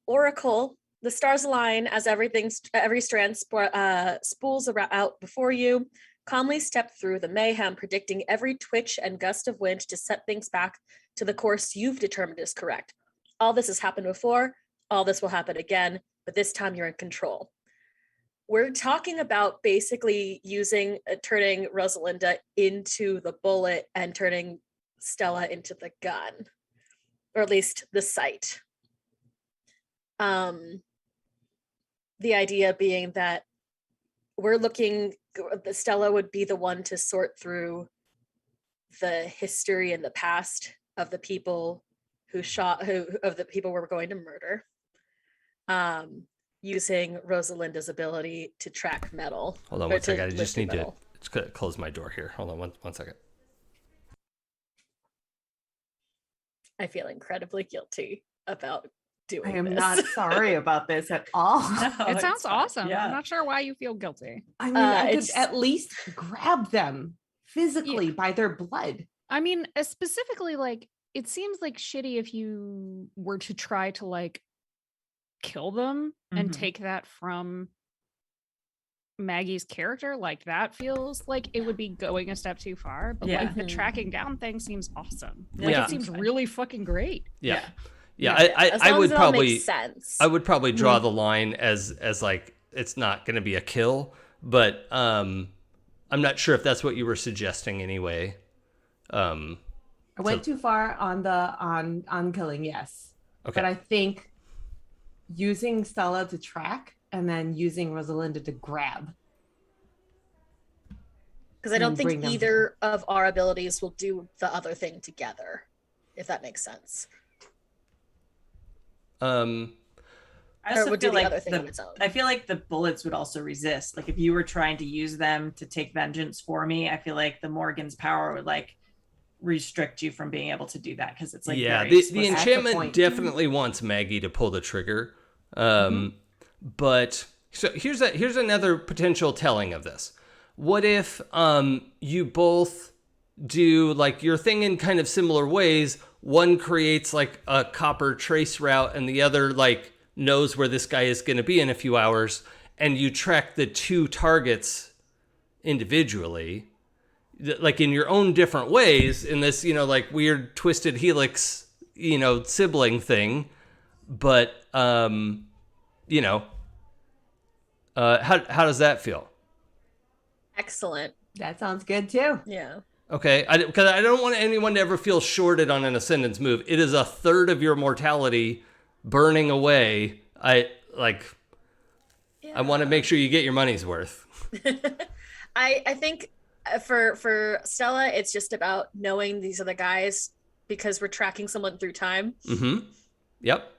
Oracle, the stars align as every strand spools out before you. Calmly step through the mayhem, predicting every twitch and gust of wind to set things back to the course you've determined is correct. All this has happened before. All this will happen again, but this time you're in control. we're talking about basically turning Rosalinda into the bullet and turning Stella into the gun, or at least the sight. The idea being that Stella would be the one to sort through the history and the past of the people who we're going to murder. Using Rosalinda's ability to track metal. Hold on one second. I just need to close my door here. Hold on one second. I feel incredibly guilty about doing I am this. not sorry about this at all. It sounds awesome. Yeah. I'm not sure why you feel guilty. I mean, I could it's- at least grab them physically by their blood. I mean, specifically, like, it seems like shitty if you were to try to, like, kill them and Mhm. take that from Maggie's character. Like, that feels like it would be going a step too far. But, Yeah. like, the Mhm. tracking down thing seems awesome. Like, Yeah. it seems really fucking great. Yeah. As I long would as it all probably makes sense. I would probably draw the line as like it's not going to be a kill, but I'm not sure if that's what you were suggesting anyway. I went too far on the on killing, yes. Okay. But I think using Stella to track and then using Rosalinda to grab. Because I don't and bring think them either of our abilities will do the other thing together, if that makes sense. I Or also would do feel the like other thing on its own. I feel like the bullets would also resist. Like if you were trying to use them to take vengeance for me, I feel like the Morgan's power would like restrict you from being able to do that because it's like yeah, very the explicit. That's the enchantment point. definitely wants Maggie to pull the trigger. But so here's another potential telling of this. What if you both do like your thing in kind of similar ways? One creates like a copper trace route and the other like knows where this guy is going to be in a few hours, and you track the two targets individually, like in your own different ways in this, like weird twisted helix, sibling thing. But, how does that feel? Excellent. That sounds good too. Yeah. Okay, because I don't want anyone to ever feel shorted on an ascendance move. It is a third of your mortality burning away. I want to make sure you get your money's worth. I think for Stella, it's just about knowing these are the guys because we're tracking someone through time. Mm-hmm. Yep.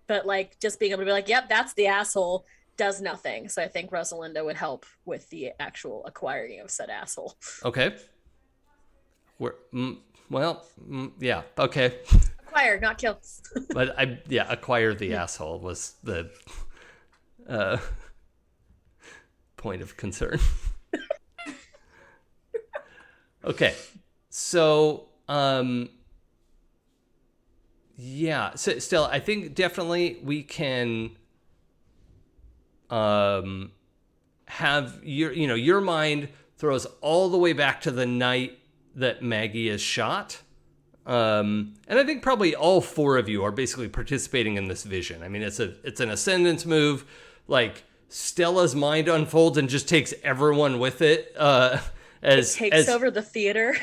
But like just being able to be like, yep, that's the asshole, does nothing. So I think Rosalinda would help with the actual acquiring of said asshole. Okay. Yeah. Okay. Acquire, not kill. But acquire the asshole was the point of concern. Okay. So, so still, I think definitely we can have your mind throws all the way back to the night that Maggie is shot. And I think probably all four of you are basically participating in this vision. I mean, it's an ascendance move. Like Stella's mind unfolds and just takes everyone with it. It takes over the theater,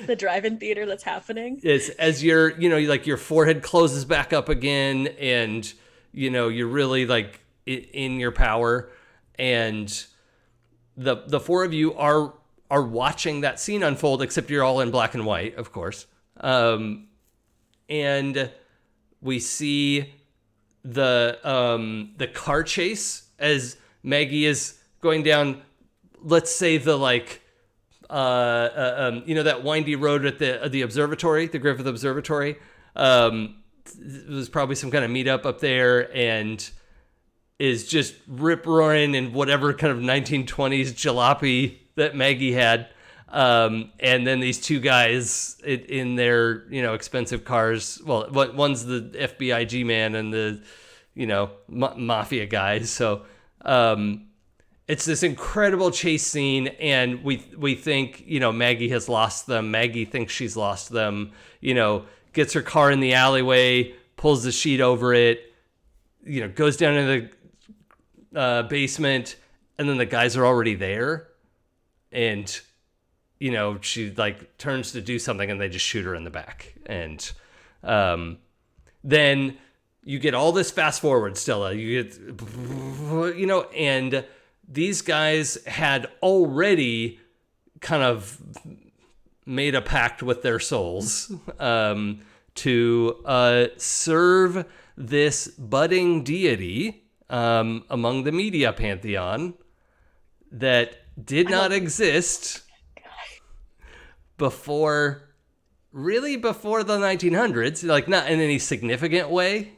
the drive-in theater that's happening. As your, like your forehead closes back up again, and you're really like in your power, and the four of you are watching that scene unfold, except you're all in black and white, of course. And we see the car chase as Maggie is going down, let's say the like that windy road at the observatory, the Griffith Observatory. There's probably some kind of meetup up there, and is just rip roaring in whatever kind of 1920s jalopy that Maggie had. And then these two guys in their, expensive cars. Well, one's the FBI G-man and the, mafia guys. So, it's this incredible chase scene, and we think, Maggie has lost them. Maggie thinks she's lost them, gets her car in the alleyway, pulls the sheet over it, goes down into basement, and then the guys are already there, and she like turns to do something, and they just shoot her in the back, and then you get all this fast forward, Stella. You get, and these guys had already kind of made a pact with their souls to serve this budding deity among the media pantheon that did not exist before the 1900s, like not in any significant way,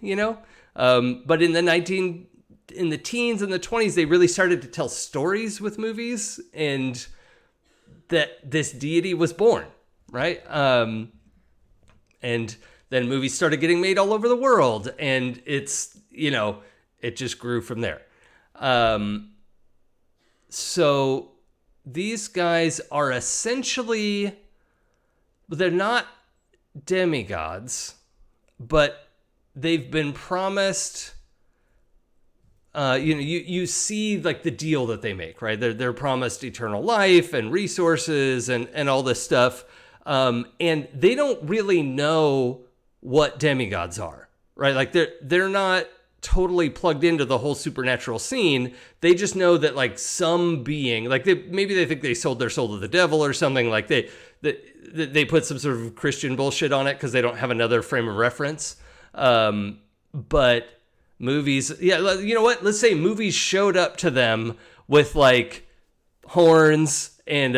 but in the teens and the 20s, they really started to tell stories with movies, and that this deity was born, right? And then movies started getting made all over the world, and it's, it just grew from there. So these guys are essentially, they're not demigods, but they've been promised, you see like the deal that they make, right? They're promised eternal life and resources and all this stuff. And they don't really know what demigods are, right? Like they're not totally plugged into the whole supernatural scene. They just know that like some being, like maybe they think they sold their soul to the devil or something, like they put some sort of Christian bullshit on it because they don't have another frame of reference. But movies, you know what? Let's say movies showed up to them with like horns and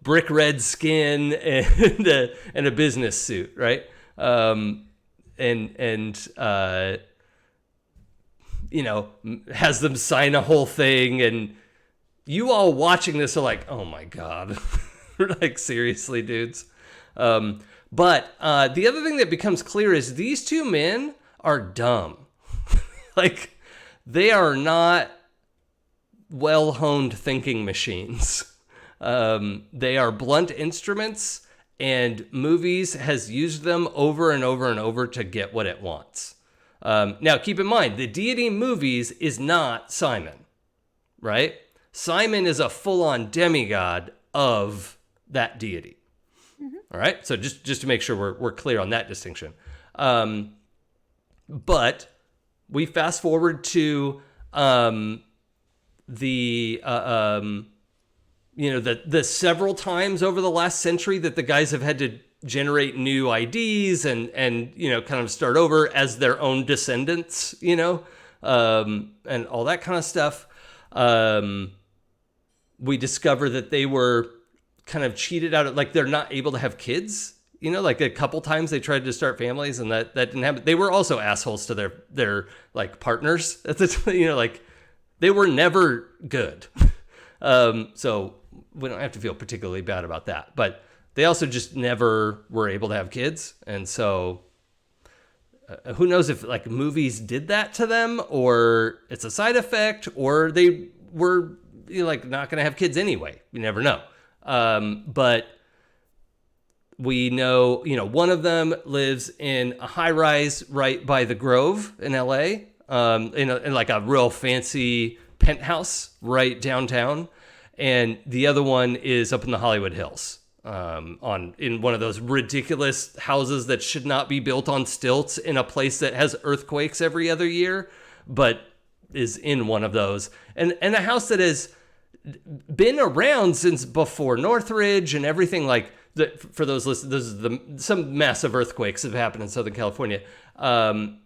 brick red skin and a business suit, right? Has them sign a whole thing, and you all watching this are like, oh my God. Like, seriously, dudes. But the other thing that becomes clear is these two men are dumb. Like, they are not well-honed thinking machines. They are blunt instruments, and movies has used them over and over and over to get what it wants. Now, keep in mind, the deity movies is not Simon, right? Simon is a full-on demigod of that deity. Mm-hmm. All right? So just to make sure we're clear on that distinction. But we fast forward to the several times over the last century that the guys have had to generate new IDs and kind of start over as their own descendants, and all that kind of stuff. We discover that they were kind of cheated out of, like, they're not able to have kids, like a couple times they tried to start families and that didn't happen. They were also assholes to their like partners at the time, like they were never good. So we don't have to feel particularly bad about that, but they also just never were able to have kids. And so who knows if like movies did that to them, or it's a side effect, or they were like not going to have kids anyway. You never know. But we know, one of them lives in a high rise right by the Grove in LA, in like a real fancy penthouse right downtown. And the other one is up in the Hollywood Hills, in one of those ridiculous houses that should not be built on stilts in a place that has earthquakes every other year, but is in one of those. And a house that has been around since before Northridge and everything. Like that, for those listeners, some massive earthquakes have happened in Southern California. And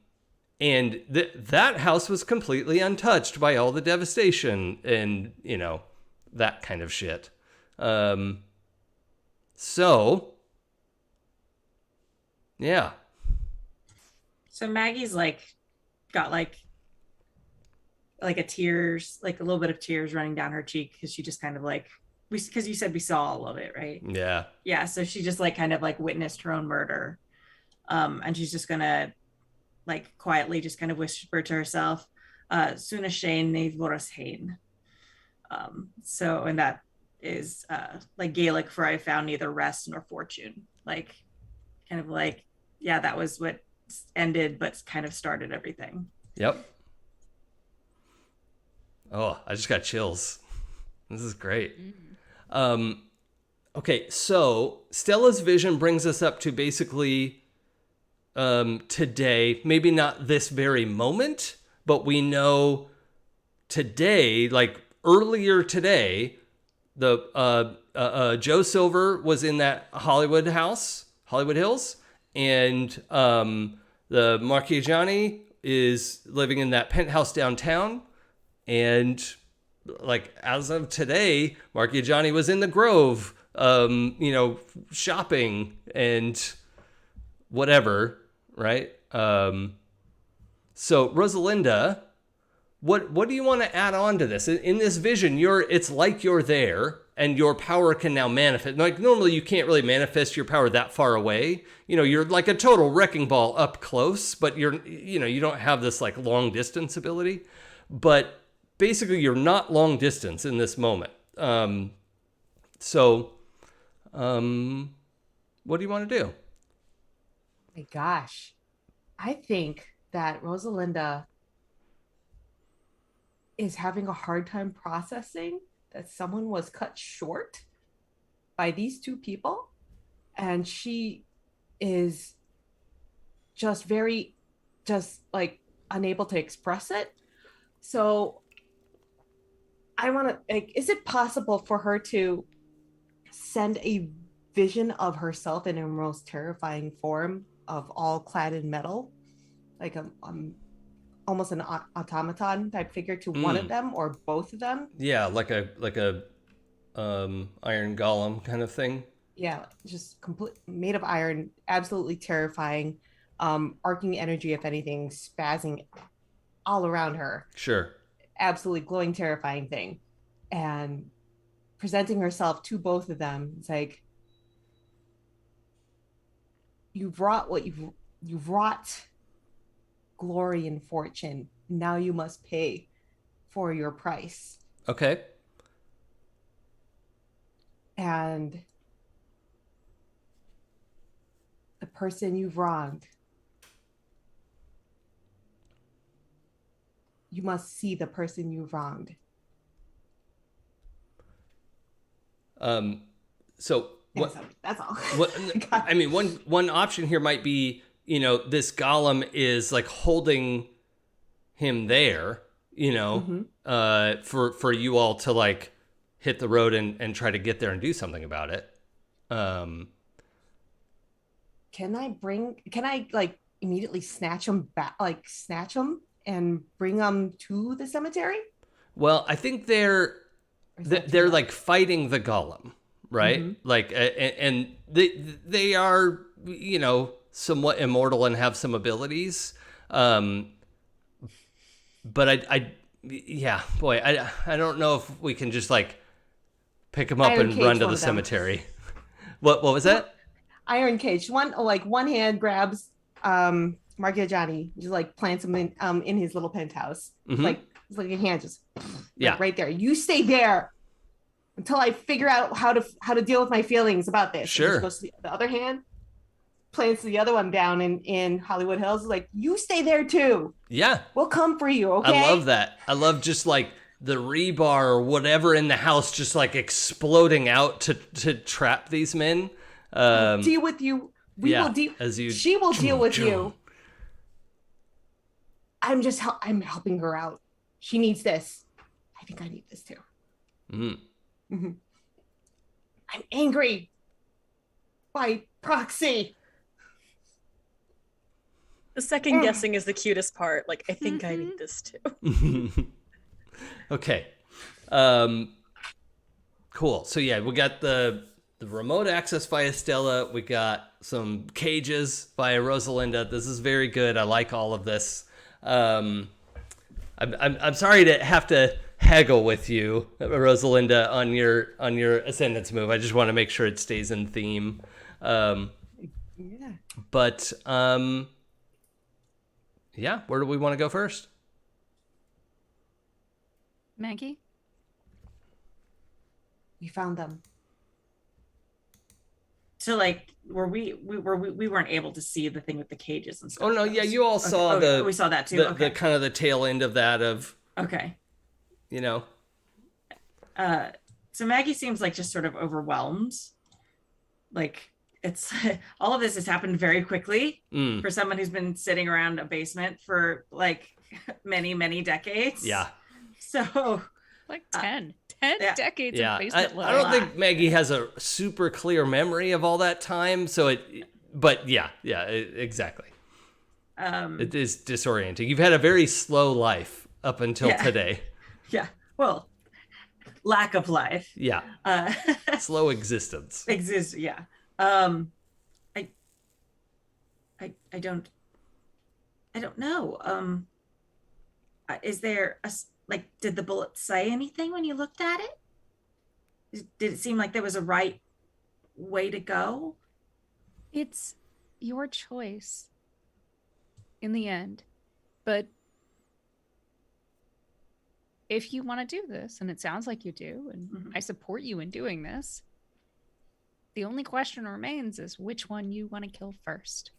that house was completely untouched by all the devastation and, that kind of shit. So, yeah. So Maggie's got like a little bit of tears running down her cheek because she just kind of because you said we saw all of it, right? Yeah. Yeah. So she just kind of witnessed her own murder. And she's just gonna quietly just kind of whisper to herself, Suna Shane Voras Hain. So, and that is Gaelic for I found neither rest nor fortune. That was what ended but kind of started everything. Yep. Oh, I just got chills. This is great. Okay, so Stella's vision brings us up to basically today, maybe not this very moment, but we know today, like earlier today, the Joe Silver was in that Hollywood Hills, and the Marchigiani is living in that penthouse downtown, and like as of today, Marchigiani was in the Grove, shopping and whatever, right? So Rosalinda, what do you want to add on to this? In this vision, it's like you're there and your power can now manifest. Like normally you can't really manifest your power that far away. You're like a total wrecking ball up close, but you don't have this like long distance ability. But basically you're not long distance in this moment. So what do you want to do? My gosh. I think that Rosalinda is having a hard time processing that someone was cut short by these two people. And she is just like unable to express it. So I want to, like, is it possible for her to send a vision of herself in her most terrifying form of all clad in metal, like almost an automaton type figure to one of them or both of them? Yeah, like a iron golem kind of thing. Yeah, just complete made of iron, absolutely terrifying, arcing energy, if anything, spazzing all around her. Sure. Absolutely glowing, terrifying thing. And presenting herself to both of them. It's like, you've wrought what you've wrought glory and fortune. Now you must pay for your price. Okay. And the person you've wronged, you must see the person you've wronged. So what? That's all. What? I mean, one option here might be, this golem is like holding him there, for you all to like hit the road and try to get there and do something about it. Can I like immediately snatch him back, and bring him to the cemetery? Well, I think they're like fighting the golem, right? Mm-hmm. Like, and they are, somewhat immortal and have some abilities. But I don't know if we can just like pick him up and run to the cemetery. What was that? Iron cage. One hand grabs Marchigiani, just like plants him in his little penthouse. Mm-hmm. It's like a hand just right there. You stay there until I figure out how to deal with my feelings about this. Sure. Goes to the other hand, plants the other one down in Hollywood Hills. Like, you stay there too. Yeah. We'll come for you, okay? I love that. I love just like the rebar or whatever in the house just like exploding out to trap these men. I'll deal with you. She will deal with you. I'm helping her out. She needs this. I think I need this too. Mm-hmm. Mm-hmm. I'm angry by proxy. The second guessing is the cutest part. Like, I think I need this too. Okay. Cool. So yeah, we got the remote access via Stella. We got some cages via Rosalinda. This is very good. I like all of this. I'm sorry to have to haggle with you, Rosalinda, on your ascendance move. I just want to make sure it stays in theme. But yeah, where do we want to go first? Maggie? We found them. So like, we weren't able to see the thing with the cages and stuff. Oh no, yeah, you all saw we saw that too. The kind of the tail end of that of. Okay. you know. So Maggie seems like just sort of overwhelmed. Like it's all of this has happened very quickly for someone who's been sitting around a basement for like many, many decades. Yeah. So Like 10 decades Yeah. of basement I don't living. think Maggie has a super clear memory of all that time. So but yeah, exactly. It is disorienting. You've had a very slow life up until today. Yeah. Well, lack of life. Yeah. Slow existence. Exists. Yeah. I don't know. Is there like, did the bullet say anything when you looked at it? Did it seem like there was a right way to go? It's your choice in the end. But if you want to do this, and it sounds like you do, and I support you in doing this, the only question remains is which one you want to kill first.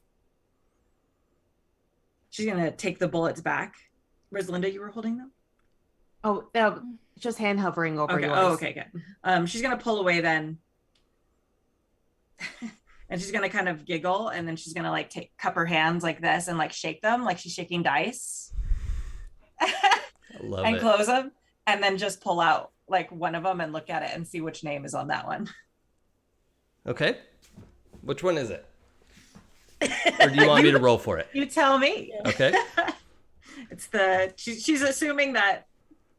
She's gonna take the bullets back. Rosalinda, you were holding them? Oh, just hand hovering over Okay. yours. Oh, okay, good. She's gonna pull away then. And she's gonna kind of giggle, and then she's gonna like cup her hands like this and like shake them like she's shaking dice. I love and it. close them, and then just pull out like one of them and look at it and see which name is on that one. Okay. Which one is it? Or do you want me to roll for it? You tell me. Okay. It's she's assuming that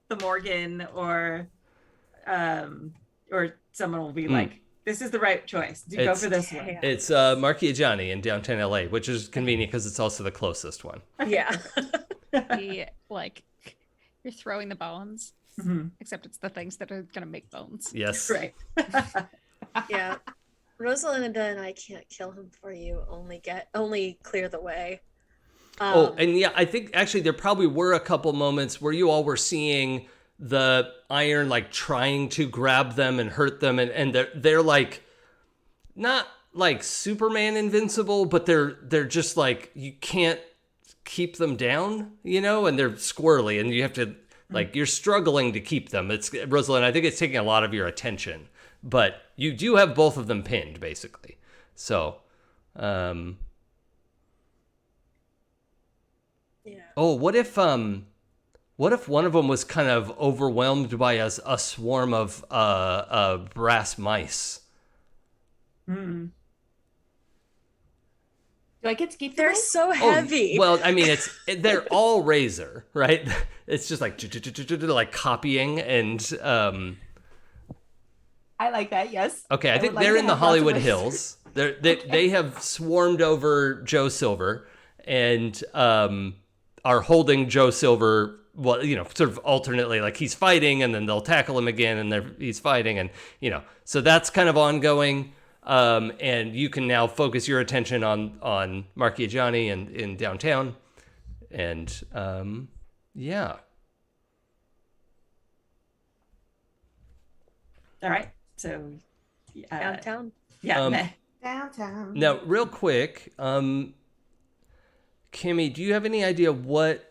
the Morgan or someone will be like, this is the right choice. Go for this one. It's Marchigiani in downtown LA, which is convenient because it's also the closest one. Yeah. Like, you're throwing the bones, except it's the things that are going to make bones. Yes. Right. Yeah. Rosalinda and I can't kill him for you. Only clear the way. And yeah, I think actually there probably were a couple moments where you all were seeing the iron like trying to grab them and hurt them, and they're like not like Superman invincible, but they're just like you can't keep them down, you know, and they're squirrely, and you have to like you're struggling to keep them. It's Rosalind, I think it's taking a lot of your attention, but you do have both of them pinned basically. So Yeah. oh, what if one of them was kind of overwhelmed by a swarm of brass mice? Mm. Do I get to keep They're them? so heavy. Oh, well, I mean, they're all razor, right? It's just like copying and I like that. Yes. okay, I think would like they're to in the have lots of Hollywood mice. Hills. They have swarmed over Joe Silver and are holding Joe Silver. Well, you know, sort of alternately, like he's fighting, and then they'll tackle him again, and he's fighting, and you know, so that's kind of ongoing. And you can now focus your attention on Marchigiani and in downtown, and yeah. All right. So Downtown. yeah. Downtown. Now, real quick, Kimmy, do you have any idea what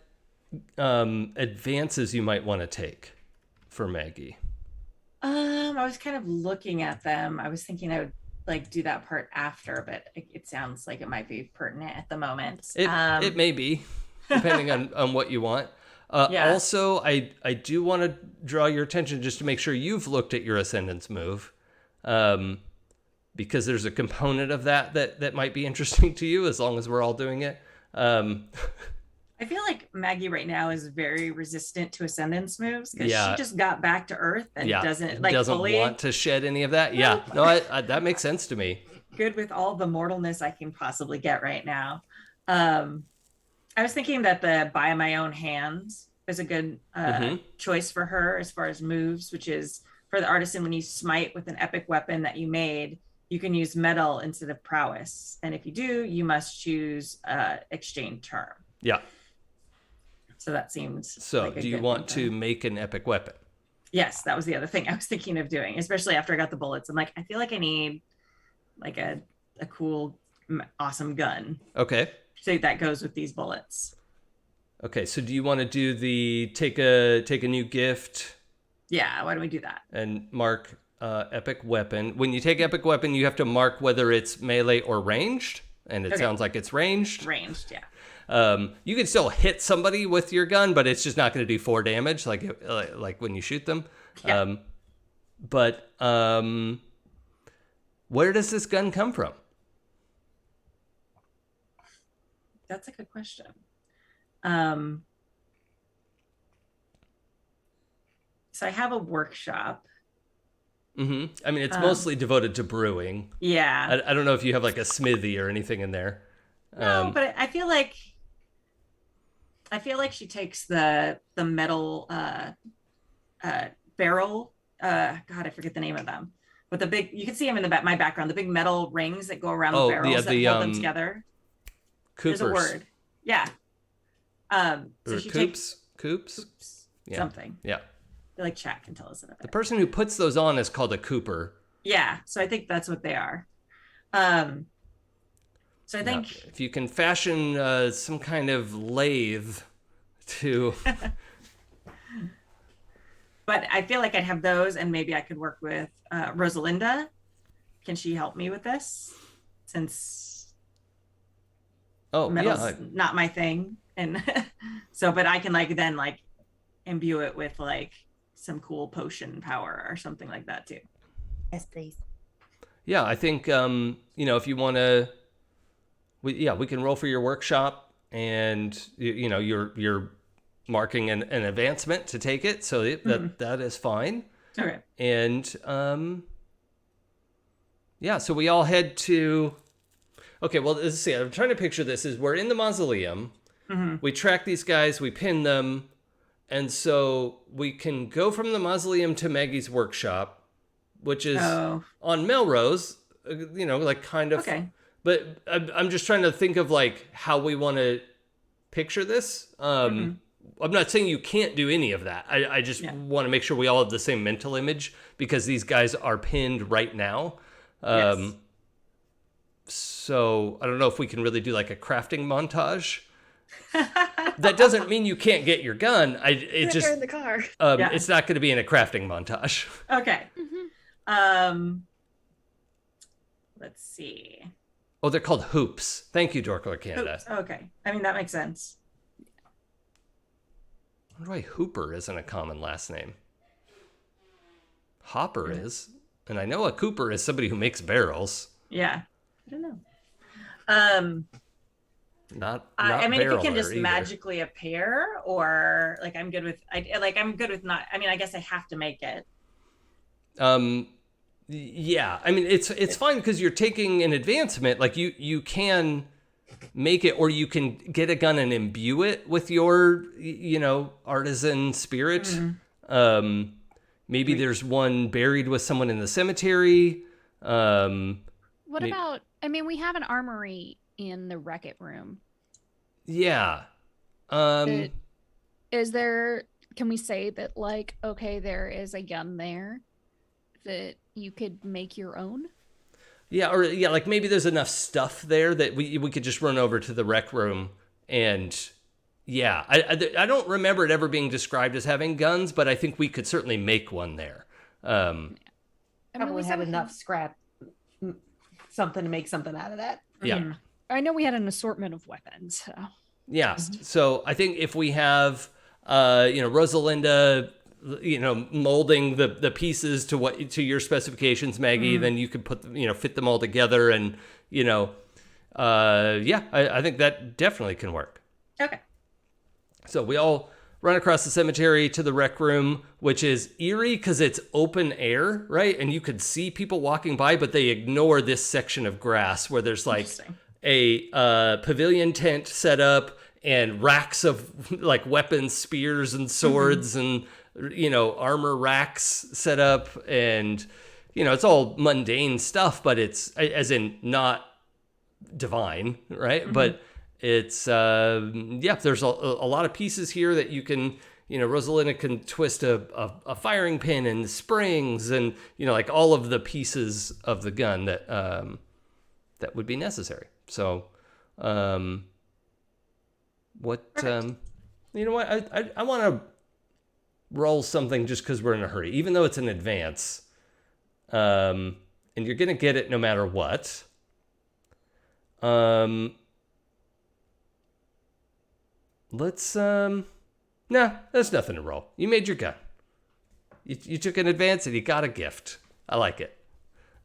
advances you might want to take for Maggie? I was kind of looking at them. I was thinking I would like do that part after, but it sounds like it might be pertinent at the moment. It may be, depending on what you want. Yeah. Also, I do want to draw your attention just to make sure you've looked at your Ascendance move, because there's a component of that might be interesting to you as long as we're all doing it. I feel like Maggie right now is very resistant to Ascendance moves because Yeah. she just got back to Earth and doesn't fully want to shed any of that. Yeah, no, I that makes sense to me. good with all the mortalness I can possibly get right now. I was thinking that the By My Own Hands is a good choice for her as far as moves, which is for the artisan, when you smite with an epic weapon that you made, you can use metal instead of prowess. And if you do, you must choose exchange term. Yeah. So that seems So, like a do you good want one to make an epic weapon? Yes, that was the other thing I was thinking of doing, especially after I got the bullets. I'm like, I feel like I need like a cool, awesome gun. Okay. So that goes with these bullets. Okay, so do you want to do the take a new gift Yeah, why don't we do that? and mark epic weapon? When you take epic weapon, you have to mark whether it's melee or ranged, and it Okay. sounds like it's ranged. Ranged, yeah. You can still hit somebody with your gun, but it's just not going to do 4 damage like when you shoot them. Yeah. But where does this gun come from? That's a good question. So I have a workshop. Mm-hmm. I mean, it's mostly devoted to brewing. Yeah. I don't know if you have like a smithy or anything in there. No, but I feel like she takes the metal barrel. God, I forget the name of them. But the big, you can see them in my background. The big metal rings that go around the barrels that hold them together. Coopers. There's a word. Yeah. So Or she coops. takes Yeah. something. Yeah. Like Chat can tell us about The it. person who puts those on is called a cooper. Yeah. So I think that's what they are. So I think Now, if you can fashion some kind of lathe to... but I feel like I'd have those, and maybe I could work with Rosalinda. Can she help me with this? Since metal's not my thing, and so, but I can then imbue it with some cool potion power or something like that too. Yes, please. Yeah, I think if you want to, we can roll for your workshop, and you're marking an advancement to take it, so that is fine. Okay. And so we all head to. Okay, well, let's see. I'm trying to picture this. Is we're in the mausoleum. Mm-hmm. We track these guys. We pin them, and so we can go from the mausoleum to Maggie's workshop, which is on Melrose. Kind of. Okay. But I'm just trying to think of how we want to picture this. I'm not saying you can't do any of that. I just want to make sure we all have the same mental image, because these guys are pinned right now. Yes. So I don't know if we can really do a crafting montage. That doesn't mean you can't get your gun. You're in the car. It's not going to be in a crafting montage. Okay. Let's see. Oh, they're called hoops. Thank you, Dorkler Canada. Oops. Okay. I mean, that makes sense. I wonder why Hooper isn't a common last name. Hopper is. And I know a Cooper is somebody who makes barrels. Yeah. I don't know. Not I mean, if it can barreler just either. magically appear, or I'm good with, I'm good with not, I mean, I guess I have to make it. Yeah, I mean, it's fine because you're taking an advancement. You can make it, or you can get a gun and imbue it with your artisan spirit. Mm-hmm. Maybe there's one buried with someone in the cemetery. What about, I mean, we have an armory in the Wreck-It room. Yeah. Is there, can we say that okay, there is a gun there that you could make your own? Yeah, or maybe there's enough stuff there that we could just run over to the rec room and I don't remember it ever being described as having guns, but I think we could certainly make one there. Probably have enough scrap, something to make something out of that. Yeah. Mm-hmm. I know we had an assortment of weapons. So. Yeah. So I think if we have, Rosalinda, molding the pieces to your specifications, Maggie, then you could fit them all together, and I think that definitely can work. Okay. So we all run across the cemetery to the rec room, which is eerie because it's open air, right? And you could see people walking by, but they ignore this section of grass where there's a pavilion tent set up and racks of weapons, spears and swords, and armor racks set up, and it's all mundane stuff, but it's as in not divine, right? But it's there's a lot of pieces here that you can, Rosalinda can twist a firing pin and springs, and all of the pieces of the gun that that would be necessary. So what you know what? I want to roll something just because we're in a hurry, even though it's an advance. And you're gonna get it no matter what. Let's nah, there's nothing to roll. You made your gun. You took an advance and you got a gift. I like it.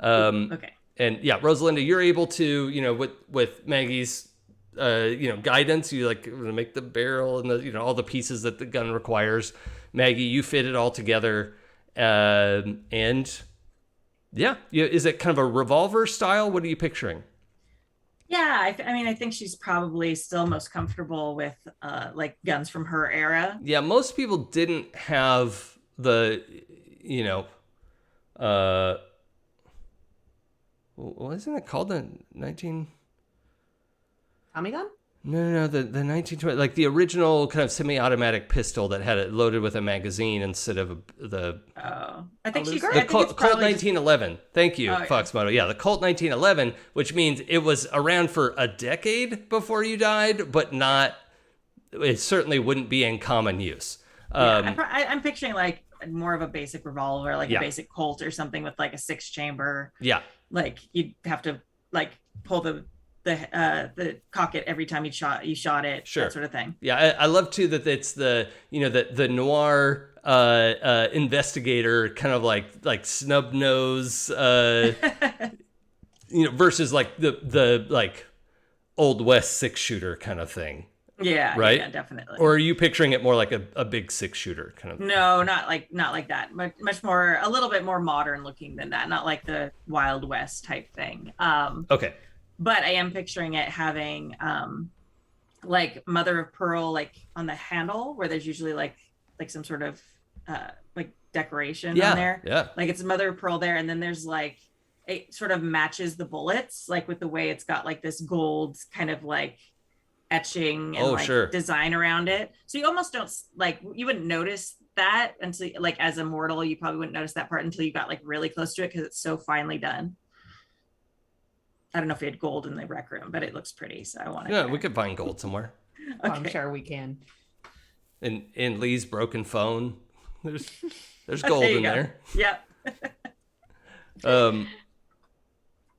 Okay. And yeah, Rosalinda, you're able to, with Maggie's, guidance, you make the barrel and the, all the pieces that the gun requires. Maggie, you fit it all together. And yeah, is it kind of a revolver style? What are you picturing? Yeah, I think she's probably still most comfortable with guns from her era. Yeah, most people didn't have the, wasn't it called the 19? Tommy gun? No, the 1920, like the original kind of semi-automatic pistol that had it loaded with a magazine instead of the I think she's Luger? the I think Colt it's probably 1911. Thank you, Oh, yeah. Foxmoto. Yeah, the Colt 1911, which means it was around for a decade before you died, but it certainly wouldn't be in common use. I'm picturing like more of a basic revolver, like Yeah. a basic Colt or something with like a 6-chamber. Yeah, Like you'd have to like pull the cock it every time you shot it, Sure. that sort of thing. yeah. I love too that it's the the noir investigator kind of like snub nose versus like the like old west 6-shooter kind of thing. Yeah, Right? Yeah, definitely. Or are you picturing it more like a big 6-shooter kind of? No, not like that. Much more, a little bit more modern looking than that. Not like the Wild West type thing. Okay. But I am picturing it having like mother of pearl like on the handle, where there's usually like some sort of like decoration Yeah. on there. Yeah. Like it's mother of pearl there, and then there's like it sort of matches the bullets, like with the way it's got like this gold kind of like etching and Sure. design around it. So you almost don't you wouldn't notice that until like as a mortal, you probably wouldn't notice that part until you got like really close to it because it's so finely done. I don't know if we had gold in the rec room, but it looks pretty, so I want it. Yeah, there. we could find gold somewhere. I'm Okay. sure we can. In Lee's broken phone, there's gold There you in go. there. Yep.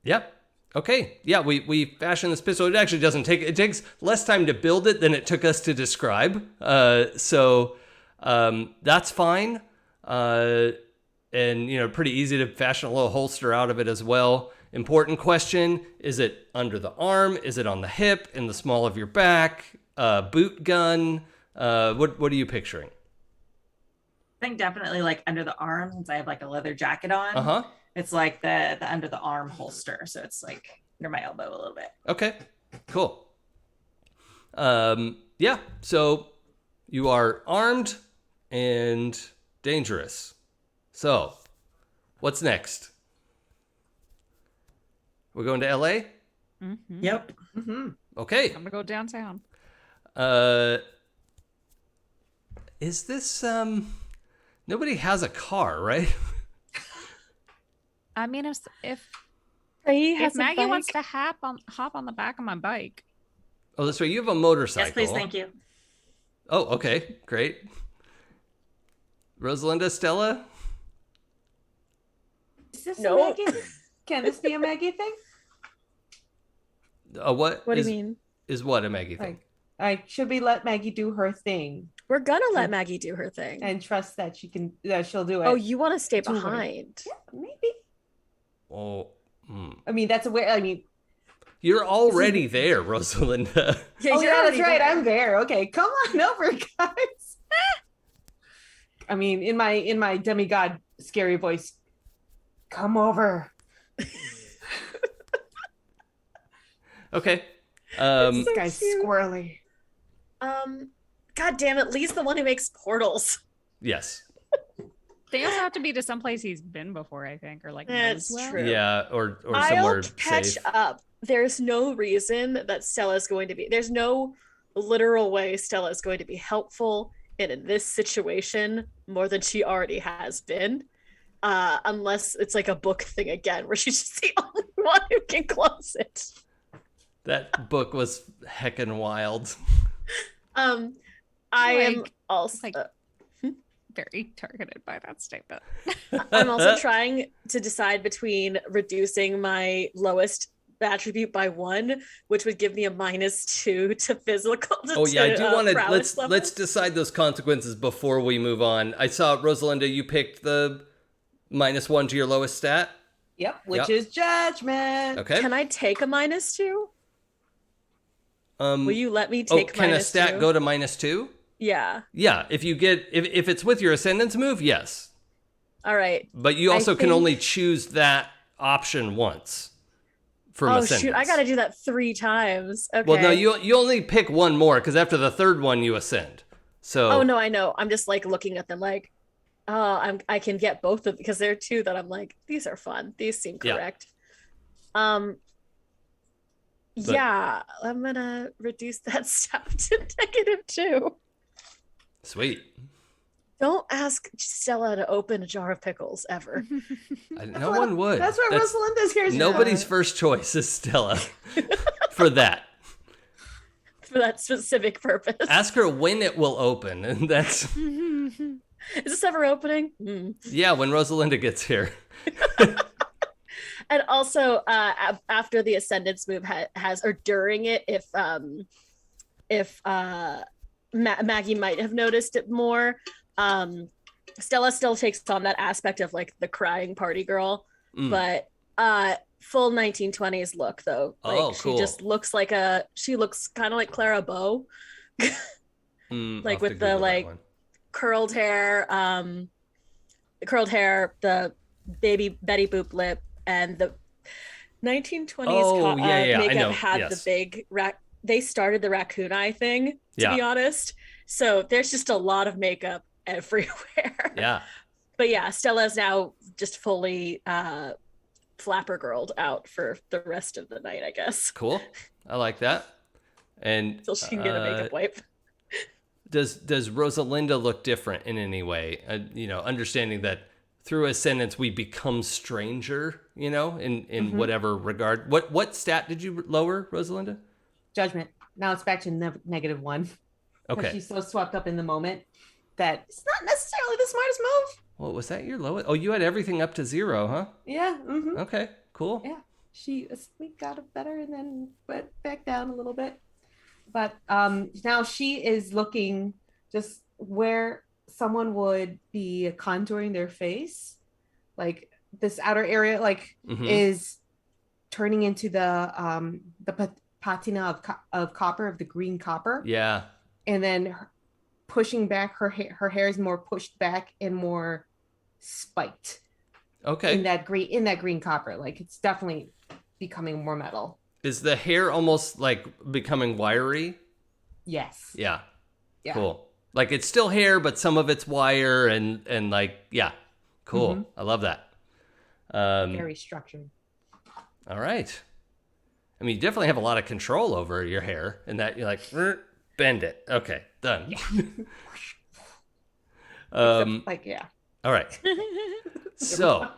Yep. Okay. Yeah, we fashioned this pistol. It actually it takes less time to build it than it took us to describe. So that's fine. And pretty easy to fashion a little holster out of it as well. Important question: is it under the arm? Is it on the hip? In the small of your back? Boot gun? What are you picturing? I think definitely like under the arm, since I have like a leather jacket on. Uh-huh. It's like the under the arm holster, so it's like under my elbow a little bit. Okay, cool. Yeah, so you are armed and dangerous. So, what's next? We're going to LA? Mm-hmm. Yep. Mm-hmm. Okay. I'm gonna go downtown. Is this nobody has a car, right? I mean, if He has a Maggie bike. wants to hop on the back of my bike, Oh, that's right. You have a motorcycle. Yes, please. Thank you. Oh, okay. Great. Rosalinda, Stella? Is this No. a Maggie? Can this be a Maggie thing? What What do is, you mean? is what a Maggie thing? Should we let Maggie do her thing We're gonna let Maggie do her thing. and trust that she'll do it? Oh, you want to stay To her. behind? Yeah, maybe. Oh, I mean, that's a weird. I mean, you're already there, Rosalinda. Yeah, oh you're yeah, that's already right. there. I'm there. Okay, come on over, guys. I mean, in my demigod scary voice, come over. Okay. This guy's cute. squirrely. God damn it, Lee's the one who makes portals. Yes. they also have to be to someplace he's been before, I think, or like That's knows well. true. Yeah, or I'll somewhere catch safe. up. There's no reason that Stella's going to be. There's no literal way Stella is going to be helpful in this situation more than she already has been. Unless it's like a book thing again, where she's just the only one who can close it. That book was heckin' wild. I am Like- also like- Very targeted by that statement. I'm also trying to decide between reducing my lowest attribute by 1, which would give me a -2 to physical. Oh yeah, I do want to prowess let's levels. decide those consequences before we move on. I saw Rosalinda, you picked the -1 to your lowest stat. Yep, which Yep. is judgment. Okay. Can I take a -2? Will you let me Oh, take can a -2? stat go to -2? Yeah. Yeah, if you get if it's with your ascendance move, yes. All right. But you I also can think- only choose that option once from Oh ascendance. shoot! I gotta do that 3 times. Okay. Well, no, you only pick one more because after the third one you ascend. So Oh no, I know. I'm just like looking at them like, oh, I can get both of because there are 2 that I'm like, these are fun. These seem Yeah. correct. But- Yeah, I'm gonna reduce that stat to -2. Sweet. Don't ask Stella to open a jar of pickles ever. No one would. That's what Rosalinda's here. Nobody's first choice is Stella for that. For that specific purpose. Ask her when it will open, and that's Is this ever opening? yeah, when Rosalinda gets here. And also, after the ascendance move has or during it, if Maggie might have noticed it more, Stella still takes on that aspect of like the crying party girl, Mm. but full 1920s look though. Like Oh, she cool. just looks like she looks kind of like Clara Bow, I'll like have with to the, Google that like, one. curled hair, the baby Betty Boop lip, and the 1920s Oh, yeah, I makeup know, had yes. the big they started the raccoon eye thing, to be Yeah. honest. So there's just a lot of makeup everywhere. Yeah. But yeah, Stella's now just fully flapper girled out for the rest of the night, I guess. Cool. I like that. And So she can get a makeup wipe. does Rosalinda look different in any way? Understanding that through ascendance we become stranger, in whatever regard. What stat did you lower, Rosalinda? Judgment. Now it's back to -1. Because Okay. she's so swept up in the moment that it's not necessarily the smartest move. Well, was that your lowest? Oh, you had everything up to 0, huh? Yeah. Okay, cool. Yeah. We got it better and then went back down a little bit. But now she is looking just where someone would be contouring their face, like this outer area, like Mhm. is turning into the patina of copper, of the green copper, Yeah. and then pushing back her hair is more pushed back and more spiked Okay. in that green copper. Like it's definitely becoming more metal. Is the hair almost like becoming wiry? Yes. Yeah. Yeah. Cool. Like it's still hair, but some of it's wire and like, yeah. Cool. Mhm. I love that. Very structured. All right. I mean, you definitely have a lot of control over your hair in that you're like, bend it. Okay, done. Like, yeah. All right. So,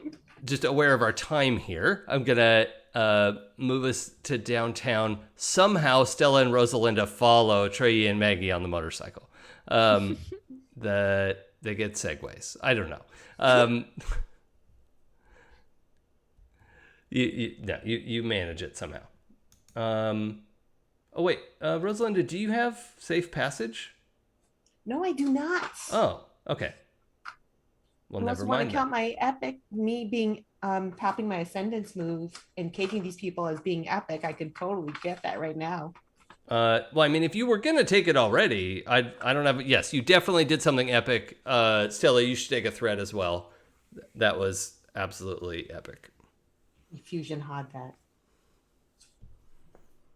just aware of our time here, I'm going to move us to downtown. Somehow, Stella and Rosalinda follow Trey and Maggie on the motorcycle. They get segways. I don't know. You manage it somehow. Oh, wait. Rosalinda, do you have safe passage? No, I do not. Oh, okay. Well, Unless never you want mind. to count my epic, me being tapping my ascendance move and taking these people as being epic, I could totally get that right now. Well, I mean, if you were gonna take it already, I don't have. Yes, you definitely did something epic. Stella, you should take a threat as well. That was absolutely epic. Fusion had that.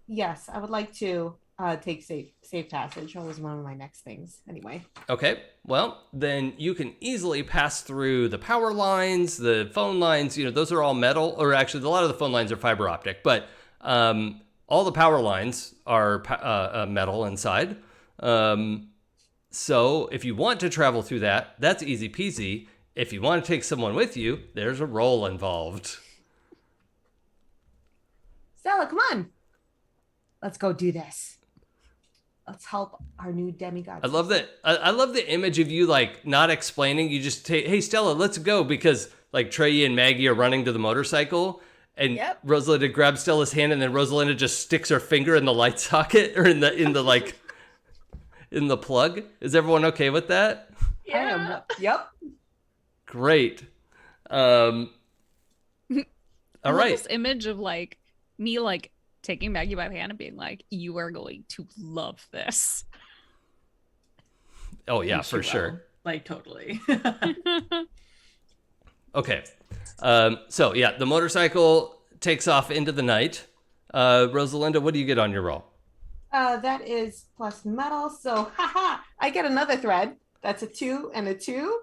Yes, I would like to take safe passage. That was one of my next things. Anyway. Okay, well, then you can easily pass through the power lines, the phone lines. Those are all metal, or actually, a lot of the phone lines are fiber optic, but all the power lines are metal inside. So if you want to travel through that, that's easy peasy. If you want to take someone with you, there's a roll involved. Stella, come on. Let's go do this. let's help our new demigods. I love that. I love the image of you like not explaining. You just take, hey Stella, let's go, because like Trey and Maggie are running to the motorcycle, and Yep. Rosalinda grabs Stella's hand, and then Rosalinda just sticks her finger in the light socket or in the like in the plug. Is everyone okay with that? I am. Yep. Great. All I love right. this image of like me like taking Maggie by the hand and being like, "You are going to love this." Oh yeah, And for she sure. will. Like totally. Okay. So yeah, the motorcycle takes off into the night. Rosalinda, what do you get on your roll? That is plus metal. So, haha, I get another thread. That's a 2 and a 2.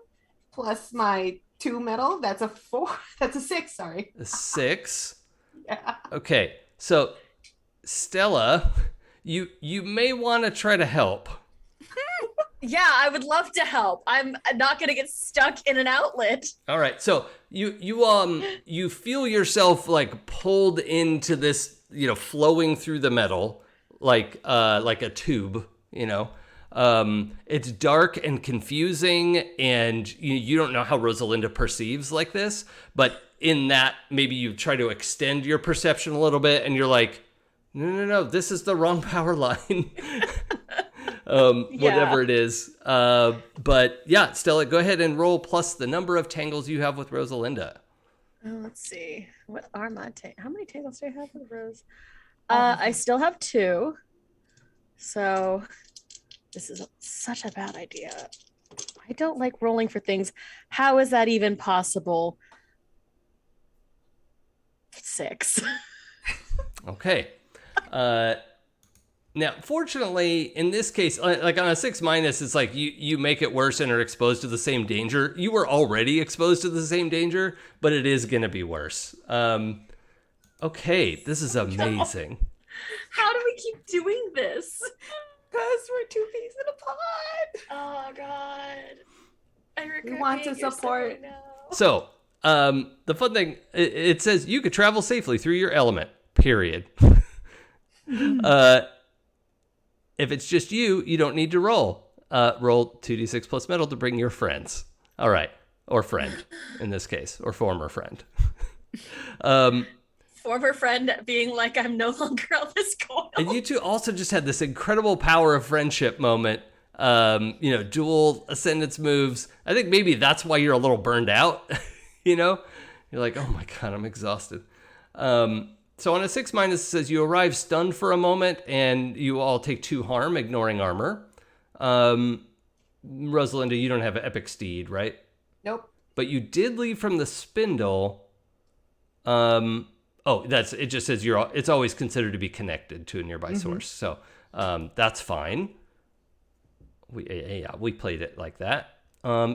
Plus my 2 metal. That's a 4. That's a 6. Sorry. 6. Yeah. Okay. So Stella, you may want to try to help. Yeah, I would love to help. I'm not gonna get stuck in an outlet. All right. So you feel yourself like pulled into this, flowing through the metal like a tube, it's dark and confusing, and you don't know how Rosalinda perceives like this, but in that maybe you try to extend your perception a little bit, and you're like, no, this is the wrong power line. Whatever it is. But yeah, Stella, go ahead and roll plus the number of tangles you have with Rosalinda. Let's see. What are my how many tangles do I have with Rose? I still have 2. So this is such a bad idea. I don't like rolling for things. How is that even possible? 6. Okay. Now, fortunately, in this case, like on a 6-, it's like you make it worse and are exposed to the same danger. You were already exposed to the same danger, but it is going to be worse. Okay, this is amazing. How do we keep doing this? Because we're 2 peas in a pod. Oh God. I regret We want being to your support. sibling now. So, the fun thing, it says you could travel safely through your element, period. If it's just you, you don't need to roll. Roll 2d6 plus metal to bring your friends. All right. Or friend, in this case, or former friend. Former friend being like, I'm no longer on this coil. And you two also just had this incredible power of friendship moment. Dual ascendance moves. I think maybe that's why you're a little burned out. You're like, oh my God, I'm exhausted. So on a 6-, it says you arrive stunned for a moment and you all take 2 harm, ignoring armor. Rosalinda, you don't have an epic steed, right? Nope. But you did leave from the spindle. It just says it's always considered to be connected to a nearby source. So that's fine. We played it like that.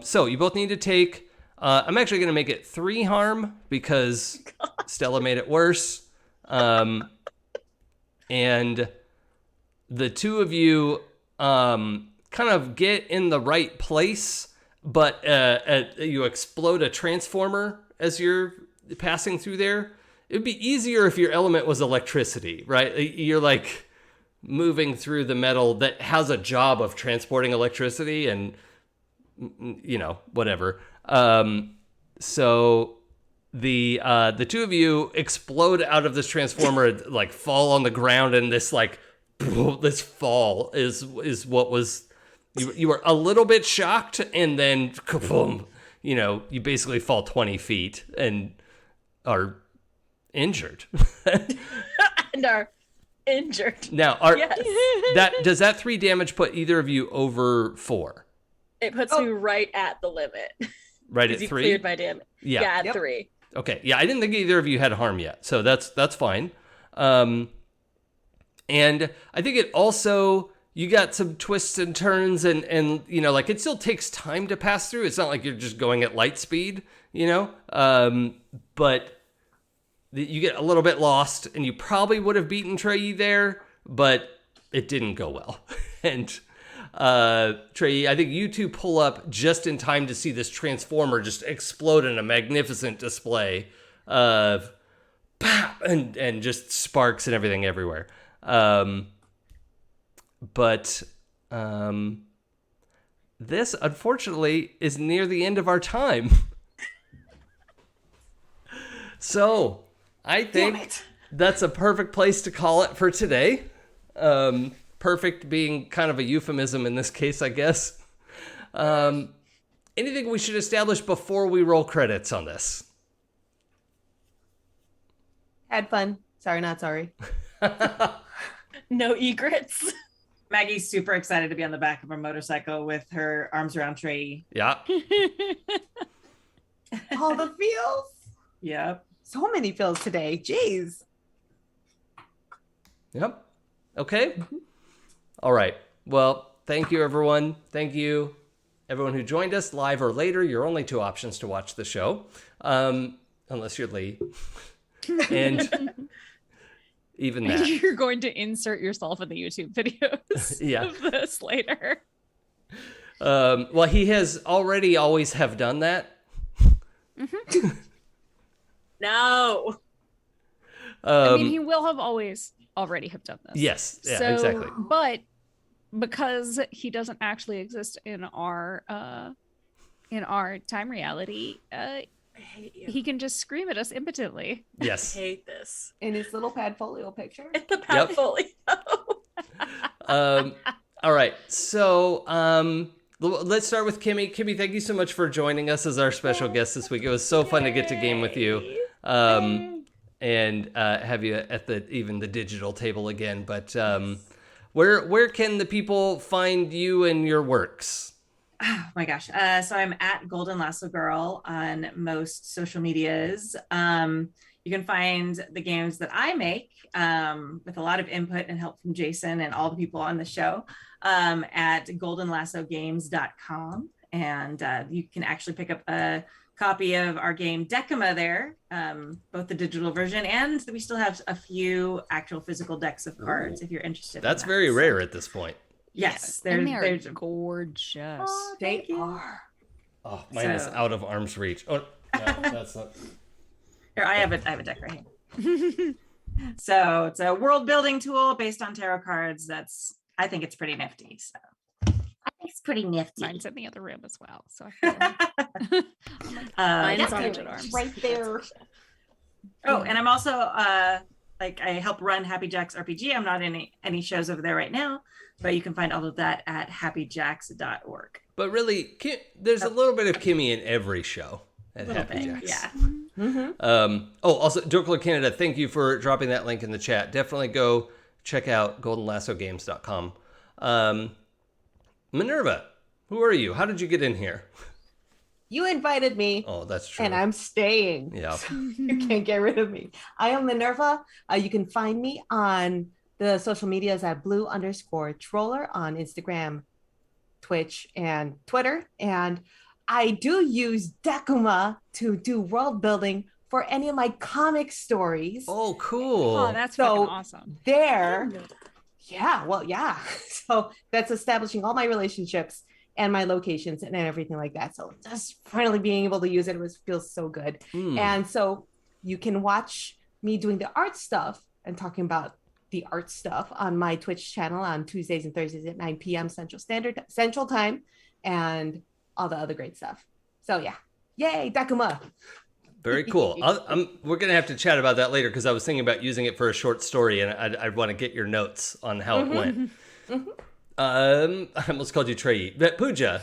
So you both need to take, I'm actually going to make it 3 harm because Stella made it worse. And the 2 of you kind of get in the right place, but you explode a transformer as you're passing through there. It'd be easier if your element was electricity, right? You're like moving through the metal that has a job of transporting electricity and, whatever. So the 2 of you explode out of this transformer, like fall on the ground, and this like this fall is what was you were a little bit shocked, and then kaboom, you basically fall 20 feet and are injured. And are injured. Now, Yes. does that 3 damage put either of you over 4? It puts me right at the limit. Right at You 3? cleared my damage. Yeah. Yeah, at Yep. 3. Okay. Yeah, I didn't think either of you had harm yet, so that's fine. And I think it also, you got some twists and turns, and like it still takes time to pass through. It's not like you're just going at light speed, but you get a little bit lost, and you probably would have beaten Trey there, but it didn't go well. And Trey, I think you two pull up just in time to see this transformer just explode in a magnificent display of and just sparks and everything everywhere. but this, unfortunately, is near the end of our time. So I think that's a perfect place to call it for today. Perfect being kind of a euphemism in this case, I guess. Anything we should establish before we roll credits on this? Had fun. Sorry, not sorry. No egrets. Maggie's super excited to be on the back of a motorcycle with her arms around Trey. Yeah. All the feels. Yep. So many feels today. Jeez. Yep. Okay. All right. Well, thank you, everyone. Thank you, everyone who joined us live or later. Your only two options to watch the show, unless you're Lee. And even that. You're going to insert yourself in the YouTube videos Yeah. of this later. Well, he has already always have done that. No. I mean, he will have always already have done this. Yes. Yeah, So, exactly. But because he doesn't actually exist in our time reality, I hate you. he can just scream at us impotently. I Yes. hate this. In his little padfolio picture. In the portfolio. All right. So, let's start with Kimmy. Kimmy, thank you so much for joining us as our special guest this week. It was so fun to get to game with you. And have you at even the digital table again. But where can the people find you and your works? Oh my gosh. So I'm at Golden Lasso Girl on most social medias. You can find the games that I make with a lot of input and help from Jason and all the people on the show at goldenlassogames.com. And you can actually pick up a copy of our game Decima there, both the digital version and we still have a few actual physical decks of cards if you're interested. That's in that. very rare at this point. Yes, And they're there's gorgeous. Oh, They thank you. are. Oh, mine is So- out of arm's reach. Oh, no, that's not. Here, I have a deck right here. So it's a world building tool based on tarot cards. I think it's pretty nifty. So I think it's pretty nifty. Mine's in the other room as well. So I feel Mine's yeah. on Good the arms. Right there. Oh, and I'm also like I help run Happy Jacks RPG. I'm not in any shows over there right now, but you can find all of that at happyjacks.org. But really, there's a little bit of Kimmy in every show at Little Happy thing, Jacks. yeah. Also, Dorkler Canada, thank you for dropping that link in the chat. Definitely go check out goldenlassogames.com. Minerva, who are you? How did you get in here? You invited me, Oh, that's true. and I'm staying. Yeah. You can't get rid of me. I am Minerva. You can find me on the social medias at blue_troller on Instagram, Twitch, and Twitter. And I do use Decima to do world building for any of my comic stories. Oh, cool. Oh, that's So- fucking awesome. There, yeah, well, yeah. So that's establishing all my relationships and my locations and everything like that. So just finally being able to use it feels so good. Hmm. And so you can watch me doing the art stuff and talking about the art stuff on my Twitch channel on Tuesdays and Thursdays at 9 p.m. Central Time, and all the other great stuff. So yeah, yay, Decima. Very cool. We're going to have to chat about that later because I was thinking about using it for a short story, and I'd want to get your notes on how it went. I almost called you Trey, but Pooja.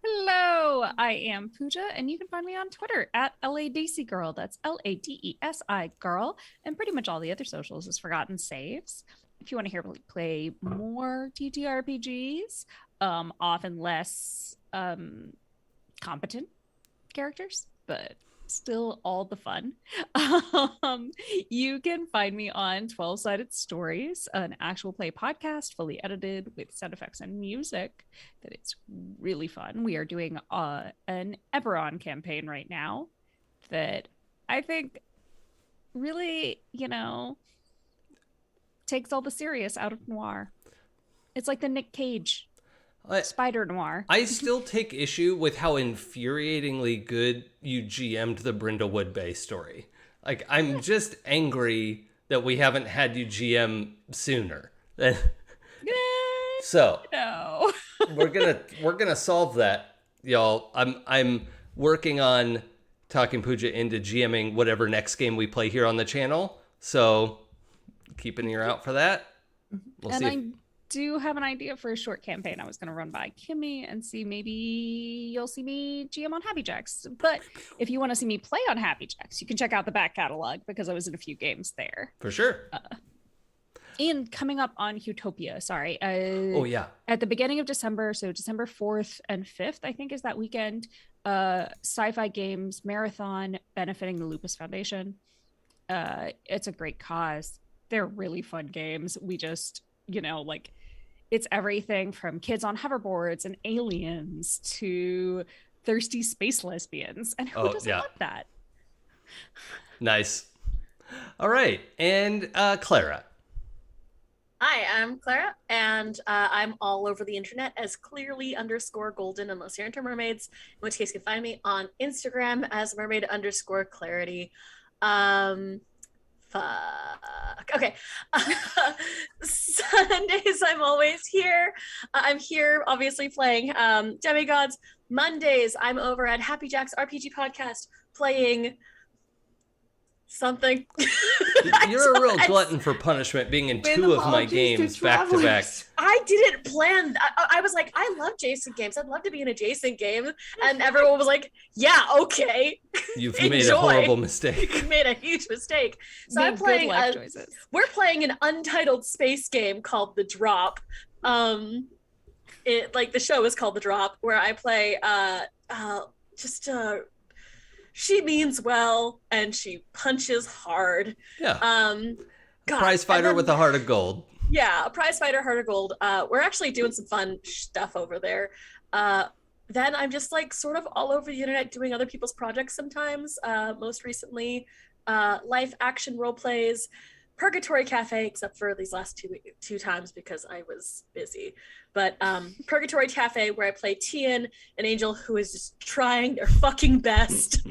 Hello, I am Pooja, and you can find me on Twitter at LADC Girl. That's LADESI Girl, and pretty much all the other socials is Forgotten Saves. If you want to hear me play more TTRPGs, often less competent characters, but still all the fun. You can find me on 12-Sided Stories, an actual play podcast fully edited with sound effects and music that is really fun. We are doing an Eberron campaign right now that I think really, takes all the serious out of noir. It's like the Nick Cage spider noir. I still take issue with how infuriatingly good you GM'd the Brindlewood Bay story. Like, I'm just angry that we haven't had you GM sooner. So No. we're gonna solve that, y'all. I'm working on talking Pooja into GMing whatever next game we play here on the channel. So keep an ear out for that. We'll And see. I do have an idea for a short campaign I was going to run by Kimmy and see maybe you'll see me GM on Happy Jacks. But if you want to see me play on Happy Jacks, you can check out the back catalog because I was in a few games there. For sure. And coming up on Utopia, sorry. Oh yeah. At the beginning of December, so December 4th and 5th, I think is that weekend, Sci-Fi Games Marathon benefiting the Lupus Foundation. It's a great cause. They're really fun games. We just, like, it's everything from kids on hoverboards and aliens to thirsty space lesbians. And who doesn't want that? Nice. All right. And Clara. Hi, I'm Clara, and I'm all over the internet as clearly_golden, unless you're into mermaids, in which case you can find me on Instagram as mermaid_clarity. Fuck. Okay. Sundays, I'm always here. I'm here, obviously, playing Demigods. Mondays, I'm over at Happy Jack's RPG podcast playing something. You're a real glutton for punishment, being in With two of my apologies to games back to back. travelers. I didn't plan. I was like, I love Jason games. I'd love to be in a Jason game. And everyone was like, yeah, okay. You've made a Enjoy. horrible mistake. You made a huge mistake. So Made I'm good playing. life choices. We're playing an untitled space game called The Drop. The show is called The Drop, where I play she means well and she punches hard. Yeah. God. Prize fighter with a heart of gold. Yeah, a prize fighter, heart of gold. We're actually doing some fun stuff over there. Then I'm just like sort of all over the internet doing other people's projects sometimes. Most recently, live action role plays, Purgatory Cafe, except for these last two times because I was busy. But Purgatory Cafe, where I play Tian, an angel who is just trying their fucking best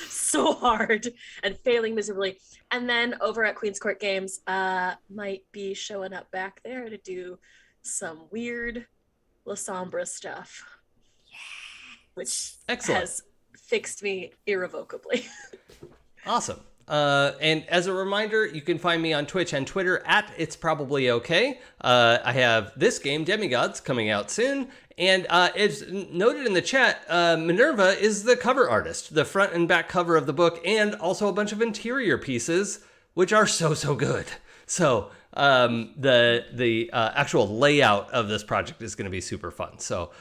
so hard and failing miserably. And then over at Queen's Court Games, might be showing up back there to do some weird La Sombra stuff. Which Excellent. has fixed me irrevocably. Awesome. And as a reminder, you can find me on Twitch and Twitter at It's Probably Okay. I have this game, Demigods, coming out soon. And as noted in the chat, Minerva is the cover artist, the front and back cover of the book, and also a bunch of interior pieces, which are so good. So the actual layout of this project is going to be super fun. So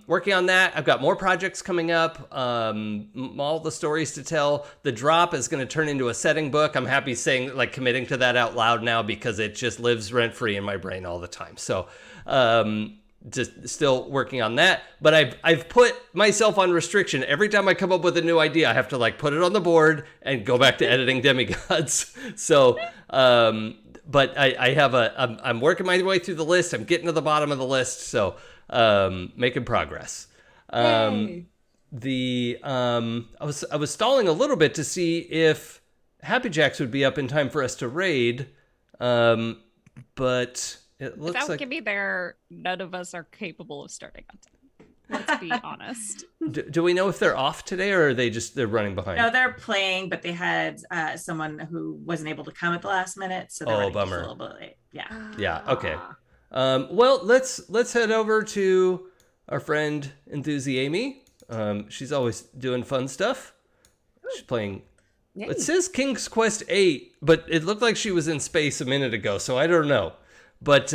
working on that. I've got more projects coming up, all the stories to tell. The Drop is going to turn into a setting book. I'm happy saying, like, committing to that out loud now because it just lives rent free in my brain all the time. So just still working on that. But I've put myself on restriction. Every time I come up with a new idea, I have to like put it on the board and go back to editing Demigods. So but I have I'm working my way through the list. I'm getting to the bottom of the list. So making progress. Yay. I was stalling a little bit to see if Happy Jacks would be up in time for us to raid, but it looks Without like. Kimmy there, none of us are capable of starting on time. Let's be honest. Do we know if they're off today, or are they're running behind? No, they're playing, but they had someone who wasn't able to come at the last minute, so they're running just bummer. a little bit late. Yeah. Yeah. Okay. Well, let's head over to our friend Enthusi Amy. She's always doing fun stuff. She's playing. Yay. It says King's Quest 8, but it looked like she was in space a minute ago, so I don't know. But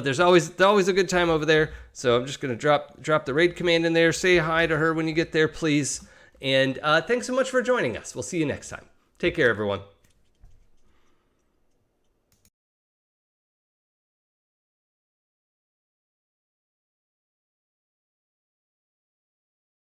there's always a good time over there. So I'm just gonna drop the raid command in there. Say hi to her when you get there, please. And thanks so much for joining us. We'll see you next time. Take care, everyone.